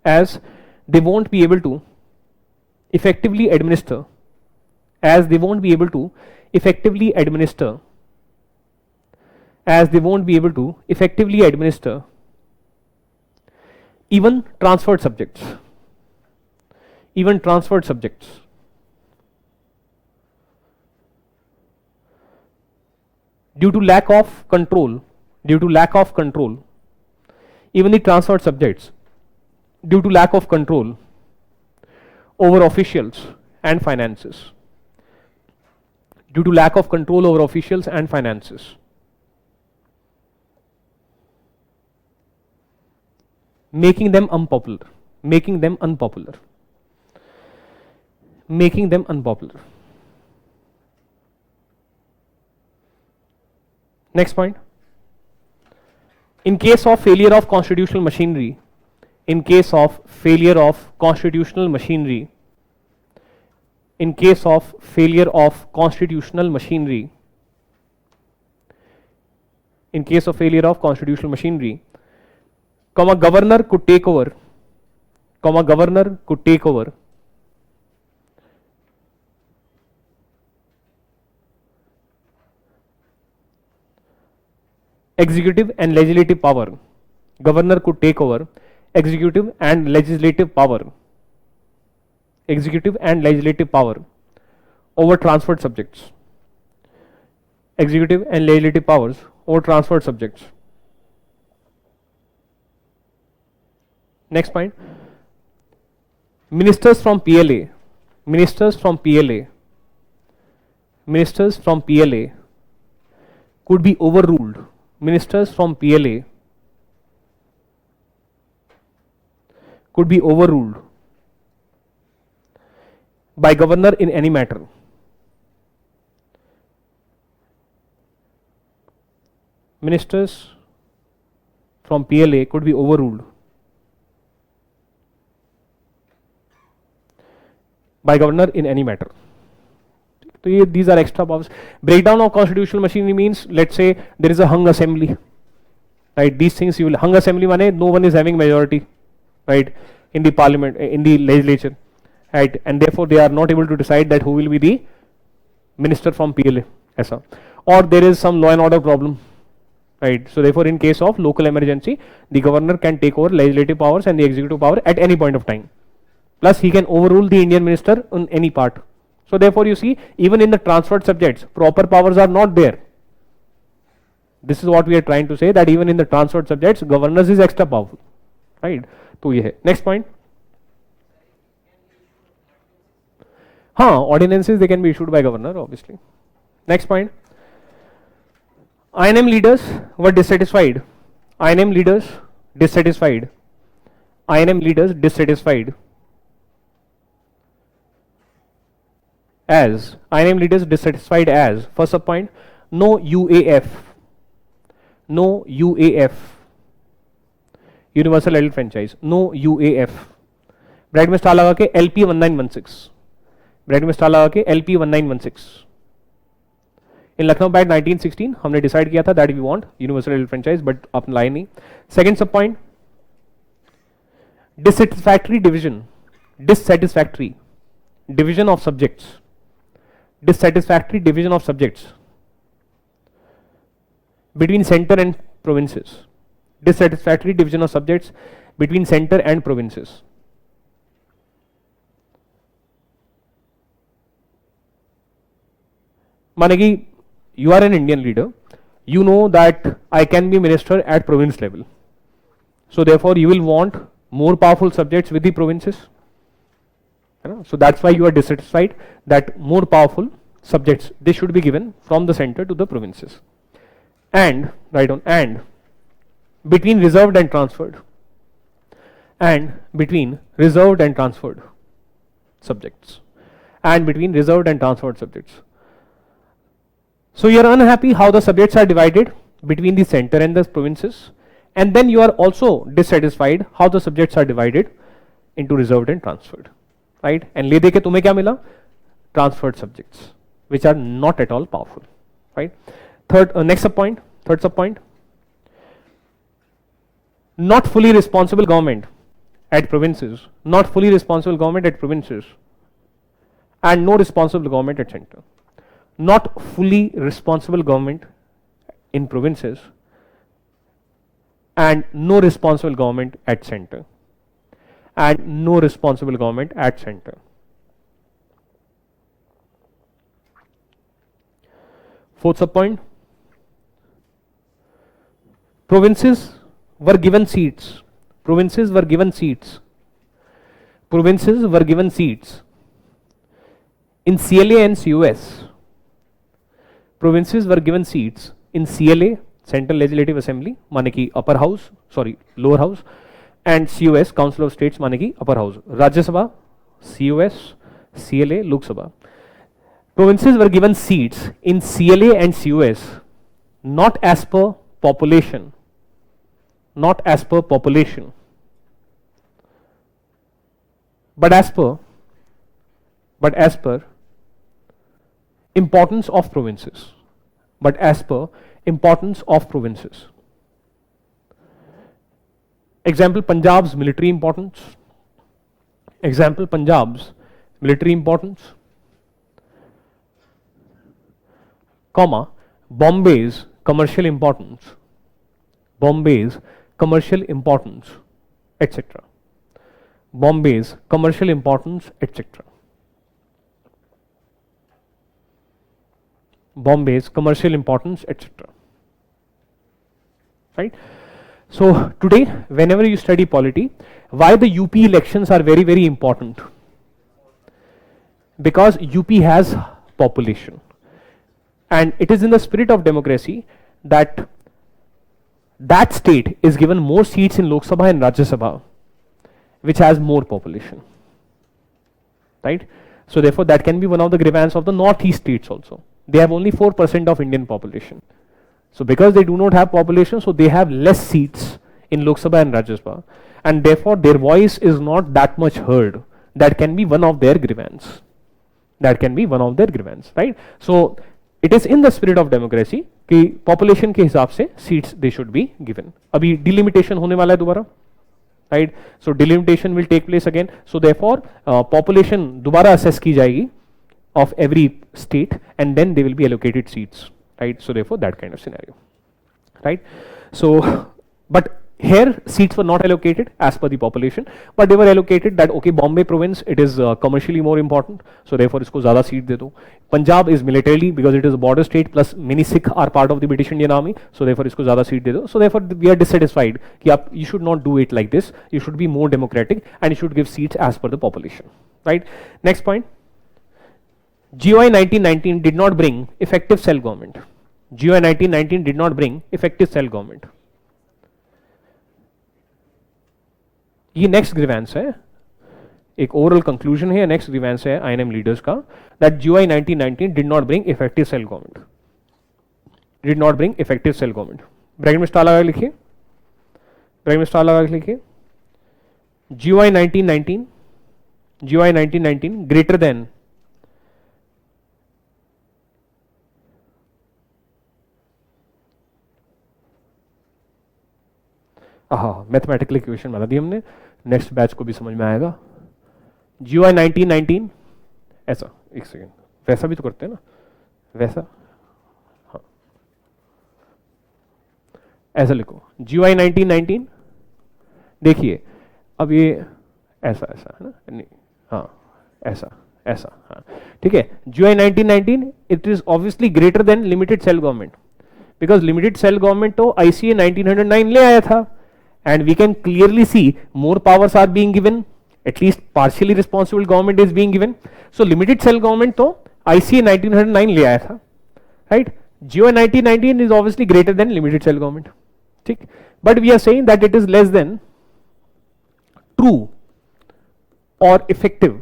as they won't be able to effectively administer, as they won't be able to effectively administer, as they won't be able to effectively administer even transferred subjects, even transferred subjects, due to lack of control, due to lack of control, even the transferred subjects, due to lack of control over officials and finances, due to lack of control over officials and finances, making them unpopular, making them unpopular, making them unpopular. Next point. In case of failure of constitutional machinery, in case of failure of constitutional machinery, in case of failure of constitutional machinery, in case of failure of constitutional machinery, comma, governor could take over, comma, governor could take over executive and legislative power. Governor could take over executive and legislative power, executive and legislative power over transferred subjects, executive and legislative powers over transferred subjects. Next point. Ministers from PLA, ministers from PLA, ministers from PLA could be overruled, ministers from PLA could be overruled by governor in any matter. Ministers from PLA could be overruled by governor in any matter. So these are extra powers. Breakdown of constitutional machinery means, let's say there is a hung assembly, right? These things you will, hung assembly mane no one is having majority, right, in the parliament, in the legislature, right, and therefore they are not able to decide that who will be the minister from PLA, aisa. Or there is some law and order problem, right? So therefore in case of local emergency, the governor can take over legislative powers and the executive power at any point of time. Plus he can overrule the Indian minister on any part. So therefore you see, even in the transferred subjects, proper powers are not there. This is what we are trying to say, that even in the transferred subjects, governors is extra powerful, right? तो ये है. Next point. हाँ, ordinances they can be issued by governor, obviously. Next point. INM leaders were dissatisfied. INM leaders dissatisfied. INM leaders dissatisfied. As INM leaders dissatisfied as, first sub point, no UAF, no UAF, universal adult franchise, no UAF. Bracket में star लगा के LP 1916, bracket में star लगा के LP 1916. In Lucknow Act 1916 हमने decide किया था that we want universal adult franchise, but अपन लाए नहीं. Second sub point, dissatisfactory division, dissatisfactory division of subjects, dissatisfactory division of subjects between center and provinces, dissatisfactory division of subjects between center and provinces. माने कि you are an Indian leader, you know that I can be minister at province level, so therefore you will want more powerful subjects with the provinces, है ना? So that's why you are dissatisfied that more powerful subjects they should be given from the center to the provinces. And write on and between reserved and transferred, and between reserved and transferred subjects, and between reserved and transferred subjects. So you are unhappy how the subjects are divided between the center and the provinces, and then you are also dissatisfied how the subjects are divided into reserved and transferred, right? And ले दे के तुम्हें क्या मिला? Transferred subjects, which are not at all powerful, right? Third sub point, not fully responsible government at provinces, not fully responsible government at provinces, and no responsible government at center. Not fully responsible government in provinces and no responsible government at center, and no responsible government at center. Fourth sub point, provinces were given seats. Provinces were given seats. Provinces were given seats in CLA and COS. Provinces were given seats in CLA, Central Legislative Assembly, माने की upper house, sorry, lower house, and COS, Council of States, माने की upper house. Rajya Sabha, COS, CLA, Lok Sabha. Provinces were given seats in CLA and COS, not as per population, not as per population, but as per importance of provinces, but as per importance of provinces. Example, Punjab's military importance. Example, Punjab's military importance, comma, Bombay's commercial importance, Bombay's commercial importance, etc. Bombay's commercial importance, etc. Bombay's commercial importance, etc. Right? So today, whenever you study polity, why the UP elections are very, very important? Because UP has population, and it is in the spirit of democracy that that state is given more seats in Lok Sabha and Rajya Sabha, which has more population, right? So therefore, that can be one of the grievance of the northeast states also. They have only 4% of Indian population. So because they do not have population, so they have less seats in Lok Sabha and Rajya Sabha, and therefore their voice is not that much heard. That can be one of their grievance. That can be one of their grievance, right? So it is in the spirit of democracy कि population के हिसाब से seats they should be given. अभी delimitation होने वाला है दोबारा, right? So delimitation will take place again. So therefore population दोबारा assess की जाएगी of every state, and then they will be allocated seats, right? So therefore that kind of scenario, right? So but here seats were not allocated as per the population, but they were allocated that okay, Bombay province it is commercially more important, so therefore इसको ज़्यादा seat दे दो. Punjab is militarily because it is a border state plus many Sikh are part of the British Indian Army, so therefore इसको ज़्यादा seat दे दो. So therefore we are dissatisfied कि आप you should not do it like this. You should be more democratic and you should give seats as per the population, right? Next point. GOI 1919 did not bring effective cell government. GOI 1919 did not bring effective cell government. ये next grievance है, एक overall conclusion है, next grievance है INM leaders का that GOI 1919 did not bring effective self government, did not bring effective self government. Bracket में star लगा के लिखिए, ब्रैकेट में स्टार लगा के लिखिए. जीओआई 1919, जीओआई 1919 ग्रेटर देन हाँ मैथमेटिकल इक्वेशन बना दी हमने, नेक्स्ट बैच को भी समझ में आएगा. जीओआई 1919 ऐसा, एक सेकेंड, वैसा भी तो करते हैं ना, वैसा, हाँ ऐसा लिखो. जीओआई 1919 देखिए अब ये ऐसा ऐसा है ना, नहीं हाँ ऐसा ऐसा, हाँ ठीक है. GI 1919 it is obviously greater than limited self government, because limited self government तो ICA 1909 ले आया था, and we can clearly see more powers are being given, at least partially responsible government is being given. So limited cell government तो ICA 1909 ले आया था, right? GO 1919 is obviously greater than limited cell government, ठीक? But we are saying that it is less than true or effective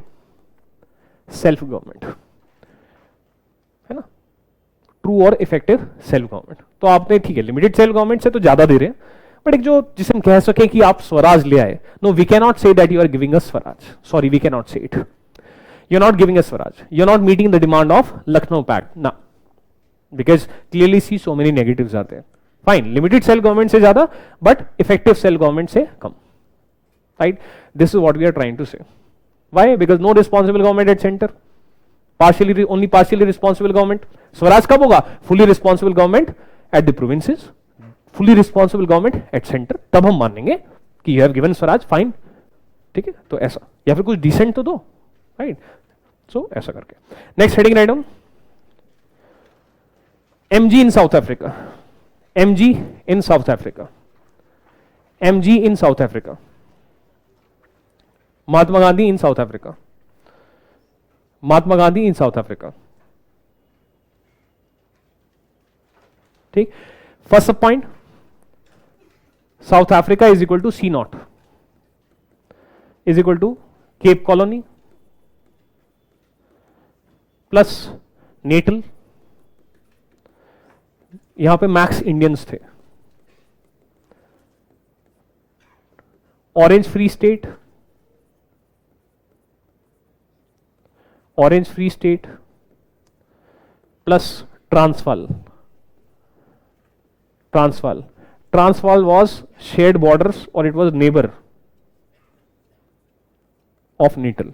self government, है ना? True or effective self government. तो आपने ठीक है लिमिटेड सेल गवर्नमेंट से तो ज्यादा दे रहे हैं, बट एक जो जिसे हम कह सके कि आप स्वराज ले आए, no we can not say that you are giving us Swaraj, sorry we can not say it, you are not giving us Swaraj, you are not meeting the demand of Lucknow pact ना, because clearly see so many negatives आते हैं. Fine, limited self government से ज्यादा but effective self government से कम, right? This is what we are trying to say. Why? Because no responsible government at centre, partially only partially responsible government. Swaraj कब होगा? Fully responsible government at the provinces, fully responsible government at centre, तब हम मानेंगे कि you have given Swaraj, fine, ठीक है? तो ऐसा, या फिर कुछ डिसेंट तो दो, राइट? सो ऐसा करके next heading write down. MG इन साउथ अफ्रीका, MG इन साउथ अफ्रीका, MG इन साउथ अफ्रीका, महात्मा गांधी इन साउथ अफ्रीका, महात्मा गांधी इन साउथ अफ्रीका, ठीक? First point, South Africa is equal to C naught, is equal to Cape Colony plus Natal. यहां पे max Indians थे. Orange Free state, orange Free state plus Transvaal. Transvaal, Transvaal was shared borders or it was neighbor of Natal,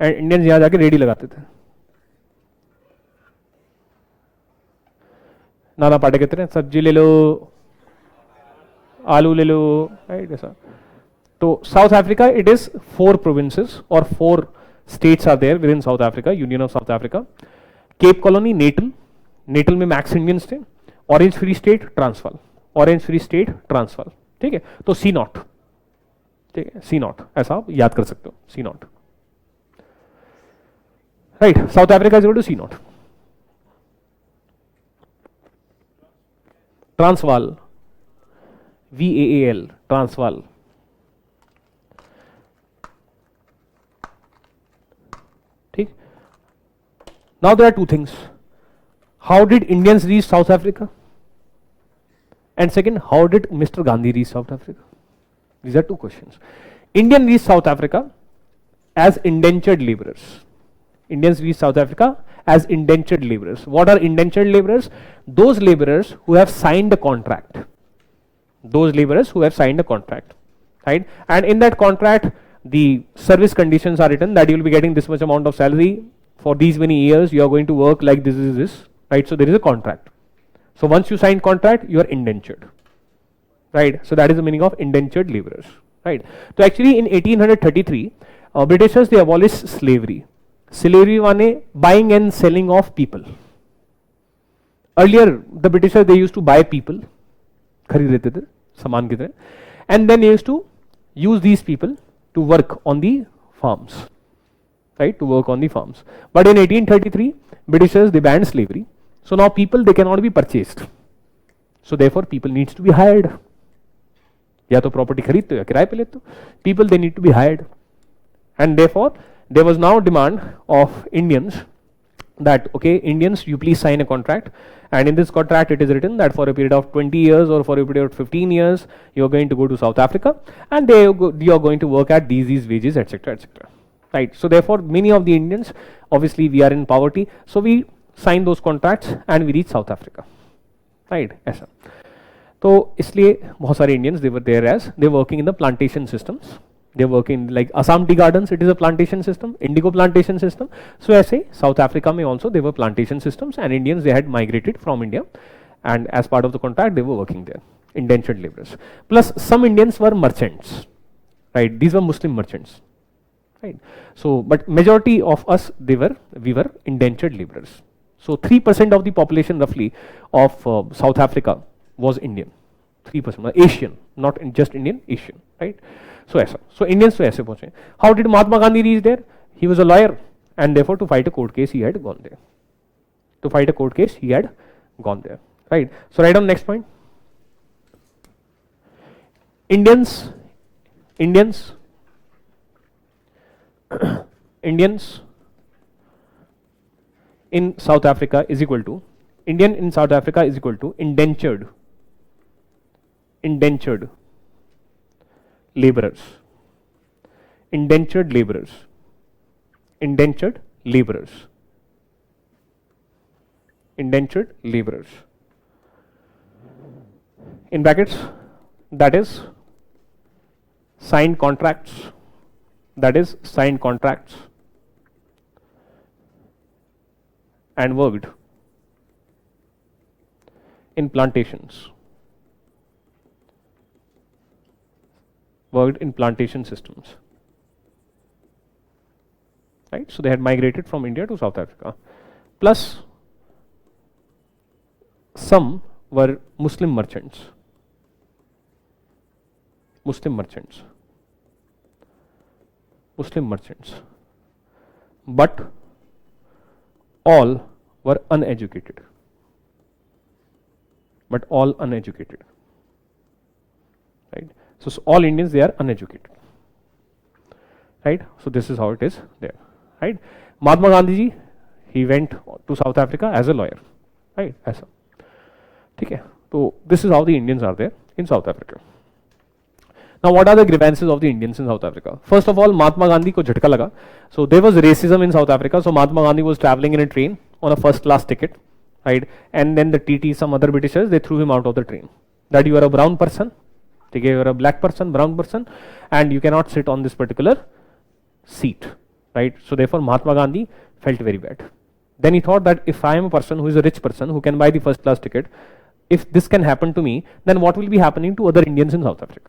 and Indians यहां जाके ready लगाते थे. नाना पाटे कहते हैं सब्जी ले लो, आलू ले लो, राइट? ऐसा. तो south Africa it is 4 provinces or 4 states are there within South Africa, Union of South Africa. Cape colony, Natal, Natal में मैक्स इंडियंस थे. Orange Free State, Transvaal, Orange Free State, Transvaal, ठीक है? तो C not, ठीक है? C not ऐसा आप याद कर सकते हो, C not, right? South Africa is equal to C not. Transvaal, VAAL, Transvaal, ठीक? Now there are 2 things. How did Indians reach South Africa? And second, how did Mr. Gandhi reach South Africa? These are 2 questions. Indian reached South Africa as indentured laborers. Indians reached South Africa as indentured laborers. What are indentured laborers? Those laborers who have signed a contract. Those laborers who have signed a contract, right? And in that contract, the service conditions are written that you will be getting this much amount of salary for these many years. You are going to work like this, right? So there is a contract. So once you sign contract, you are indentured, right? So that is the meaning of indentured laborers, right? So actually in 1833, Britishers they abolished slavery. Slavery माने buying and selling of people. Earlier the Britishers they used to buy people, खरीद लेते थे सामान की तरह, and then they used to use these people to work on the farms, right? To work on the farms. But in 1833, Britishers they banned slavery. So now people they cannot be purchased. So therefore people needs to be hired. या तो property खरीदते हो या किराए पे लेते हो. People they need to be hired, and therefore there was now demand of Indians that okay Indians you please sign a contract, and in this contract it is written that for a period of 20 years or for a period of 15 years you are going to go to South Africa and you are going to work at these wages etc etc, right? So therefore many of the Indians, obviously we are in poverty, so we sign those contracts and we reach South Africa, right? ऐसा. तो इसलिए बहुत सारे Indians they were there as they working in the plantation systems. They work in like Assam tea gardens, it is a plantation system, indigo plantation system. So ऐसे South Africa में also they were plantation systems, and Indians they had migrated from India, and as part of the contract they were working there, indentured laborers. Plus some Indians were merchants, right? These were Muslim merchants, right? So, but majority of us, we were indentured laborers. So 3% of the population roughly of South Africa was Indian. 3%, Asian, not just Indian, Asian, right? So ऐसा, so Indians तो ऐसे पहुंचे. How did Mahatma Gandhi reach there? He was a lawyer, and therefore to fight a court case he had gone there. To fight a court case he had gone there, right? So write down next point. Indians Indians in South Africa is equal to indentured laborers. Indentured laborers. In brackets, that is signed contracts. And worked in plantations. Worked in plantation systems. Right? So they had migrated from India to South Africa. Plus, some were Muslim merchants. But all were uneducated. Right? So all Indians, they are uneducated. Right? So this is how it is there. Right? Mahatma Gandhi ji, he went to South Africa as a lawyer. Right? ऐसा. ठीक है. So this is how the Indians are there in South Africa. Now what are the grievances of the Indians in South Africa? First of all, Mahatma Gandhi को झटका लगा. So there was racism in South Africa. So Mahatma Gandhi was traveling in a train on a first class ticket, right? And then the TT, some other Britishers, they threw him out of the train. That you are a brown person, you are a black person, brown person, and you cannot sit on this particular seat, right? So therefore Mahatma Gandhi felt very bad. Then he thought that if I am a person who is a rich person who can buy the first class ticket, if this can happen to me, then what will be happening to other Indians in South Africa?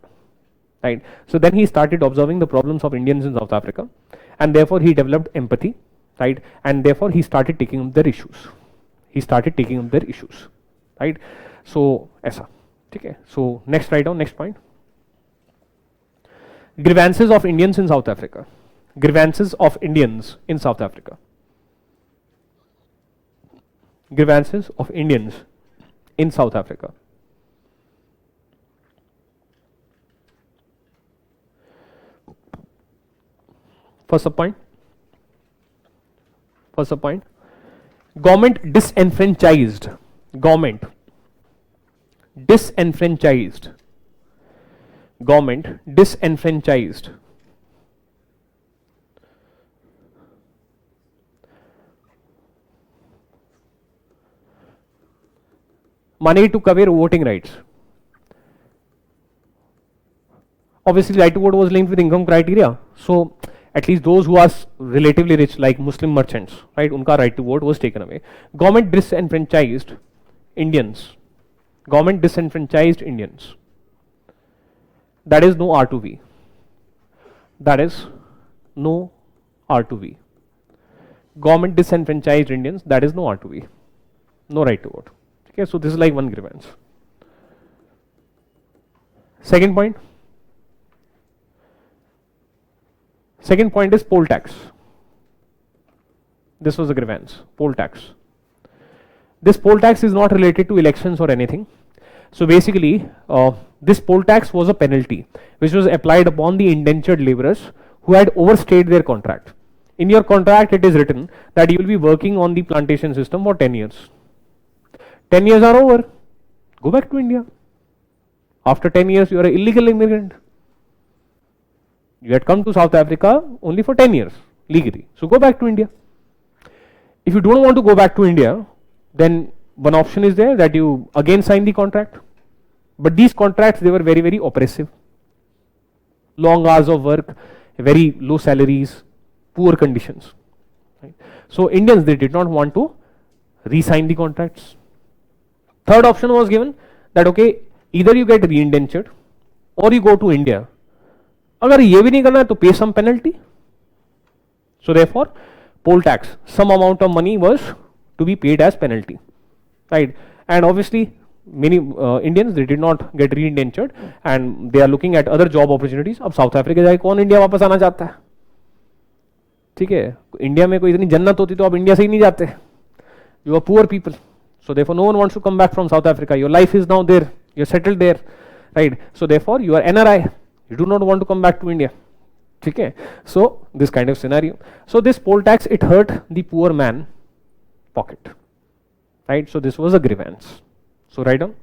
Right? So then he started observing the problems of Indians in South Africa, and therefore he developed empathy, right? And therefore he started taking up their issues. Right? So ऐसा, ठीक है? So next, write down next point. Grievances of Indians in South Africa. Grievances of Indians in South Africa. First point. Government disenfranchised. Money to cover voting rights. Obviously, right to vote was linked with income criteria. So at least those who are relatively rich, like Muslim merchants, right, unka right to vote was taken away. Government disenfranchised Indians. That is no R2V. Government disenfranchised Indians, that is no R2V. No right to vote. Okay, so this is like one grievance. Second point is poll tax. This was a grievance, poll tax. This poll tax is not related to elections or anything. So basically, this poll tax was a penalty which was applied upon the indentured laborers who had overstayed their contract. In your contract, it is written that you will be working on the plantation system for 10 years. 10 years are over. Go back to India. After 10 years, you are an illegal immigrant. You had come to South Africa only for 10 years, legally. So go back to India. If you don't want to go back to India, then one option is there that you again sign the contract. But these contracts, they were very, very oppressive. Long hours of work, very low salaries, poor conditions. Right? So Indians, they did not want to re-sign the contracts. Third option was given that okay, either you get re-indentured or you go to India. अगर ये भी नहीं करना है तो pay some penalty. So therefore, poll tax, some amount of money was to be paid as penalty, right? And obviously many Indians, they did not get re-indentured and they are looking at other job opportunities. अब south Africa जाके कौन India वापस आना चाहता है? ठीक है, India में कोई इतनी जन्नत होती तो आप इंडिया से ही नहीं जाते. You are poor people, so therefore no one wants to come back from South Africa. Your life is now there, you're settled there, right? So therefore you are NRI, you do not want to come back to India. Okay, so this kind of scenario. So this poll tax, it hurt the poor man pocket, right? So this was a grievance. So write down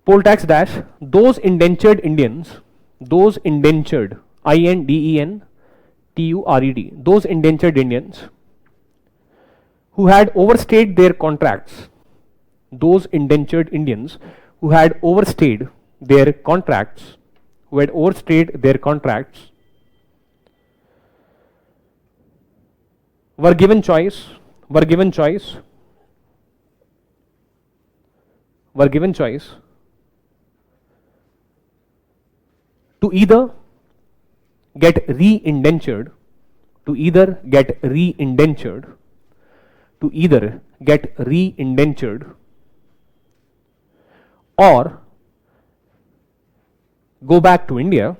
poll tax dash those indentured Indians, those indentured, INDENTURED, those indentured Indians who had overstayed their contracts, those indentured Indians who had overstayed their contracts, who had overstayed their contracts, were given choice to either get re-indentured, to either get re-indentured or go back to India,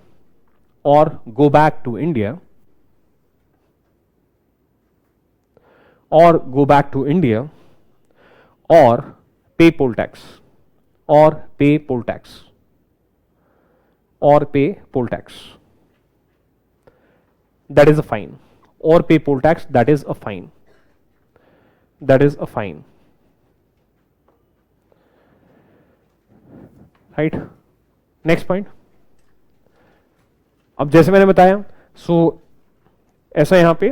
or go back to India, or go back to India, or pay poll tax, or pay poll tax, or pay poll tax. That is a fine. Or pay poll tax, that is a fine. That is a fine. Right? Next point. अब जैसे मैंने बताया, सो ऐसा यहां पे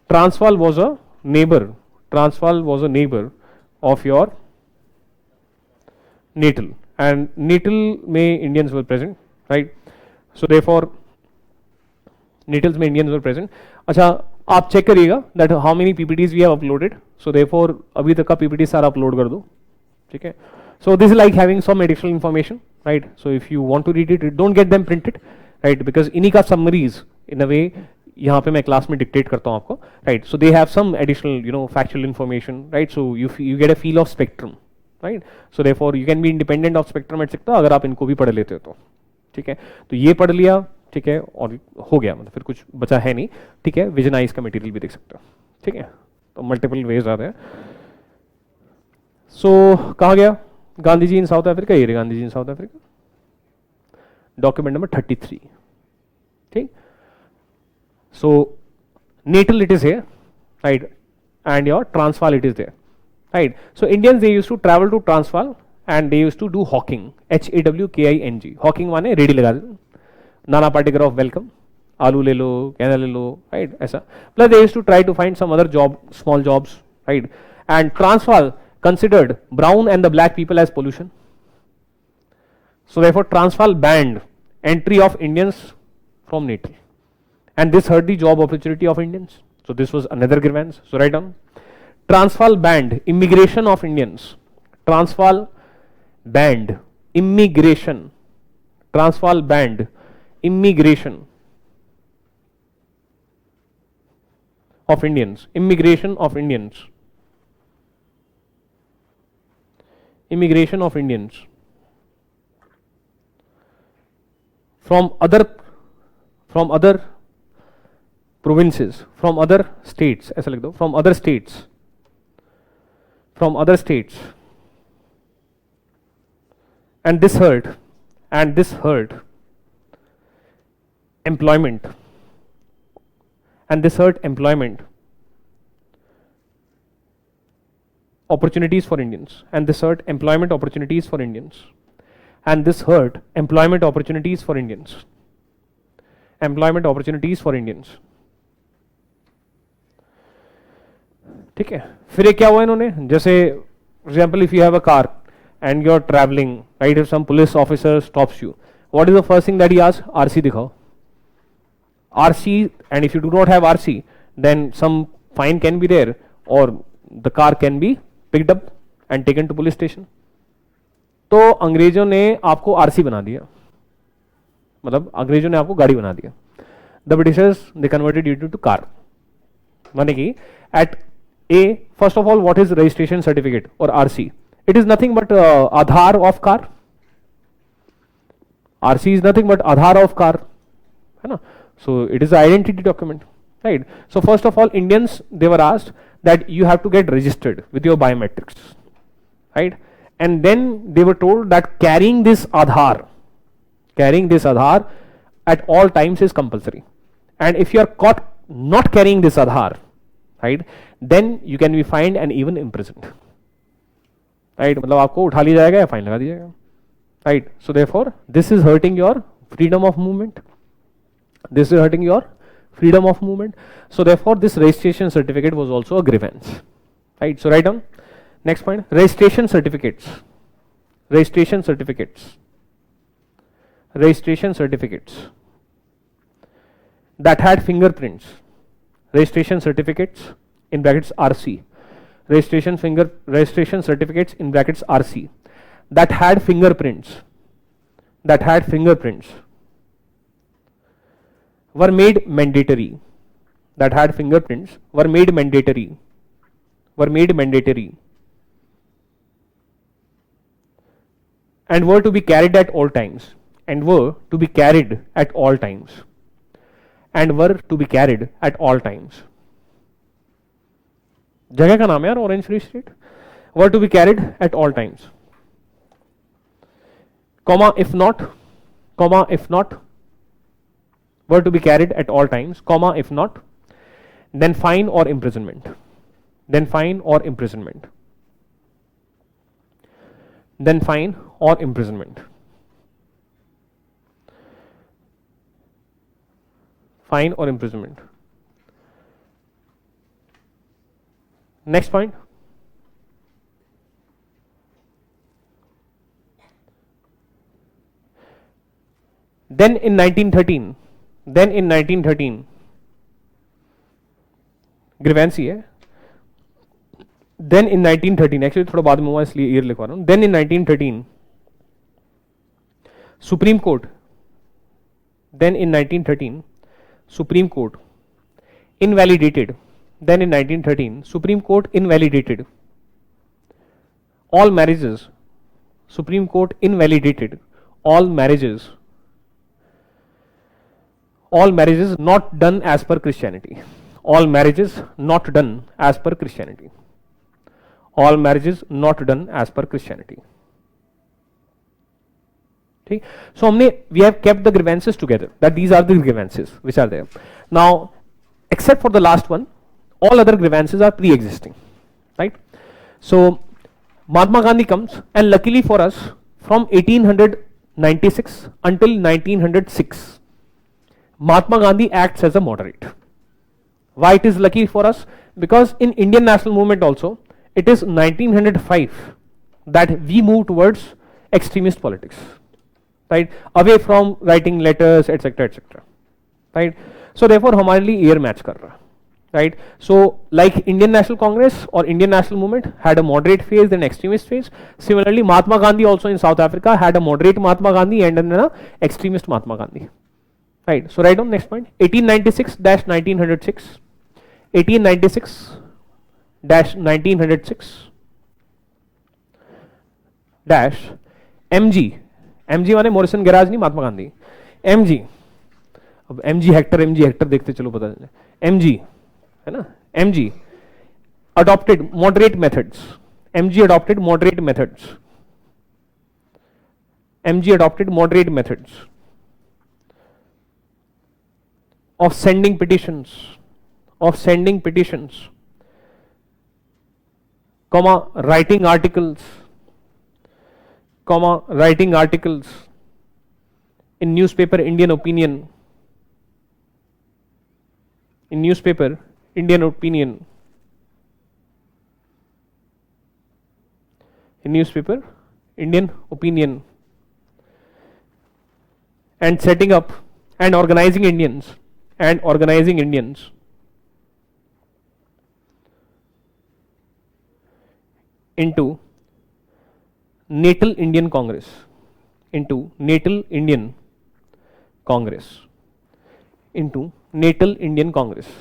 Transvaal was a neighbour, Transvaal was a neighbour of your Natal, and Natal में Indians were present, right? So therefore Natals में Indians were present. अच्छा, आप चेक करिएगा that how many PPTs we have uploaded. So therefore अभी तक का PPT सारा upload कर दो, ठीक है? So this is like having some additional information, right? So if you want to read it, don't get them printed, right? Because इन्हीं का summaries in a way यहाँ पे मैं क्लास में dictate करता हूँ आपको, right? So they have some additional, factual information, right? So you get a feel of spectrum, right? So therefore you can be independent of spectrum etc. अगर आप इनको भी पढ़ लेते हो तो, ठीक है? तो ये पढ़ लिया, ठीक है, और हो गया, मतलब फिर कुछ बचा है नहीं, ठीक है? विजनाइज का मटेरियल भी देख सकते हो, ठीक है? तो मल्टीपल वेज आते हैं. सो कहाँ गया Gandhi ji in South Africa? ये रहे Gandhi ji in South Africa, document number 33, ठीक? So Natal it is here, right, and your Transvaal it is there, right? So Indians they used to travel to Transvaal and they used to do hawking, HAWKING, hawking माने रेडी लगा दो, Nana Patekar of welcome, आलू ले लो, कहना ले लो, राइट? ऐसा. Plus they used to try to find some other job, small jobs, right? And Transvaal considered brown and the black people as pollution. So therefore Transvaal banned entry of Indians from Natal, and this hurt the job opportunity of Indians. So this was another grievance. So write down Transvaal banned immigration of Indians. Transvaal banned immigration. Transvaal banned immigration of Indians. Immigration of Indians. Immigration of Indians from other provinces, from other states, ऐसा लिख दो, from other states, and this hurt employment, opportunities for Indians, and this hurt employment opportunities for Indians, and this hurt employment opportunities for Indians, employment opportunities for Indians. ठीक है? फिर क्या हुआ इन्होंने, जैसे for example if you have a car and you are travelling, right, if some police officer stops you, what is the first thing that he asks? RC दिखाओ, RC, and if you do not have RC then some fine can be there और the car can be picked up and taken to police station. तो अंग्रेजों ने आपको RC बना दिया, मतलब अंग्रेजों ने आपको गाड़ी बना दिया. the Britishers they converted it into car. माने कि at A, first of all, what is registration certificate or RC? It is nothing but Aadhaar of car. RC is nothing but Aadhaar of car, है ना? So it is an identity document, right? So first of all, Indians they were asked that you have to get registered with your biometrics, right? And then they were told that carrying this Aadhaar at all times is compulsory. And if you are caught not carrying this Aadhaar, right, then you can be fined and even imprisoned. Right? मतलब आपको उठा लिया जाएगा या fine लगा दिया जाएगा. Right? So therefore, this is hurting your freedom of movement. This is hurting your freedom of movement. So therefore, this registration certificate was also a grievance. Right? So write down. Next point. Registration certificates. Registration certificates. Registration certificates that had fingerprints. Registration certificates in brackets RC. Registration certificates in brackets RC that had fingerprints. That had fingerprints were made mandatory. That had fingerprints were made mandatory. Were made mandatory. And were to be carried at all times. And were to be carried at all times. And were to be carried at all times. जगह का नाम है यार orange Free state. Were to be carried at all times. Comma if not. Were to be carried at all times. Comma if not. Then fine or imprisonment. Then fine or imprisonment. Then fine or imprisonment. Fine or imprisonment. Next point. Then in 1913 grievance ही है. Then in 1913 actually थोड़ा बाद में हुआ इसलिए year लिखवा रहा हूँ. Then in 1913 Supreme Court. Then in 1913 Supreme Court invalidated. Then in 1913 Supreme Court invalidated all marriages. Supreme Court invalidated all marriages not done as per Christianity. All marriages not done as per Christianity. All marriages not done as per Christianity. Okay? So we have kept the grievances together, that these are the grievances which are there. Now, except for the last one, all other grievances are pre-existing, right? So Mahatma Gandhi comes, and luckily for us, from 1896 until 1906, Mahatma Gandhi acts as a moderate. Why it is lucky for us? Because in Indian national movement also, it is 1905 that we move towards extremist politics, right? Away from writing letters, etc., etc., right? So therefore, हमारे लिए year match कर रहा है, right? So like Indian National Congress or Indian National Movement had a moderate phase and extremist phase. Similarly, Mahatma Gandhi also in South Africa had a moderate Mahatma Gandhi and an extremist Mahatma Gandhi, right? So write down next point. 1896-1906. 1896-1906 dash MG माने Morrison garage नहीं, Mahatma Gandhi. MG, अब MG Hector देखते चलो पता चले. MG है ना. MG adopted moderate methods. MG adopted moderate methods. MG adopted moderate methods of sending petitions, comma writing articles in newspaper Indian Opinion, in newspaper Indian Opinion, in newspaper Indian Opinion, and setting up and organizing Indians into Natal Indian Congress, into natal Indian Congress.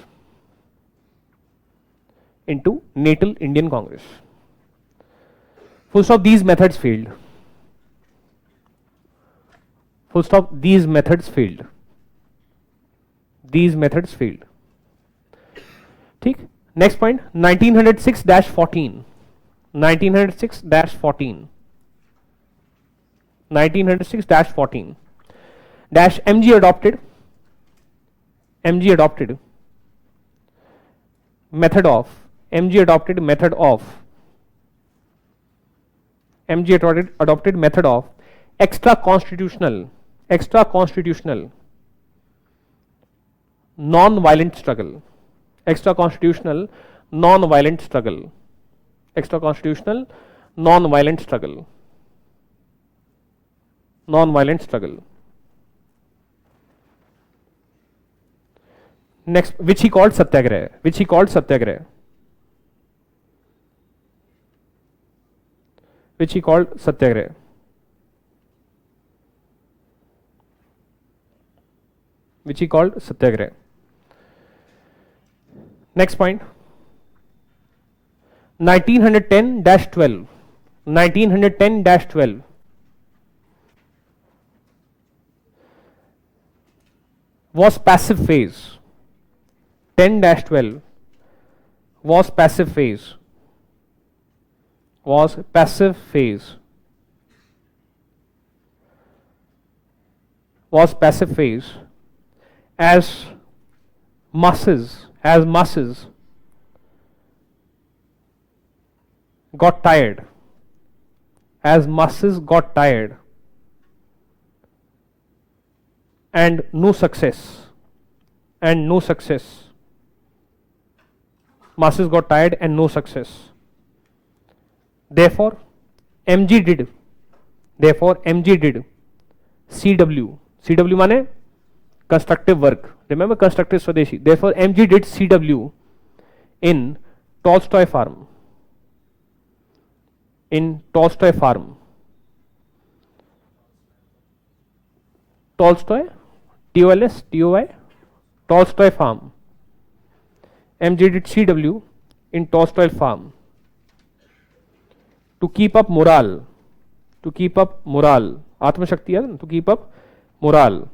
Into natal Indian Congress. Full stop, these methods failed. Full stop, these methods failed. These methods failed. ठीक. Next point, 1906-14. 1906-14. 1906-14. Dash MG adopted method of adopted method of extra constitutional non-violent struggle. Extra constitutional non-violent struggle. Next, which he called satyagraha. Which he called satyagraha. Next point, 1910-12. 1910-12 was passive phase. 10-12 was passive phase. As masses got tired. And no success. Masses got tired and no success. Therefore, MG did CW. CW माने constructive work. Remember constructive Swadeshi. Therefore, MG did CW in Tolstoy Farm. Tolstoy, TOLS, TOY, Tolstoy Farm. MG did CW in Tolstoy Farm to keep up morale. Atma Shakti है, to keep up morale.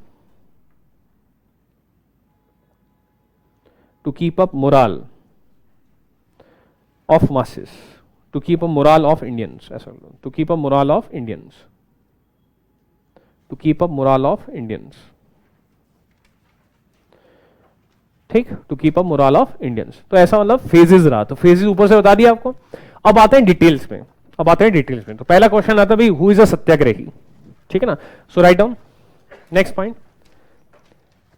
Of masses. To keep up morale of Indians. To keep up morale of Indians. ठीक, to keep up morale of Indians. तो ऐसा मतलब phases रहा. तो phases ऊपर से बता दिया आपको. अब आते हैं डिटेल्स में. तो पहला क्वेश्चन आता है भाई, हु इज अ सत्याग्रही. ठीक है ना. सो राइट डाउन. Next point.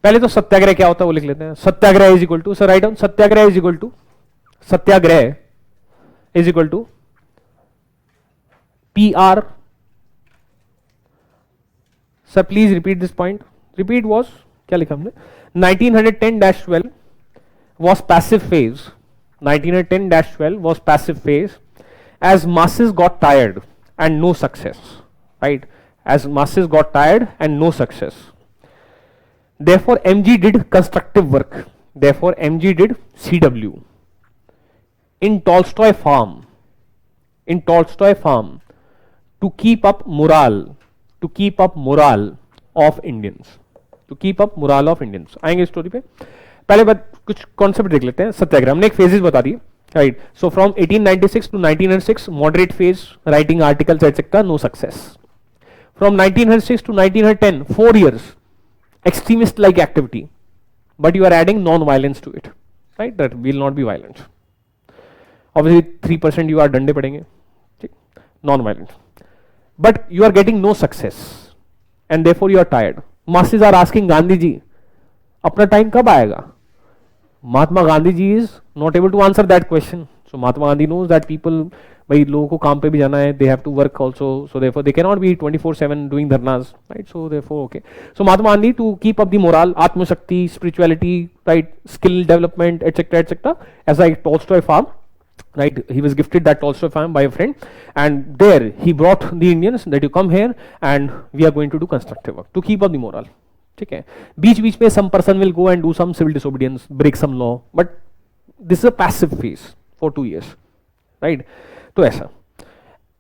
पहले तो सत्याग्रह क्या होता है वो लिख लेते हैं. Satyagraha is equal to, so write down, satyagraha is equal to PR. Sir please repeat this point. Repeat was क्या लिखा हमने. 1910-12 was passive phase. 1910-12 was passive phase as masses got tired and no success. Right? As masses got tired and no success. Therefore, MG did constructive work. Therefore, MG did CW in Tolstoy Farm. To keep up morale of Indians. आएंगे story पे. पहले बात कुछ concept देख लेते हैं. सत्याग्रह हमने एक फेजेस बता दी. Right. So from 1896 to 1906 moderate phase, writing articles etcetera, no success. From 1906 to 1910 4 years extremist like activity, but you are adding non-violence to it. Right? That will not be violent. Obviously 3% you are डंडे पड़ेंगे. Non-violent. But you are getting no success and therefore you are tired. Masses are asking Gandhi ji अपना time कब आएगा. Mahatma Gandhi ji is not able to answer that question. So Mahatma Gandhi knows that people, भाई लोगों को काम पे भी जाना है, they have to work also, so therefore they can not be 24/7 doing dharnas. Right. So therefore okay. So Mahatma Gandhi to keep up the morale, आत्मशक्ति, spirituality, right, skill development etcetera as like Tolstoy farm. Right, he was gifted that Tolstoy farm by a friend, and there he brought the Indians that you come here and we are going to do constructive work to keep up the morale. ठीक है, बीच बीच में some person will go and do some civil disobedience, break some law, but this is a passive phase for 2 years, right? तो ऐसा,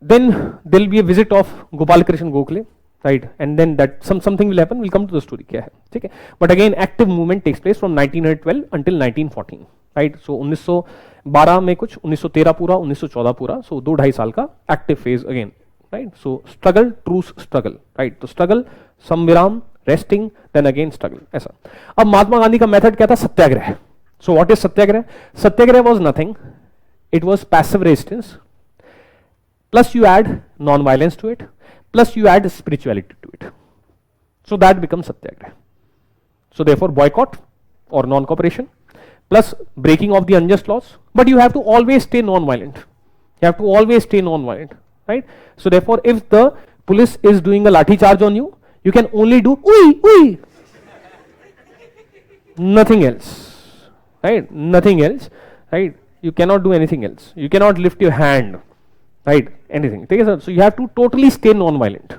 then there will be a visit of Gopal Krishna Gokhale, right, and then that something will happen, will come to the story क्या है, ठीक है? But again active movement takes place from 1912 until 1914, right? So 1912 में कुछ, 1913 पूरा, 1914 पूरा, सो 2-2.5 साल का active phase again, right? So struggle, truce, struggle, right? तो स्ट्रगल, संविराम, रेस्टिंग, देन अगेन स्ट्रगल, ऐसा। अब महात्मा गांधी का मेथड क्या था? Satyagraha. So what is satyagraha? Satyagraha was nothing, it was passive resistance, plus you add non violence to it, plus you add spirituality to it, so that becomes satyagraha. So therefore boycott or non-cooperation plus breaking of the unjust laws, but you have to always stay non-violent, you have to always stay non-violent, right? So therefore if the police is doing a lathi charge on you, you can only do ui, nothing else, right? Nothing else, right? You cannot do anything else, you cannot lift your hand, right, anything, ठीक है sir? So you have to totally stay non violent,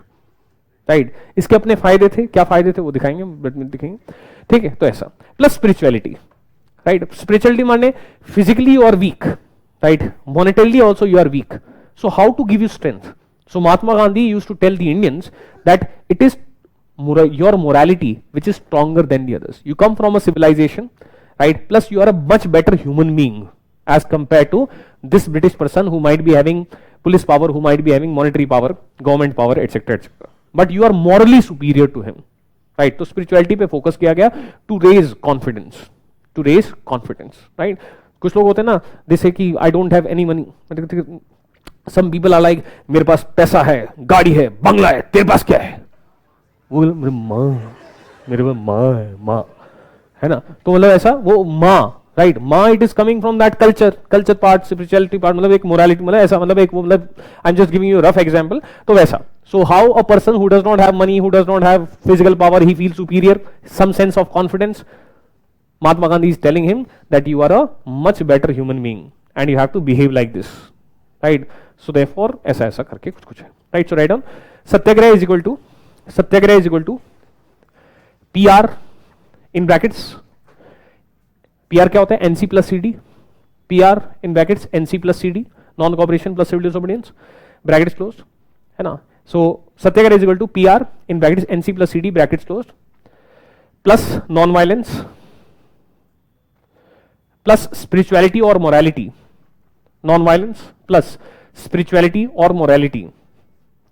right? इसके अपने फायदे थे, क्या फायदे थे वो दिखाएंगे, दिखाएंगे, ठीक है? तो ऐसा, प्लस स्पिरिचुअलिटी, राइट? स्पिरिचुअलिटी माने फिजिकली और weak, right? Monetarily also you are weak, so how to give you strength? So Mahatma Gandhi used to tell the Indians that it is your morality which is stronger than the others. You come from a civilization, right? Plus you are a much better human being as compared to this British person who might be having police power, who might be having monetary power, government power, etc, etc. But you are morally superior to him, right? तो spirituality पे focus किया गया to raise confidence, to raise confidence, right? कुछ लोग होते हैं ना, जैसे कि I don't have any money. Some people are like, मेरे पास पैसा है, गाड़ी है, बंगला है, तेरे पास क्या है? वो मेरे माँ, मेरे पास माँ है ना? तो मतलब ऐसा, वो माँ, राइट? माँ, it is coming from that culture part, spirituality part, मतलब एक मोरालिटी, मतलब ऐसा, मतलब एक, मतलब I am just giving you rough example, तो वैसा। So how a person who does not have money, who does not have physical power, he feel superior, some sense of confidence, Mahatma Gandhi is telling him that you are a much better human being and you have to behave like this, right? So therefore ऐसा ऐसा करके कुछ है, right? So write down, satyagraha is equal to PR in brackets, PR क्या होता है? NC plus CD, PR in brackets NC plus CD, non cooperation plus civil disobedience, brackets closed, है ना? So satyagraha is equal to PR in brackets NC plus CD, brackets closed, plus non violence, plus spirituality और morality, non violence plus spirituality और morality,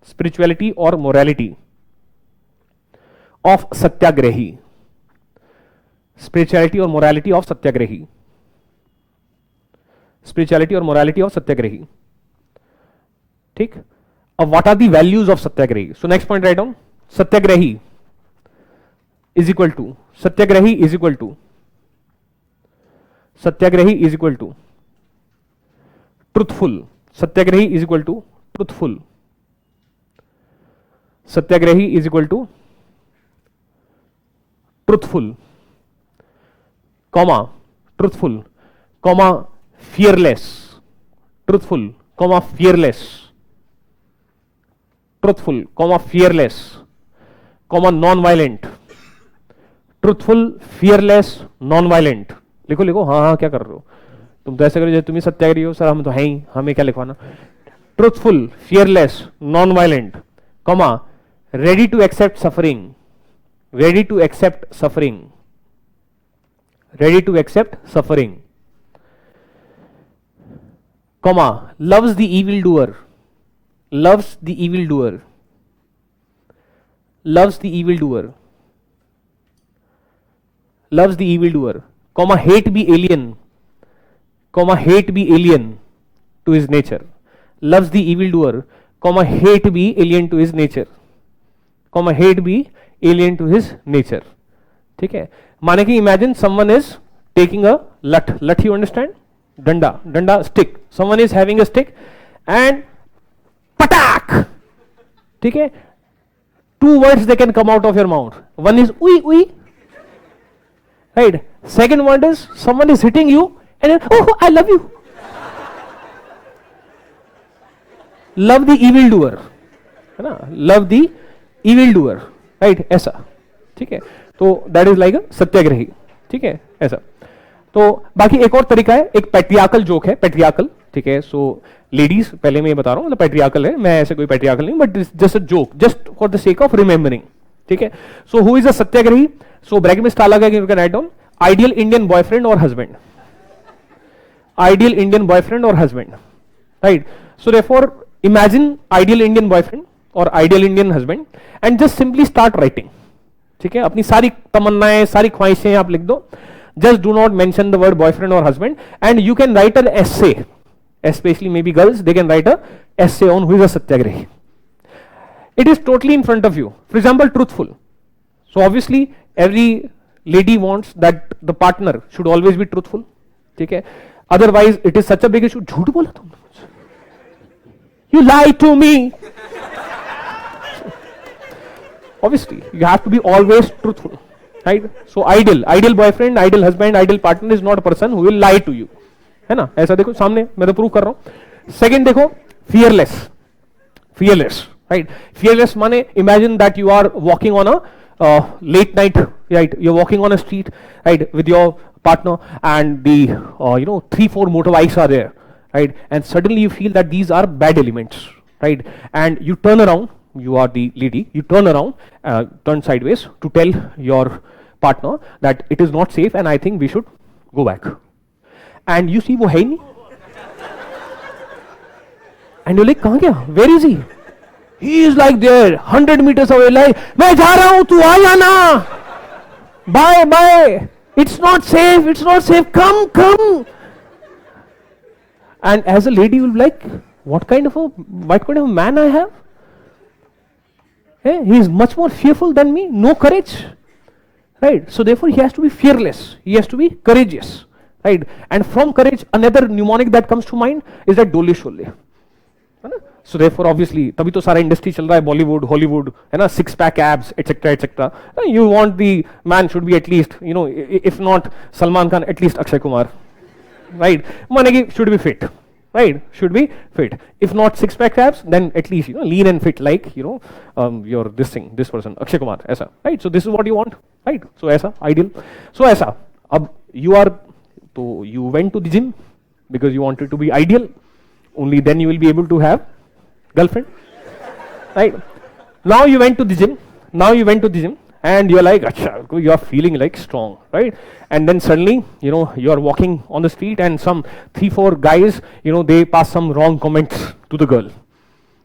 spirituality और morality of satyagrahi, spirituality और morality of satyagrahi, spirituality और morality of satyagrahi, ठीक? अब what are the values of satyagrahi? So next point write down, satyagrahi is equal to, satyagrahi is equal to, satyagrahi is equal to truthful, satyagrahi is equal to truthful, satyagrahi is equal to truthful, comma truthful, comma fearless, truthful, comma fearless, truthful, comma fearless, comma non violent, truthful, fearless, non violent. लिखो लिखो, हाँ हाँ क्या कर रहे हो तुम? तो ऐसे करो जैसे तुम ही सत्याग्रही हो। सर हम तो हैं ही, हमें क्या लिखवाना? Truthful, fearless, non violent, comma ready to accept suffering, ready to accept suffering, ready to accept suffering, comma loves the evildoer, loves the evildoer, loves the evildoer, loves the evildoer, comma hate be alien, comma hate be alien to his nature, loves the evildoer, comma hate be alien to his nature, comma hate be alien to his nature, ठीक है? माने कि imagine someone is taking a लठ, you understand? डंडा, stick, someone is having a stick and पटाक, ठीक है? 2 words they can come out of your mouth. One is ui, right? Second word is someone is hitting you and then, oh I love you. Love the evildoer, है ना? Love the evildoer, right? ऐसा, ठीक है? तो that is like अ सत्याग्रही, ठीक है ऐसा। तो बाकी एक और तरीका है, एक पैट्रियार्कल जोक है, पैट्रियार्कल, ठीक है। सो लेडीज, पहले मैं ये बता रहा हूँ, मतलब पैट्रियार्कल है, मैं ऐसे कोई पैट्रियार्कल नहीं, but just a joke, just for the sake of remembering, ठीक है। So who is a Satyagrahi? So bracket में स्टार लगा के you can write down ideal Indian boyfriend और हस्बैंड, आइडियल इंडियन बॉयफ्रेंड और husband, right. So therefore imagine ideal Indian boyfriend और ideal Indian husband and just simply start writing, ठीक है। अपनी सारी तमन्नाएं, सारी ख्वाहिशें आप लिख दो, just do not mention the word boyfriend or husband, and you can write an essay, especially maybe girls, they can write a essay on who is a satyagrahi. It is totally in front of you. For example, truthful. So obviously every lady wants that the partner should always be truthful, ठीक है। Otherwise it is such a big issue. झूठ बोला तुमने, you lie to me. Obviously you have to be always truthful, right? So ideal boyfriend, ideal husband, ideal partner is not a person who will lie to you, है ना। ऐसा देखो सामने, मैं तो प्रूव कर रहा हूं। सेकंड देखो fearless, right? Fearless माने imagine that you are walking on a late night, right? You're walking on a street, right, with your partner, and the 3-4 motorbikes are there, right? And suddenly you feel that these are bad elements, right? And you turn around, you are the lady, you turn around, turn sideways to tell your partner that it is not safe and I think we should go back. And you see वो है ही नहीं, and you're like, कहाँ गया? Where is he? He is like there 100 meters away, like मैं जा रहा हूँ, तू आ जाना, bye, it's not safe, come. And as a lady you will be like, what kind of a man I have? He is much more fearful than me, no courage, right? So therefore he has to be fearless, he has to be courageous, right? And from courage, another mnemonic that comes to mind is that डोले शोले, है ना। So therefore obviously तभी तो सारा industry चल रहा है, Bollywood, Hollywood, है ना, 6-pack abs, etc. You want the man should be at least, if not Salman Khan, at least Akshay Kumar, right? माने कि should be fit, right? Should be fit. If not 6-pack abs, then at least lean and fit, like your this person Akshay Kumar, ऐसा, right? So this is what you want, right? So ऐसा ideal. So ऐसा, अब you went to the gym because you wanted to be ideal. Only then you will be able to have girlfriend, right? Now you went to the gym, and you're like, acha, you are feeling like strong, right? And then suddenly, you are walking on the street and some 3-4 guys, they pass some wrong comments to the girl.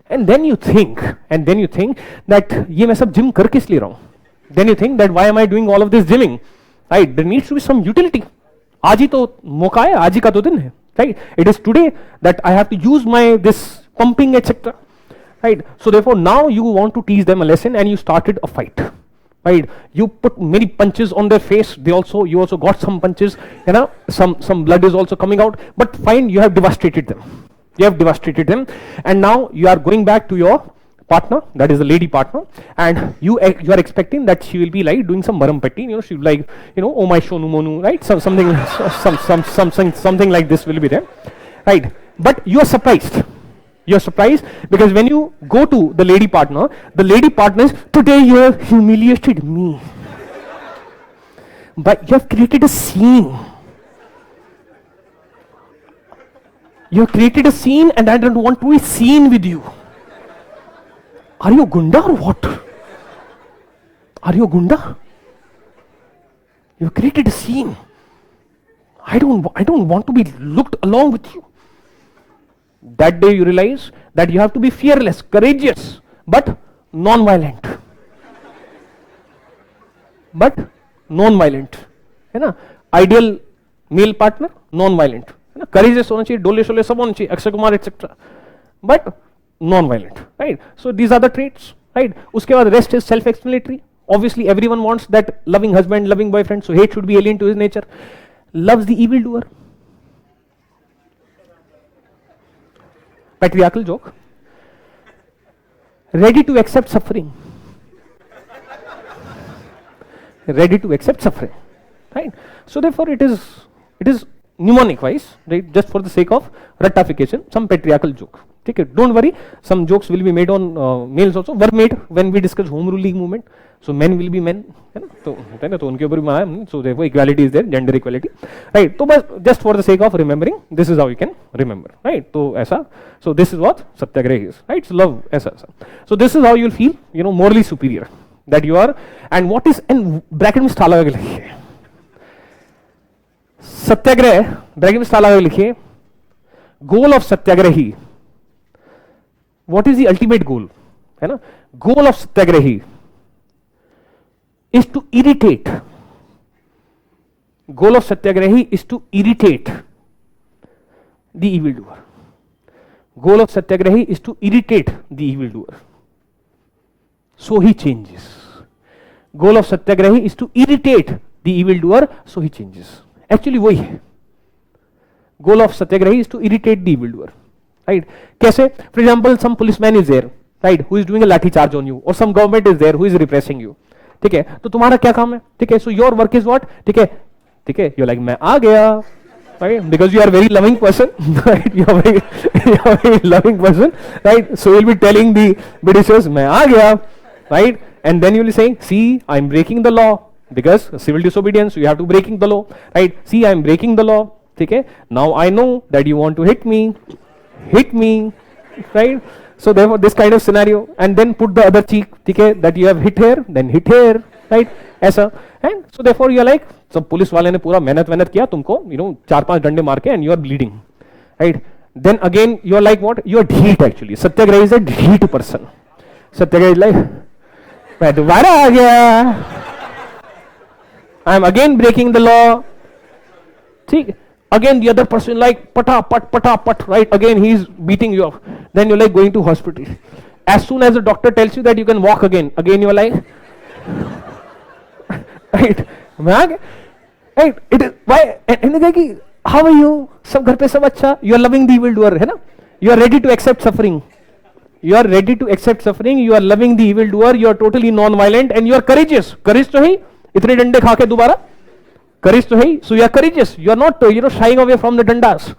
And then you think that ये मैं सब gym कर किस लिए रहा हूँ? Then you think that why am I doing all of this gymming, right? There needs to be some utility. आज ही तो मौका है, आज ही का तो दिन है, right? It is today that I have to use my this pumping, etc. Right? So therefore now you want to teach them a lesson and you started a fight. Right? You put many punches on their face. You also got some punches. Some blood is also coming out. But fine, you have devastated them. And now you are going back to your partner, that is the lady partner, and you are expecting that she will be like doing some baram petti. She will be like, oh my shonu monu, right? Something like this will be there, right? But you are surprised. Because when you go to the lady partner is, today you have humiliated me. But you have created a scene. And I don't want to be seen with you. Are you a gunda or what? You created a scene. I don't want to be looked along with you. That day you realize that you have to be fearless, courageous, but non-violent. है ना? Ideal male partner, non-violent. है ना? Courageous होना चाहिए, डोले शोले सब होना चाहिए, Akshay Kumar etc. But non-violent, right? So these are the traits, right? उसके बाद rest is self-explanatory. Obviously everyone wants that loving husband, loving boyfriend, so hate should be alien to his nature. Loves the evildoer. Patriarchal joke. Ready to accept suffering. Right? So therefore it is mnemonic wise, right? Just for the sake of ratification, some patriarchal joke. ठीक है, don't worry, some jokes will be made on males also, were made when we discuss home rule league movement, so men will be men, है ना, तो होता है ना, तो उनके ऊपर भी माना, सो देखो equality is there, gender equality, right. तो बस just for the sake of remembering, this is how you can remember, right. तो ऐसा, so this is what satyagraha is, right, so love ऐसा ऐसा, so this is how you will feel, you know, morally superior, that you are, and what is, and bracket में star लगा के लिखिए सत्याग्रह, bracket में star लगा के लिखिए, goal of satyagrahi, what is the ultimate goal, है ना, goal of satyagrahi is to irritate, goal of satyagrahi is to irritate the evildoer, goal of satyagrahi is to irritate the evildoer, so he changes, goal of satyagrahi is to irritate the evildoer, so he changes, actually वही है, goal of satyagrahi is to irritate the evildoer, right? कैसे, for example some policeman is there, right, who is doing a lathi charge on you, or some government is there who is repressing you, ठीक है, तो तुम्हारा क्या काम है, ठीक है, so your work is what, ठीक है, ठीक है, यू लाइक मैं आ गया, right, because you are very loving person, right, you are very loving person, right, so you will be telling the Britishers मैं आ गया, right, and then you will saying see I am breaking the law, because civil disobedience you have to breaking the law, right, see I am breaking the law, ठीक है, now I know that you want to hit me, right, so therefore this kind of scenario, and then put the other cheek, ठीक है, that you have hit here, then hit here, right, ऐसा, and so therefore you are like, सब police वाले ने पूरा मेहनत किया तुमको, you know, 4-5 डंडे मार के, and you are bleeding, right, then again you are like what, you are ढीठ actually, सत्याग्रही is a ढीठ person, सत्याग्रही is like, मैं दोबारा आ गया, I am again breaking the law, ठीक, again the other person like pata pat, right, again he is beating you up, then you're like going to hospital, as soon as the doctor tells you that you can walk again you are like right, right, it is why, and ki how are you, sab ghar pe sab acha, you are loving the evildoer, hai na, you are ready to accept suffering, you are ready to accept suffering, you are loving the evildoer, you are totally non violent, and you are courageous, courage to hai itne dande kha ke dobara, courage to hai, so you are courageous, you are not you know shying away from the dandas,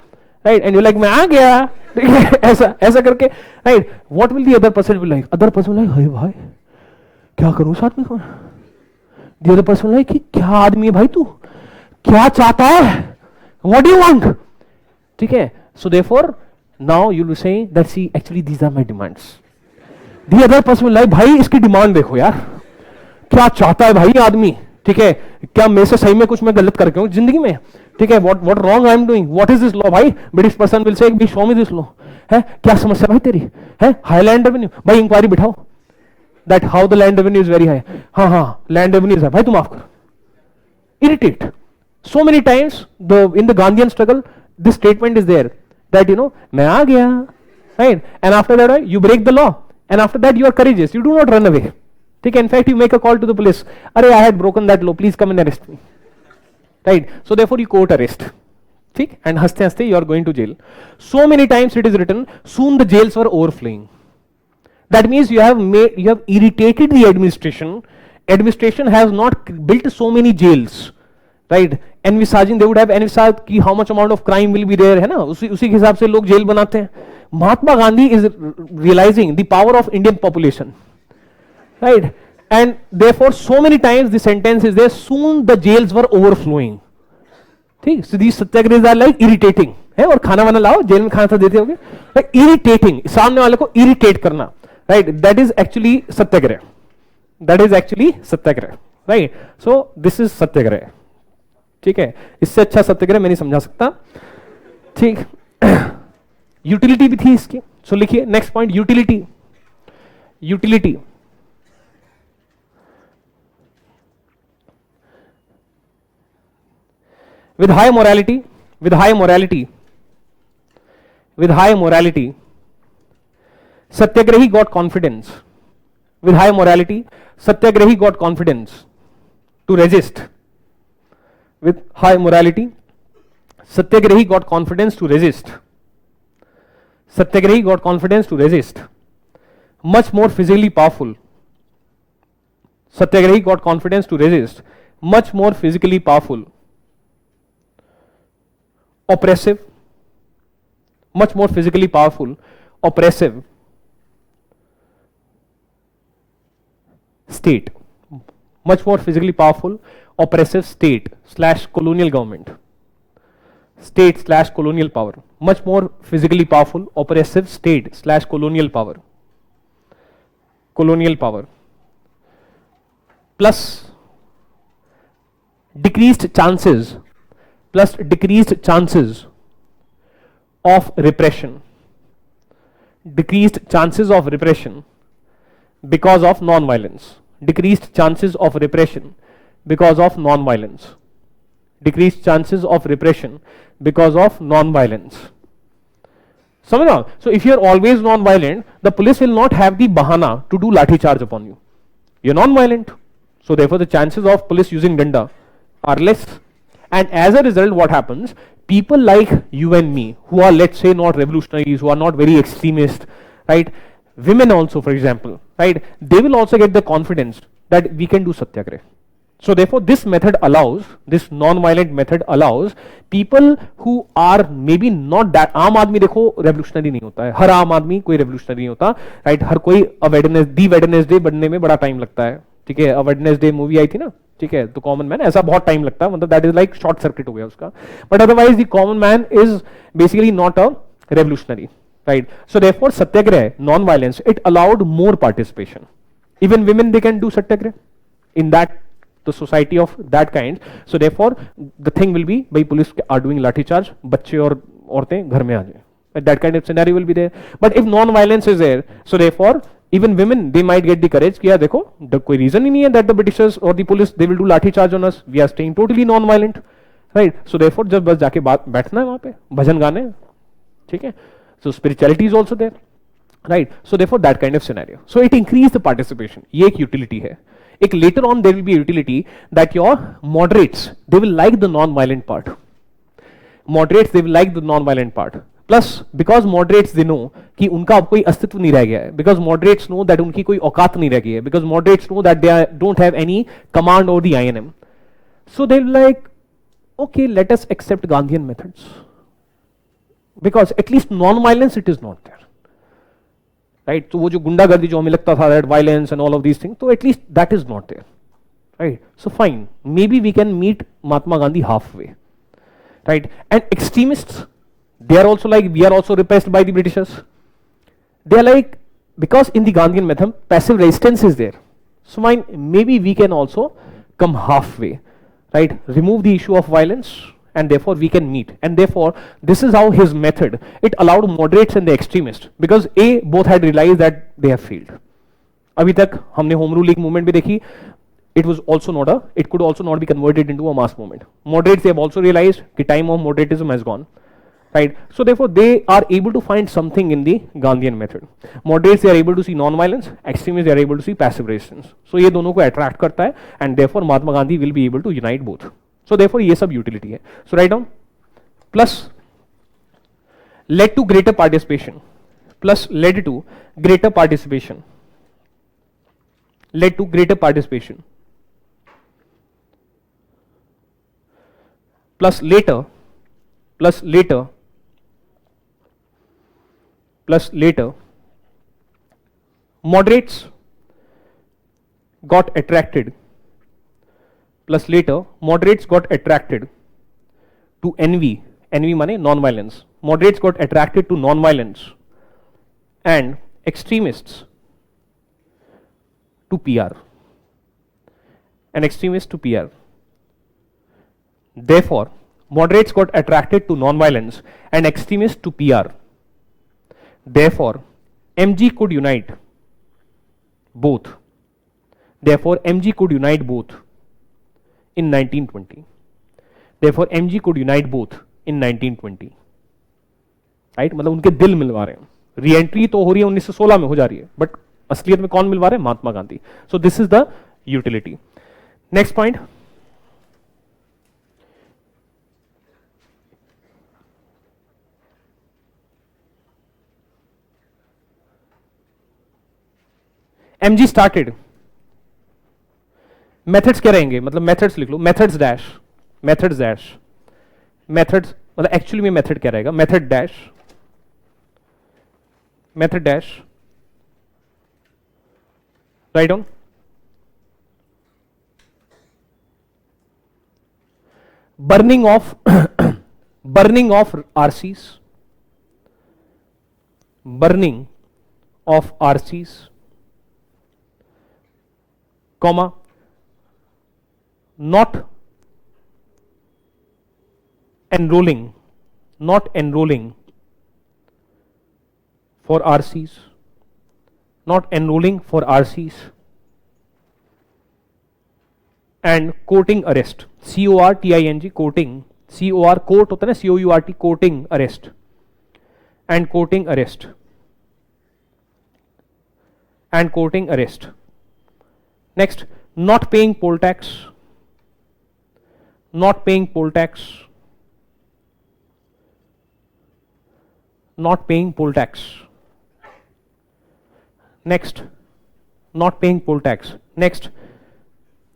right, and you like मैं आ गया, ऐसा ऐसा करके, right, what will the other person be like, other person like hey भाई क्या करूं साथ में, the other person like कि क्या आदमी है भाई तू, क्या चाहता है, what do you want, ठीक है, so therefore now you will say that see actually these are my demands, the other person will like भाई इसकी डिमांड देखो यार, क्या चाहता है भाई आदमी, ठीक है, क्या मेरे से सही में कुछ मैं गलत करके हूं जिंदगी में, ठीक है, what wrong I am doing, what is this law, भाई British person will say be show me this law, है क्या समस्या भाई तेरी, है हाई लैंड रेवेन्यू, भाई इंक्वायरी बिठाओ, that how the land revenue is very high, हाँ लैंड रेवेन्यू है भाई तू माफ कर, irritate, so many times the in the Gandhian struggle this statement is there that you know मैं आ गया, right, and after that you break the law, and after that you are courageous, you do not run away, ठीक है, in fact you make a call to the police, अरे I had broken that law, please come and arrest me, right, so therefore you court arrest, ठीक, and हंसते हंसते you are going to jail, so many times it is written soon the jails were overflowing, that means you have irritated the administration has not built so many jails, right, envisaging they would have envisaged कि how much amount of crime will be there, है ना, उसी के हिसाब से लोग jail बनाते हैं, Mahatma Gandhi is realising the power of Indian population, right, and therefore so many times the sentence is there soon the jails were overflowing, ठीक, so these Satyagraha are like irritating, है, और खाना वाना लाओ, जेल में खाना तो देते होगे, like irritating, सामने वाले को irritate करना, right, that is actually Satyagraha, that is actually Satyagraha, right, so this is सत्याग्रह, ठीक है, इससे अच्छा सत्याग्रह मैं नहीं समझा सकता, ठीक, यूटिलिटी भी थी इसकी, सो लिखिए next point, utility, utility, with high morality, with high morality, with high morality, Satyagrahi got confidence, with high morality, Satyagrahi got confidence to resist, with high morality, Satyagrahi got confidence to resist, Satyagrahi got confidence to resist, much more physically powerful, Satyagrahi got confidence to resist, much more physically powerful, oppressive, much more physically powerful, oppressive state, much more physically powerful oppressive state slash colonial government, state slash colonial power, much more physically powerful oppressive state slash colonial power, plus decreased chances of repression, because of non-violence, decreased chances of repression because of non-violence, समझ रहा? So if you are always non-violent, the police will not have the bahana to do lathi charge upon you. You're non-violent, so therefore the chances of police using danda are less. And as a result, what happens? People like you and me, who are, let's say, not revolutionaries, who are not very extremist, right? Women also, for example, right? They will also get the confidence that we can do satyagrah. So therefore, this non-violent method allows people who are maybe not that. आम आदमी देखो revolutionary नहीं होता है, हर आम आदमी कोई revolutionary नहीं होता, right? हर कोई Wednesday बनने में बड़ा टाइम लगता है, ठीक है? Wednesday मूवी आई थी ना, ठीक है? तो कॉमन मैन ऐसा बहुत टाइम लगता है, मतलब that is like short circuit हो गया उसका. But otherwise the common man is basically not a revolutionary, right? So therefore Satyagraha, non violence, it allowed more participation. Even women they can do Satyagraha in that the society of that kind. So therefore the thing will be by police are doing lathi charge, बच्चे और औरतें घर में आ जाए, that kind of scenario will be there. But if non violence is there, so therefore even women, they might get the courage कि यार देखो कोई reason ही नहीं है that the Britishers or the police they will do lathi charge on us, we are staying totally non violent, right? So therefore जब बस जाके बैठना है वहां पे, भजन गाने, ठीक है? So spirituality is also there, right? So therefore that kind of scenario, so it increase the participation. ये एक utility है. एक later on there will be a utility that your moderates, they will like the non-violent part. Plus because moderates they know कि उनका अब कोई अस्तित्व नहीं रह गया है, because moderates know that उनकी कोई औकात नहीं रह गई है, because moderates know that they don't have any command over the INM. So they will like, okay, let us accept Gandhian methods, because at least non-violence it is not there. Right? तो वो जो गुंडागर्दी जो हमें लगता था, that violence and all of these things, तो at least that is not there, right? So fine, maybe we can meet Mahatma Gandhi halfway, right? And extremists, they are also like, we are also repressed by the Britishers. They are like, because in the Gandhian method, passive resistance is there. So fine, maybe we can also come halfway, right? Remove the issue of violence, and therefore we can meet. And therefore this is how his method, it allowed moderates and the extremists, because both had realized that they have failed. अभी तक हमने home rule league movement भी देखी, it could also not be converted into a mass movement. Moderates, they have also realized the time of moderatism has gone, right? So therefore they are able to find something in the Gandhian method. Moderates, they are able to see non-violence, extremists, they are able to see passive resistance. So ये दोनों को attract करता है, and therefore Mahatma Gandhi will be able to unite both. So therefore ये सब utility है. So write down, plus led to greater participation, plus led to greater participation, led to greater participation, plus later, plus later, plus later, moderates got attracted, plus later moderates got attracted to envy, envy माने non-violence, moderates got attracted to non-violence, and extremists to PR, and extremists to PR. Therefore moderates got attracted to non-violence and extremists to PR. Therefore MG could unite both. Therefore MG could unite both in 1920. Therefore MG could unite both in 1920. Right? मतलब उनके दिल मिलवा रहे हैं. Re-entry तो हो रही है 1916 में हो जा रही है, बट असलियत में कौन मिलवा रहे हैं? Mahatma Gandhi. So this is the utility. Next point, MG started. Methods क्या रहेंगे? मतलब मेथड्स लिख लो, methods dash, methods dash, methods मतलब एक्चुअली में मेथड क्या रहेगा? Method dash, method dash, write down burning of burning of RCs, burning of RCs, comma, not enrolling for RCs, not enrolling for RCs, and courting arrest, CORTING, courting, COR court होता है ना, COURT, courting arrest, and courting arrest, and courting arrest. Next, not paying poll tax, not paying poll tax, not paying poll tax. Next, not paying poll tax. Next,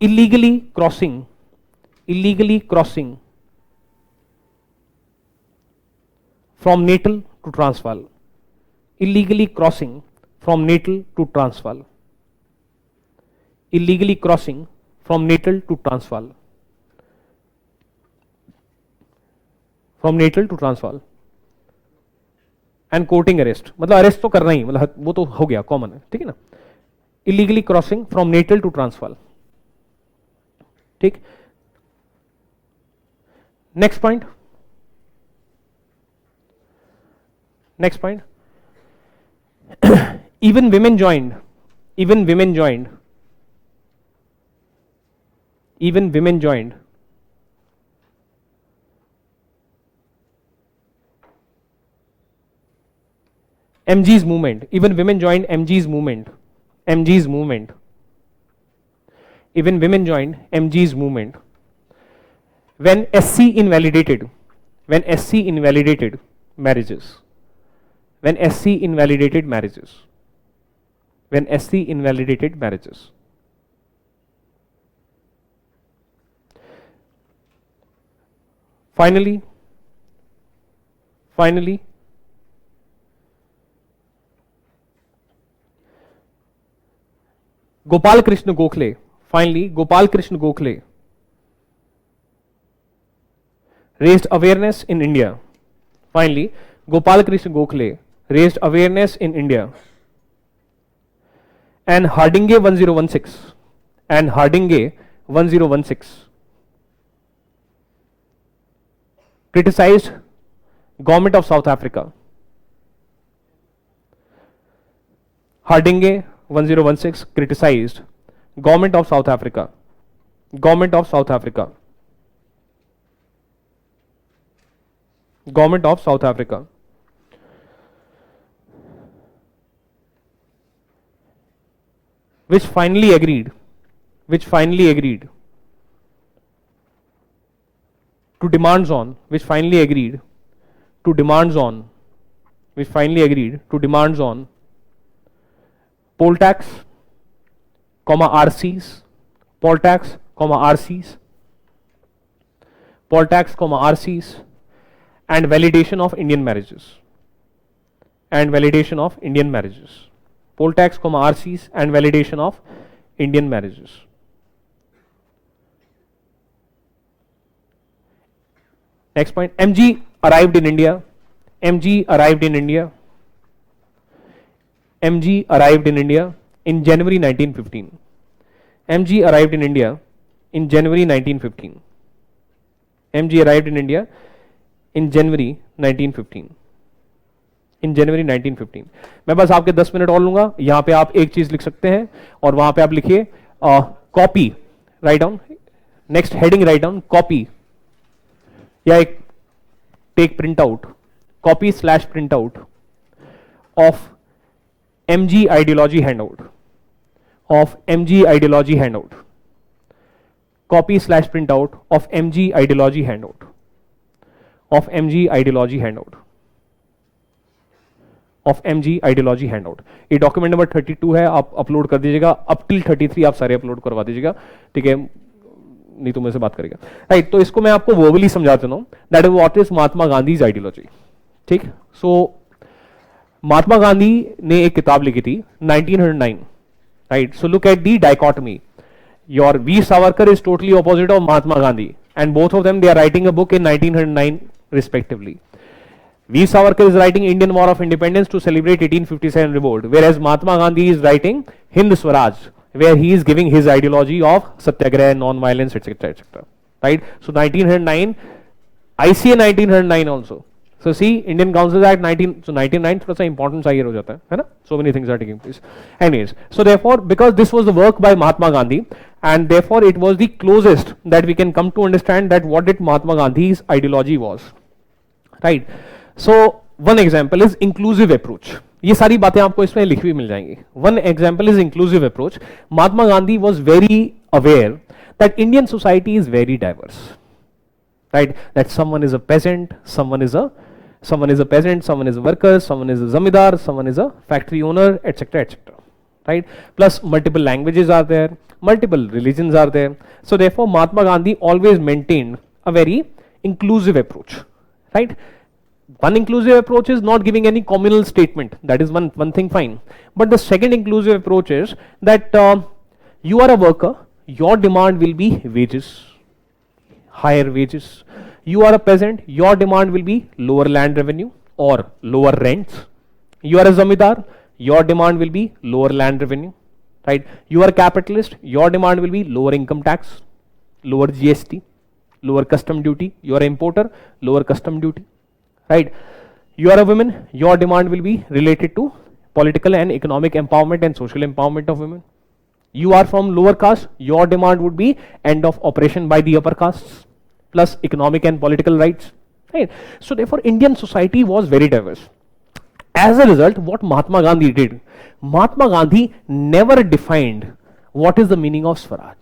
illegally crossing from Natal to Transvaal, illegally crossing from Natal to Transvaal, illegally crossing from Natal to Transvaal, from Natal to Transvaal, and courting arrest, मतलब arrest तो करना ही, मतलब वो तो हो गया, common है, ठीक है ना. Illegally crossing from Natal to Transvaal. ठीक. Next point, next point, even women joined, even women joined, even women joined MG's movement, even women joined MG's movement, MG's movement, even women joined MG's movement when SC invalidated, when SC invalidated marriages, when SC invalidated marriages, when SC invalidated marriages. Finally, Gopal Krishna Gokhale, finally Gopal Krishna Gokhale raised awareness in India. Finally, Gopal Krishna Gokhale raised awareness in India. And Hardinge 1016, and Hardinge 1016 criticized government of South Africa. Hardinge 1016 criticized government of South Africa, government of South Africa, government of South Africa, which finally agreed to demands on, which finally agreed to demands on, which finally agreed to demands on poll tax, RCs, poll tax, RCs, poll tax, RCs, and validation of Indian marriages, and validation of Indian marriages, poll tax, RCs, and validation of Indian marriages. Next point, MG arrived in India, MG arrived in India, MG arrived in India in January 1915. MG arrived in India in January 1915. MG arrived in India in January 1915. In January 1915. मैं बस आपके 10 minute और लूंगा. यहां पे आप एक चीज लिख सकते हैं और वहां पे आप लिखिए copy, write down, next heading write down copy, या एक take print out, copy slash print out of MG ideology handout, of MG ideology handout, copy slash print out of MG ideology handout, of MG ideology handout, of MG ideology handout. ये document number 32 है, आप upload कर दीजिएगा, up till 33 आप सारे upload करवा दीजिएगा, ठीक है, नहीं तो मेरे से बात करेगा, राइट. तो इसको मैं आपको वर्बली समझा देता हूं, that is what is Mahatma Gandhi's ideology. ठीक. सो महात्मा गांधी ने एक किताब लिखी थी 1909, right? So look at the dichotomy. Your V Savarkar is totally opposite of Mahatma Gandhi, and both of them they are writing a book in 1909 respectively. V. Savarkar is writing Indian War of Independence to celebrate 1857 revolt, whereas Mahatma Gandhi is writing Hind Swaraj, where he is giving his ideology of satyagraha, non-violence, etc., etc. Right? So 1909, ICA 1909 also. So see, Indian Council Act 19. So 1909 थोड़ा सा important सा year हो जाता है ना? So many things are taking place. Anyways, so therefore, because this was the work by Mahatma Gandhi, and therefore it was the closest that we can come to understand that what did Mahatma Gandhi's ideology was. Right? So one example is inclusive approach. ये सारी बातें आपको इसमें लिखी हुई मिल जाएंगी. One example is inclusive approach. Mahatma Gandhi was very aware that Indian society is very diverse. Right? That someone is a peasant, someone is a peasant, someone is a worker, someone is a zamidar, someone is a factory owner, etc., etc. Right? Plus multiple languages are there, multiple religions are there. So therefore Mahatma Gandhi always maintained a very inclusive approach. Right? One inclusive approach is not giving any communal statement. That is one thing, fine. But the second inclusive approach is that you are a worker, your demand will be wages, higher wages. You are a peasant, your demand will be lower land revenue or lower rents. You are a zamidar, your demand will be lower land revenue. Right? You are a capitalist, your demand will be lower income tax, lower GST, lower custom duty. You are an importer, lower custom duty. Right? You are a woman, your demand will be related to political and economic empowerment and social empowerment of women. You are from lower caste, your demand would be end of oppression by the upper castes, plus economic and political rights. Right? So therefore Indian society was very diverse. As a result, what Mahatma Gandhi did, Mahatma Gandhi never defined what is the meaning of Swaraj.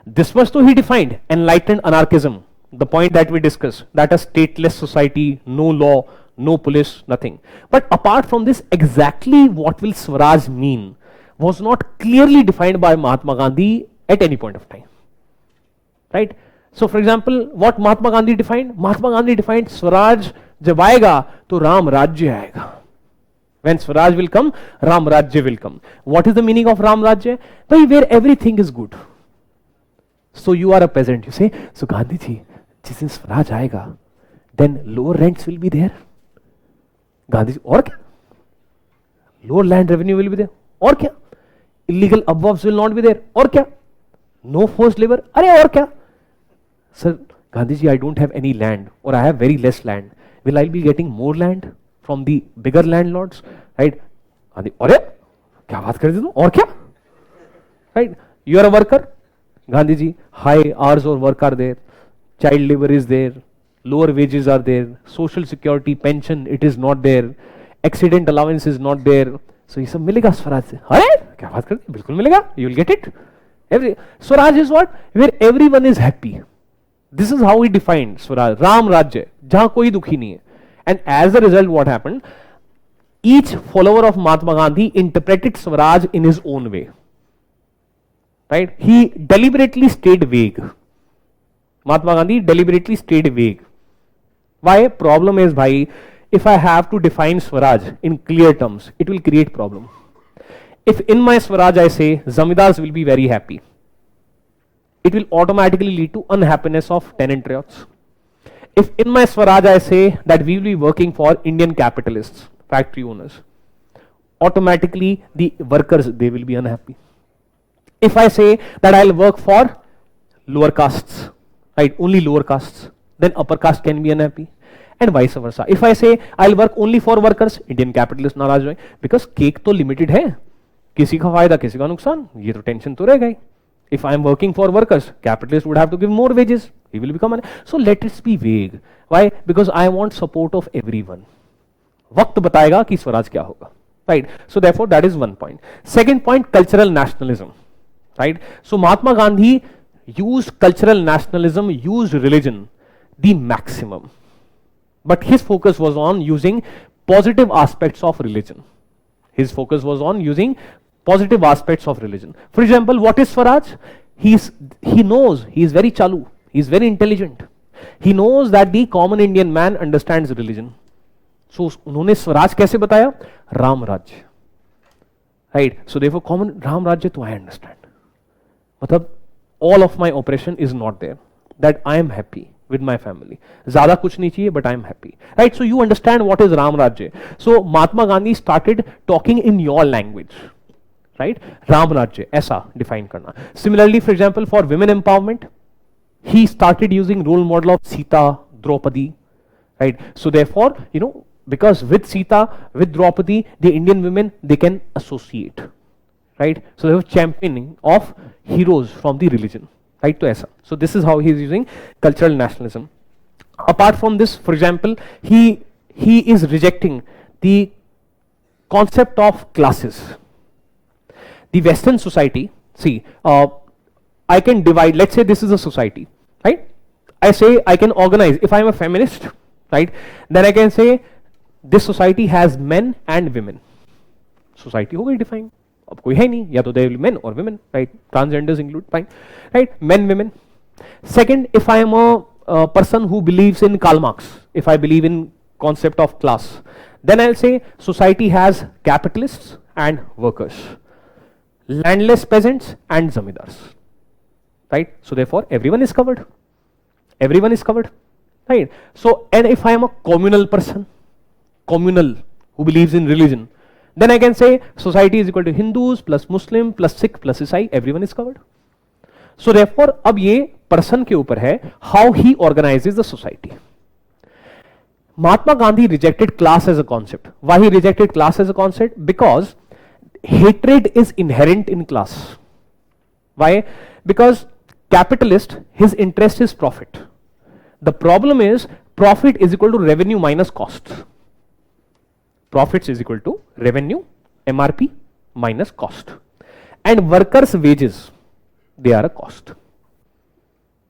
This was so he defined enlightened anarchism, the point that we discussed, that a stateless society, no law, no police, nothing. But apart from this, exactly what will Swaraj mean was not clearly defined by Mahatma Gandhi at any point of time. Right? So for example, what Mahatma Gandhi defined? Mahatma Gandhi defined Swaraj जब आएगा तो राम राज्य आएगा. When Swaraj will come, Ram Rajya will come. What is the meaning of Ram Rajya? Where everything is good. So you are a peasant, you say, so Gandhi ji, जिस दिन स्वराज आएगा, then lower rents will be there. Gandhi ji, और क्या? Lower land revenue will be there. और क्या? Illegal above will not be there. और क्या? No forced labor. अरे और क्या? Sir, Gandhi ji, I don't have any land, or I have very less land. Will I be getting more land from the bigger landlords? Right? Gandhi, अरे क्या बात कर रहे हो? और क्या? Right? You are a worker. Gandhi ji, high hours of work are there, child labor is there, lower wages are there, social security, pension, it is not there, accident allowance is not there. So ये सब मिलेगा स्वराज से. अरे क्या बात करते? बिल्कुल मिलेगा. You will get it. Swaraj is what? Where everyone is happy. This is how he defined Swaraj. Ram Rajya, जहाँ कोई दुखी नहीं है. And as a result, what happened? Each follower of Mahatma Gandhi interpreted Swaraj in his own way. Right? He deliberately stayed vague. Mahatma Gandhi deliberately stayed vague. Why? Problem is, bhai, if I have to define Swaraj in clear terms, it will create problem. If in my Swaraj I say Zamidars will be very happy, it will automatically lead to unhappiness of tenant-ryots. If in my Swaraj I say that we will be working for Indian capitalists, factory owners, automatically the workers, they will be unhappy. If I say that I'll work for lower castes, right, only lower castes, then upper caste can be unhappy, and vice versa. If I say I'll work only for workers, Indian capitalists नाराज होंगे, because cake तो limited है, किसी का फायदा किसी का नुकसान, ये तो टेंशन तो रहेगा ही. If I am working for workers, capitalists would have to give more wages. He will become so let it be vague. Why? Because I want support of everyone. वक्त बताएगा कि स्वराज क्या होगा. Right? So therefore that is one point. Second point, cultural nationalism. Right? So Mahatma Gandhi used cultural nationalism, used religion, the maximum. But his focus was on using positive aspects of religion. His focus was on using positive aspects of religion. For example, what is Swaraj? He knows, he is very chalu, he is very intelligent. He knows that the common Indian man understands religion. सो उन्होंने स्वराज कैसे बताया? Ram Rajya, right? So therefore common Ram Rajya, तो I understand, मतलब all of my operation is not there, that I am happy with my family. ज्यादा कुछ नहीं चाहिए, but I am happy. Right? So you understand what is Ram Rajya. So Mahatma Gandhi started talking in your language. Right? Ram Rajya, ऐसा define करना. Similarly, for example, for women empowerment, he started using role model of Sita, Draupadi. Right? So therefore, because with Sita, with Draupadi, the Indian women, they can associate. Right? So they were championing of heroes from the religion. Right, to aisa. So this is how he is using cultural nationalism. Apart from this, for example, he is rejecting the concept of classes. The Western society, see, I can divide, let's say this is a society, right? I say I can organize, if I am a feminist, right, then I can say this society has men and women. Society हो गई define. अब कोई है नहीं, या तो they will men or women, right? Transgenders include, fine, right? Men, women. Second, if I am a person who believes in Karl Marx, if I believe in concept of class, then I'll say society has capitalists and workers, landless peasants and zamindars, right? So therefore, everyone is covered. Everyone is covered, right? So, and if I am a communal person, communal, who believes in religion, then I can say society is equal to Hindus plus Muslim plus Sikh plus Isai, everyone is covered. So therefore, अब ये person के ऊपर है how he organizes the society. Mahatma Gandhi rejected class as a concept. Why he rejected class as a concept? Because hatred is inherent in class. Why? Because capitalist, his interest is profit. The problem is profit is equal to revenue minus cost. Profits is equal to revenue, MRP minus cost. And workers' wages, they are a cost.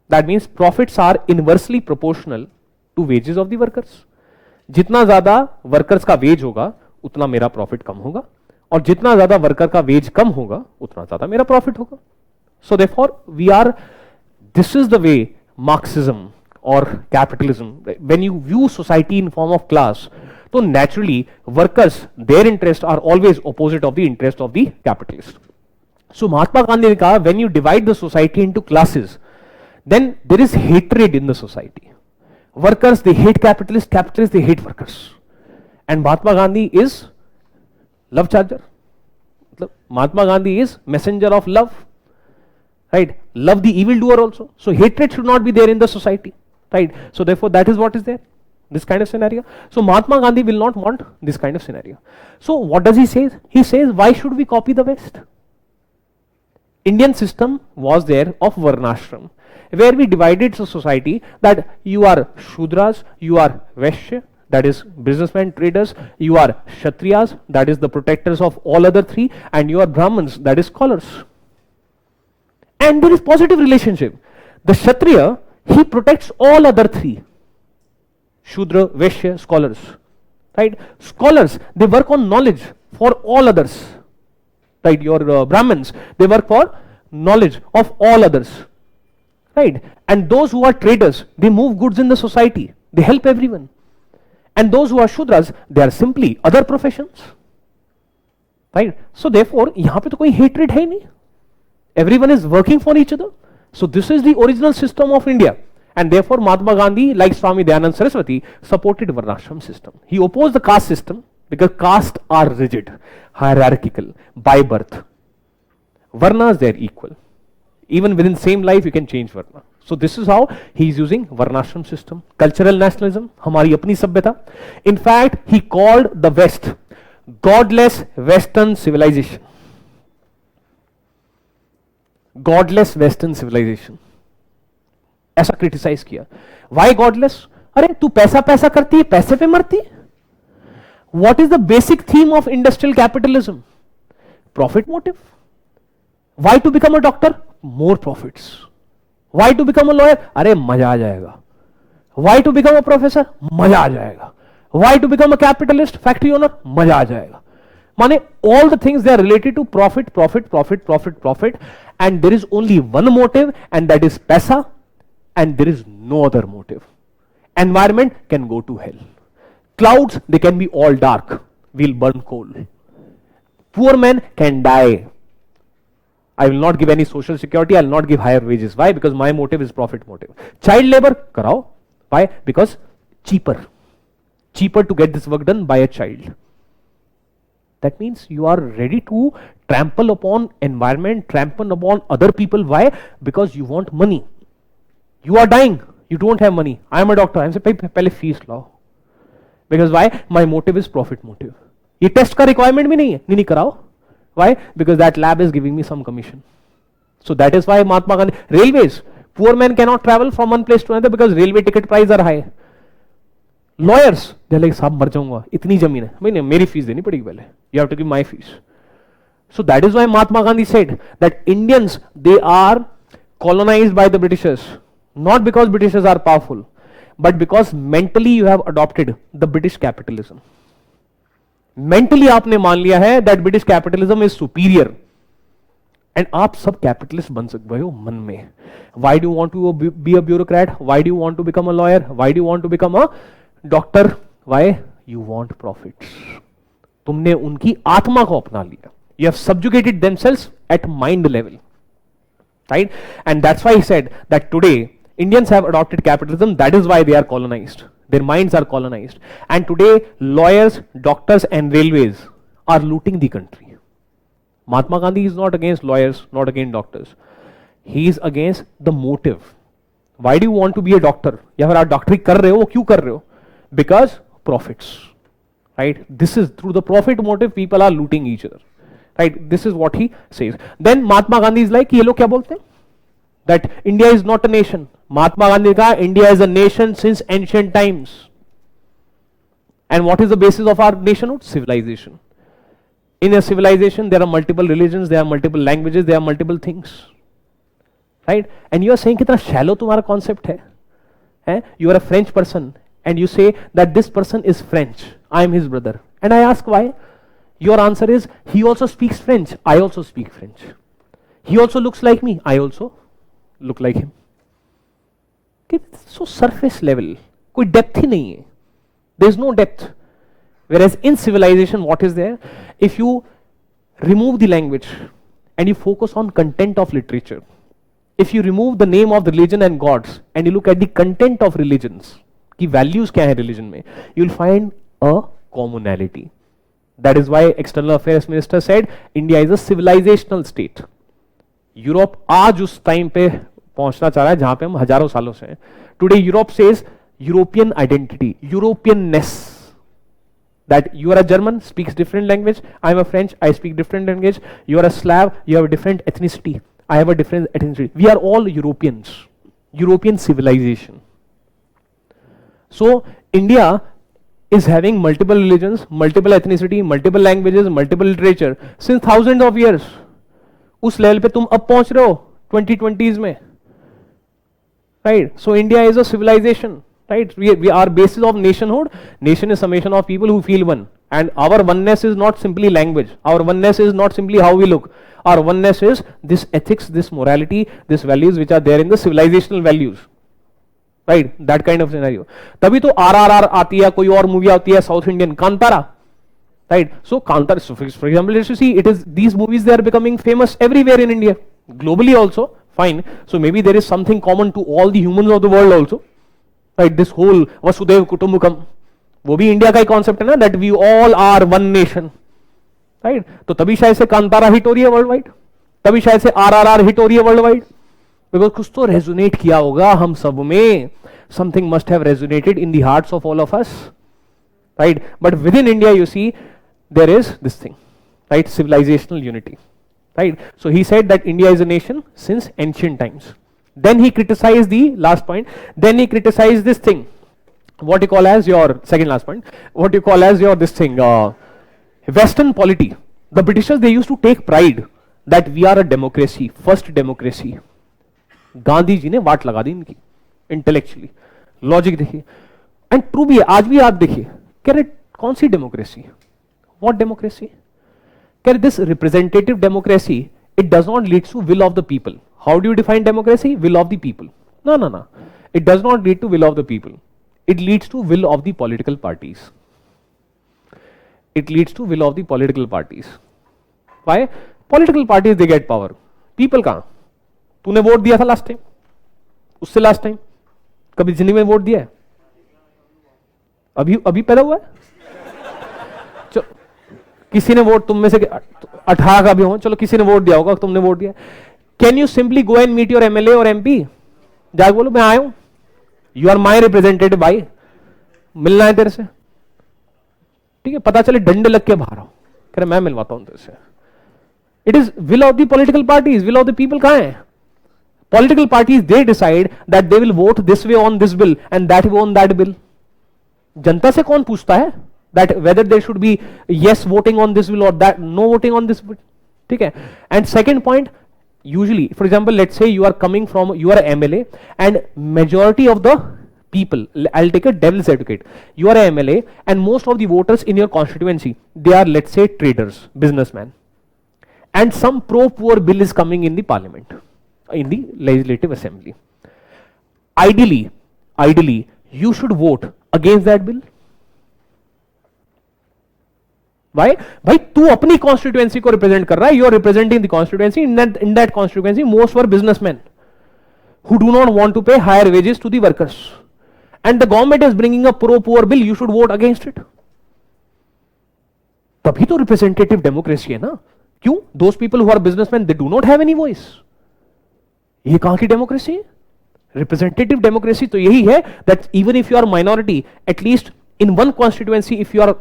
That means profits are inversely proportional to wages of the workers. जितना ज्यादा workers का veg होगा उतना मेरा profit कम होगा, और जितना ज्यादा वर्कर का वेज कम होगा उतना ज्यादा मेरा प्रॉफिट होगा. So therefore we are, this is the way Marxism or capitalism, when you view society in form of class, so naturally workers, their interests are always opposite of the interest of the capitalist. So Mahatma Gandhi ne kaha, when you divide the society into classes, then there is hatred in the society. Workers, they hate capitalists, capitalists, they hate workers. And Mahatma Gandhi is love charger. Mahatma Gandhi is messenger of love, right? Love the evildoer also. So hatred should not be there in the society, right? So therefore that is what is there, this kind of scenario. So Mahatma Gandhi will not want this kind of scenario. So what does he say? He says, why should we copy the West? Indian system was there of Varnashram, where we divided the society that you are Shudras, you are Vaishya, that is businessmen, traders, you are Kshatriyas, that is the protectors of all other three, and you are Brahmins, that is scholars. And there is positive relationship. The Kshatriya, he protects all other three, Shudra, Vaishya, scholars, right? Scholars, they work on knowledge for all others, right? Your Brahmins, they work for knowledge of all others, right? And those who are traders, they move goods in the society, they help everyone. And those who are Shudras, they are simply other professions, right? So therefore, यहाँ पे तो कोई hatred है नहीं. Everyone is working for each other. So this is the original system of India. And therefore Mahatma Gandhi, like Swami Dayanand Saraswati, supported Varnashram system. He opposed the caste system because castes are rigid, hierarchical, by birth. Varnas, they are equal. Even within same life, you can change Varna. So this is how he is using Varnashram system. Cultural nationalism, हमारी अपनी सभ्यता. In fact, he called the West godless Western civilization. Godless Western civilization. ऐसा criticise किया. Why godless? अरे तू पैसा पैसा करती है, पैसे पे मरती है. What is the basic theme of industrial capitalism? Profit motive. Why to become a doctor? More profits. Why to become a lawyer? अरे मजा आ जाएगा. Why to become a professor? मजा आ जाएगा. Why to become a capitalist, factory owner? मजा आ जाएगा. माने all the things they are related to profit, profit, profit, profit, profit, and there is only one motive, and that is पैसा, and there is no other motive. Environment can go to hell. Clouds, they can be all dark. We'll burn coal. Poor men can die. I will not give any social security. I will not give higher wages. Why? Because my motive is profit motive. Child labor, karao. Why? Because cheaper. Cheaper to get this work done by a child. That means you are ready to trample upon environment, trample upon other people. Why? Because you want money. You are dying. You don't have money. I am a doctor. I am saying, पहले fees लाओ. Because why? My motive is profit motive. ये test का requirement भी नहीं है, नहीं कराओ. Why? Because that lab is giving me some commission. So that is why Mahatma Gandhi. Railways, poor men cannot travel from one place to another because railway ticket prices are high. Lawyers, they're like, साहब मर जाऊंगा, इतनी जमीन है, नहीं मेरी fees देनी पड़ेगी पहले. You have to give my fees. So that is why Mahatma Gandhi said that Indians, they are colonized by the Britishers, not because Britishers are powerful, but because mentally you have adopted the British capitalism. Mentally आपने मान लिया है that British capitalism is superior, and आप सब capitalist बन सकते हो मन में. Why do you want to be a bureaucrat? Why do you want to become a lawyer? Why do you want to become a doctor? Why? You want profits. तुमने उनकी आत्मा को अपना लिया. You have subjugated themselves at mind level, right? And that's why he said that today Indians have adopted capitalism. That is why they are colonized. Their minds are colonized. And today, lawyers, doctors, and railways are looting the country. Mahatma Gandhi is not against lawyers, not against doctors. He is against the motive. Why do you want to be a doctor? या फिर आप डॉक्टरी कर रहे हो, क्यों कर रहे हो? Because profits, right? This is through the profit motive people are looting each other, right? This is what he says. Then Mahatma Gandhi is like, ये लोग क्या बोलते हैं? That India is not a nation. Mahatma Gandhi ka India is a nation since ancient times. And what is the basis of our nationhood? Civilization. In a civilization, there are multiple religions, there are multiple languages, there are multiple things, right? And you are saying कितना shallow तुम्हारा concept है? You are a French person, and you say that this person is French. I am his brother, and I ask why. Your answer is he also speaks French. I also speak French. He also looks like me. I also look like him. So surface level, कोई depth ही नहीं है. There is no depth. Whereas in civilization, what is there? If you remove the language and you focus on content of literature, if you remove the name of the religion and gods and you look at the content of religions, की values क्या है religion में, you will find a commonality. That is why External Affairs Minister said India is a civilizational state. Europe आज उस time पे पहुंचना चाह रहा है जहां पे हम हजारों सालों से हैं. Today Europe says European identity, Europeanness, that you are a German, speaks different language, I am a French, I speak different language, you are a Slav, you have a different ethnicity, I have a different ethnicity. We are all Europeans, European civilization. So India is having multiple religions, multiple ethnicity, multiple languages, multiple literature since thousands of years. उस level पे तुम अब पहुंच रहे हो 2020s में, right? So India is a civilization, right? We are basis of nationhood. Nation is summation of people who feel one, and our oneness is not simply language. Our oneness is not simply how we look. Our oneness is this ethics, this morality, these values which are there in the civilizational values, right? That kind of scenario. तभी तो RRR आती है, कोई और movie आती है south Indian, Kantara, right? So Kantara, so for example, let's see, it is these movies, they are becoming famous everywhere in India, globally also. Fine. So maybe there is something common to all the humans of the world also, right? This whole Vasudev Kutumbakam, वो भी India का ही concept है ना, that we all are one nation, right? तो तभी शायद से Kantara hit हो रही है वर्ल्ड वाइड, तभी शायद से RRR हिट हो रही है वर्ल्ड वाइड, बिकॉज कुछ तो रेजोनेट किया होगा हम सब में. Something must have resonated in the hearts of all of us, right? But within India, you see, there is this thing, right? Civilizational unity, right? So he said that India is a nation since ancient times. Then he criticized the last point. Then he criticized this thing, what you call as your second last point, what you call as your this thing, Western polity. The Britishers, they used to take pride that we are a democracy, first democracy. Gandhi ji ने वाट लगा दी इनकी intellectually. Logic देखिए, and true भी है, आज भी आप देखिए, कह रहे कौन सी डेमोक्रेसी, व्हाट डेमोक्रेसी, कह रहे this representative democracy, it does not lead to will of the people. How do you define democracy? Will of the people. No. It does not lead to will of the people. It leads to will of the political parties. It leads to will of the political parties. Why? Political parties they get power. People कहां? तूने vote दिया था last time, उससे last time कभी जिंदगी में vote दिया है? अभी अभी पैदा हुआ है? चलो किसी ने वोट, तुम में से 18 का भी हो, चलो किसी ने वोट दिया होगा, तुमने वोट दिया. Can you simply go and meet your MLA और एमपी? जाके बोलो मैं आया हूं, यू आर माई रिप्रेजेंटेटिव भाई, मिलना है तेरे से, ठीक है? पता चले डंडे लग के बाहर आओ, कह रहे मैं मिलवाता हूं तेरे से. It is will of the political parties. Will of the people कहां है? Political parties they decide that they will vote this way on this bill and that way on that bill. जनता से कौन पूछता है that whether there should be yes voting on this bill और that no voting on this bill, ठीक है? And second point, usually for example let's say you are coming from, you are a MLA and majority of the people, I'll take a devil's advocate, you are a MLA and most of the voters in your constituency they are let's say traders, businessmen, and some pro poor bill is coming in the parliament, in the legislative assembly. Ideally you should vote against that bill. Why? भाई तू अपनी constituency को represent कर रहा है, you are representing the constituency. In that constituency most were businessman who do not want to pay higher wages to the workers, and the government is bringing a pro poor bill, you should vote against it. तभी तो representative democracy है ना. क्यों? Those people who are businessman they do not have any voice. ये कहां की democracy है? Representative democracy तो यही है that even if you are minority, at least in one constituency, if you are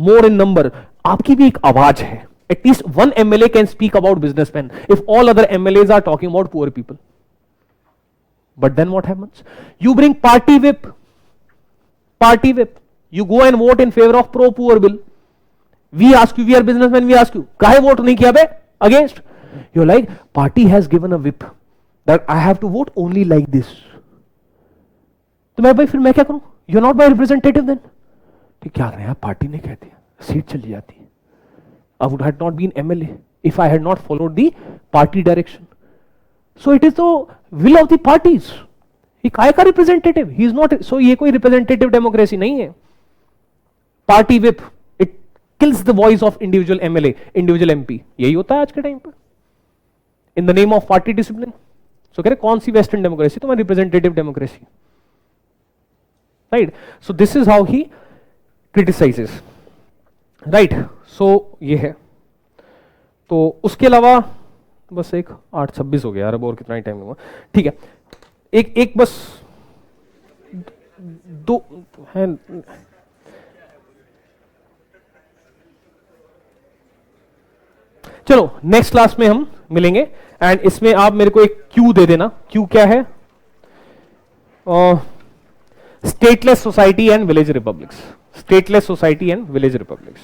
more in number, आपकी भी एक आवाज है. At least one MLA can speak about businessman if all other MLAs are talking about poor people. But then what happens? You bring party whip. You go and vote in favor of pro poor bill. We ask you, we are businessmen, we ask you, काहे vote नहीं किया बे against? You're like, party has given a whip that I have to vote only like this. तो मैं भाई फिर मैं क्या करूं? You're not my representative then. ठीक, क्या करें यार, पार्टी ने कह दिया, सीट चली जाती. I would have not been MLA if I had not followed the party direction. So it is the will of the parties. ये काय का representative? He is not. So ये कोई रिप्रेजेंटेटिव डेमोक्रेसी नहीं है. Party whip, it kills the voice of individual MLA, individual MP. यही होता है आज के टाइम पर in the name of party discipline. So कह रहे कौन सी वेस्टर्न डेमोक्रेसी? तुम्हारी representative democracy, right? So this is how he criticises, right? So ये है. तो उसके अलावा बस एक 8:26 हो गया यार, अब और कितना ही टाइम लूंगा. ठीक है, एक बस दो है. चलो नेक्स्ट क्लास में हम मिलेंगे एंड इसमें आप मेरे को एक क्यू दे देना. क्यू क्या है? Stateless society and village republics. Stateless society and village republics.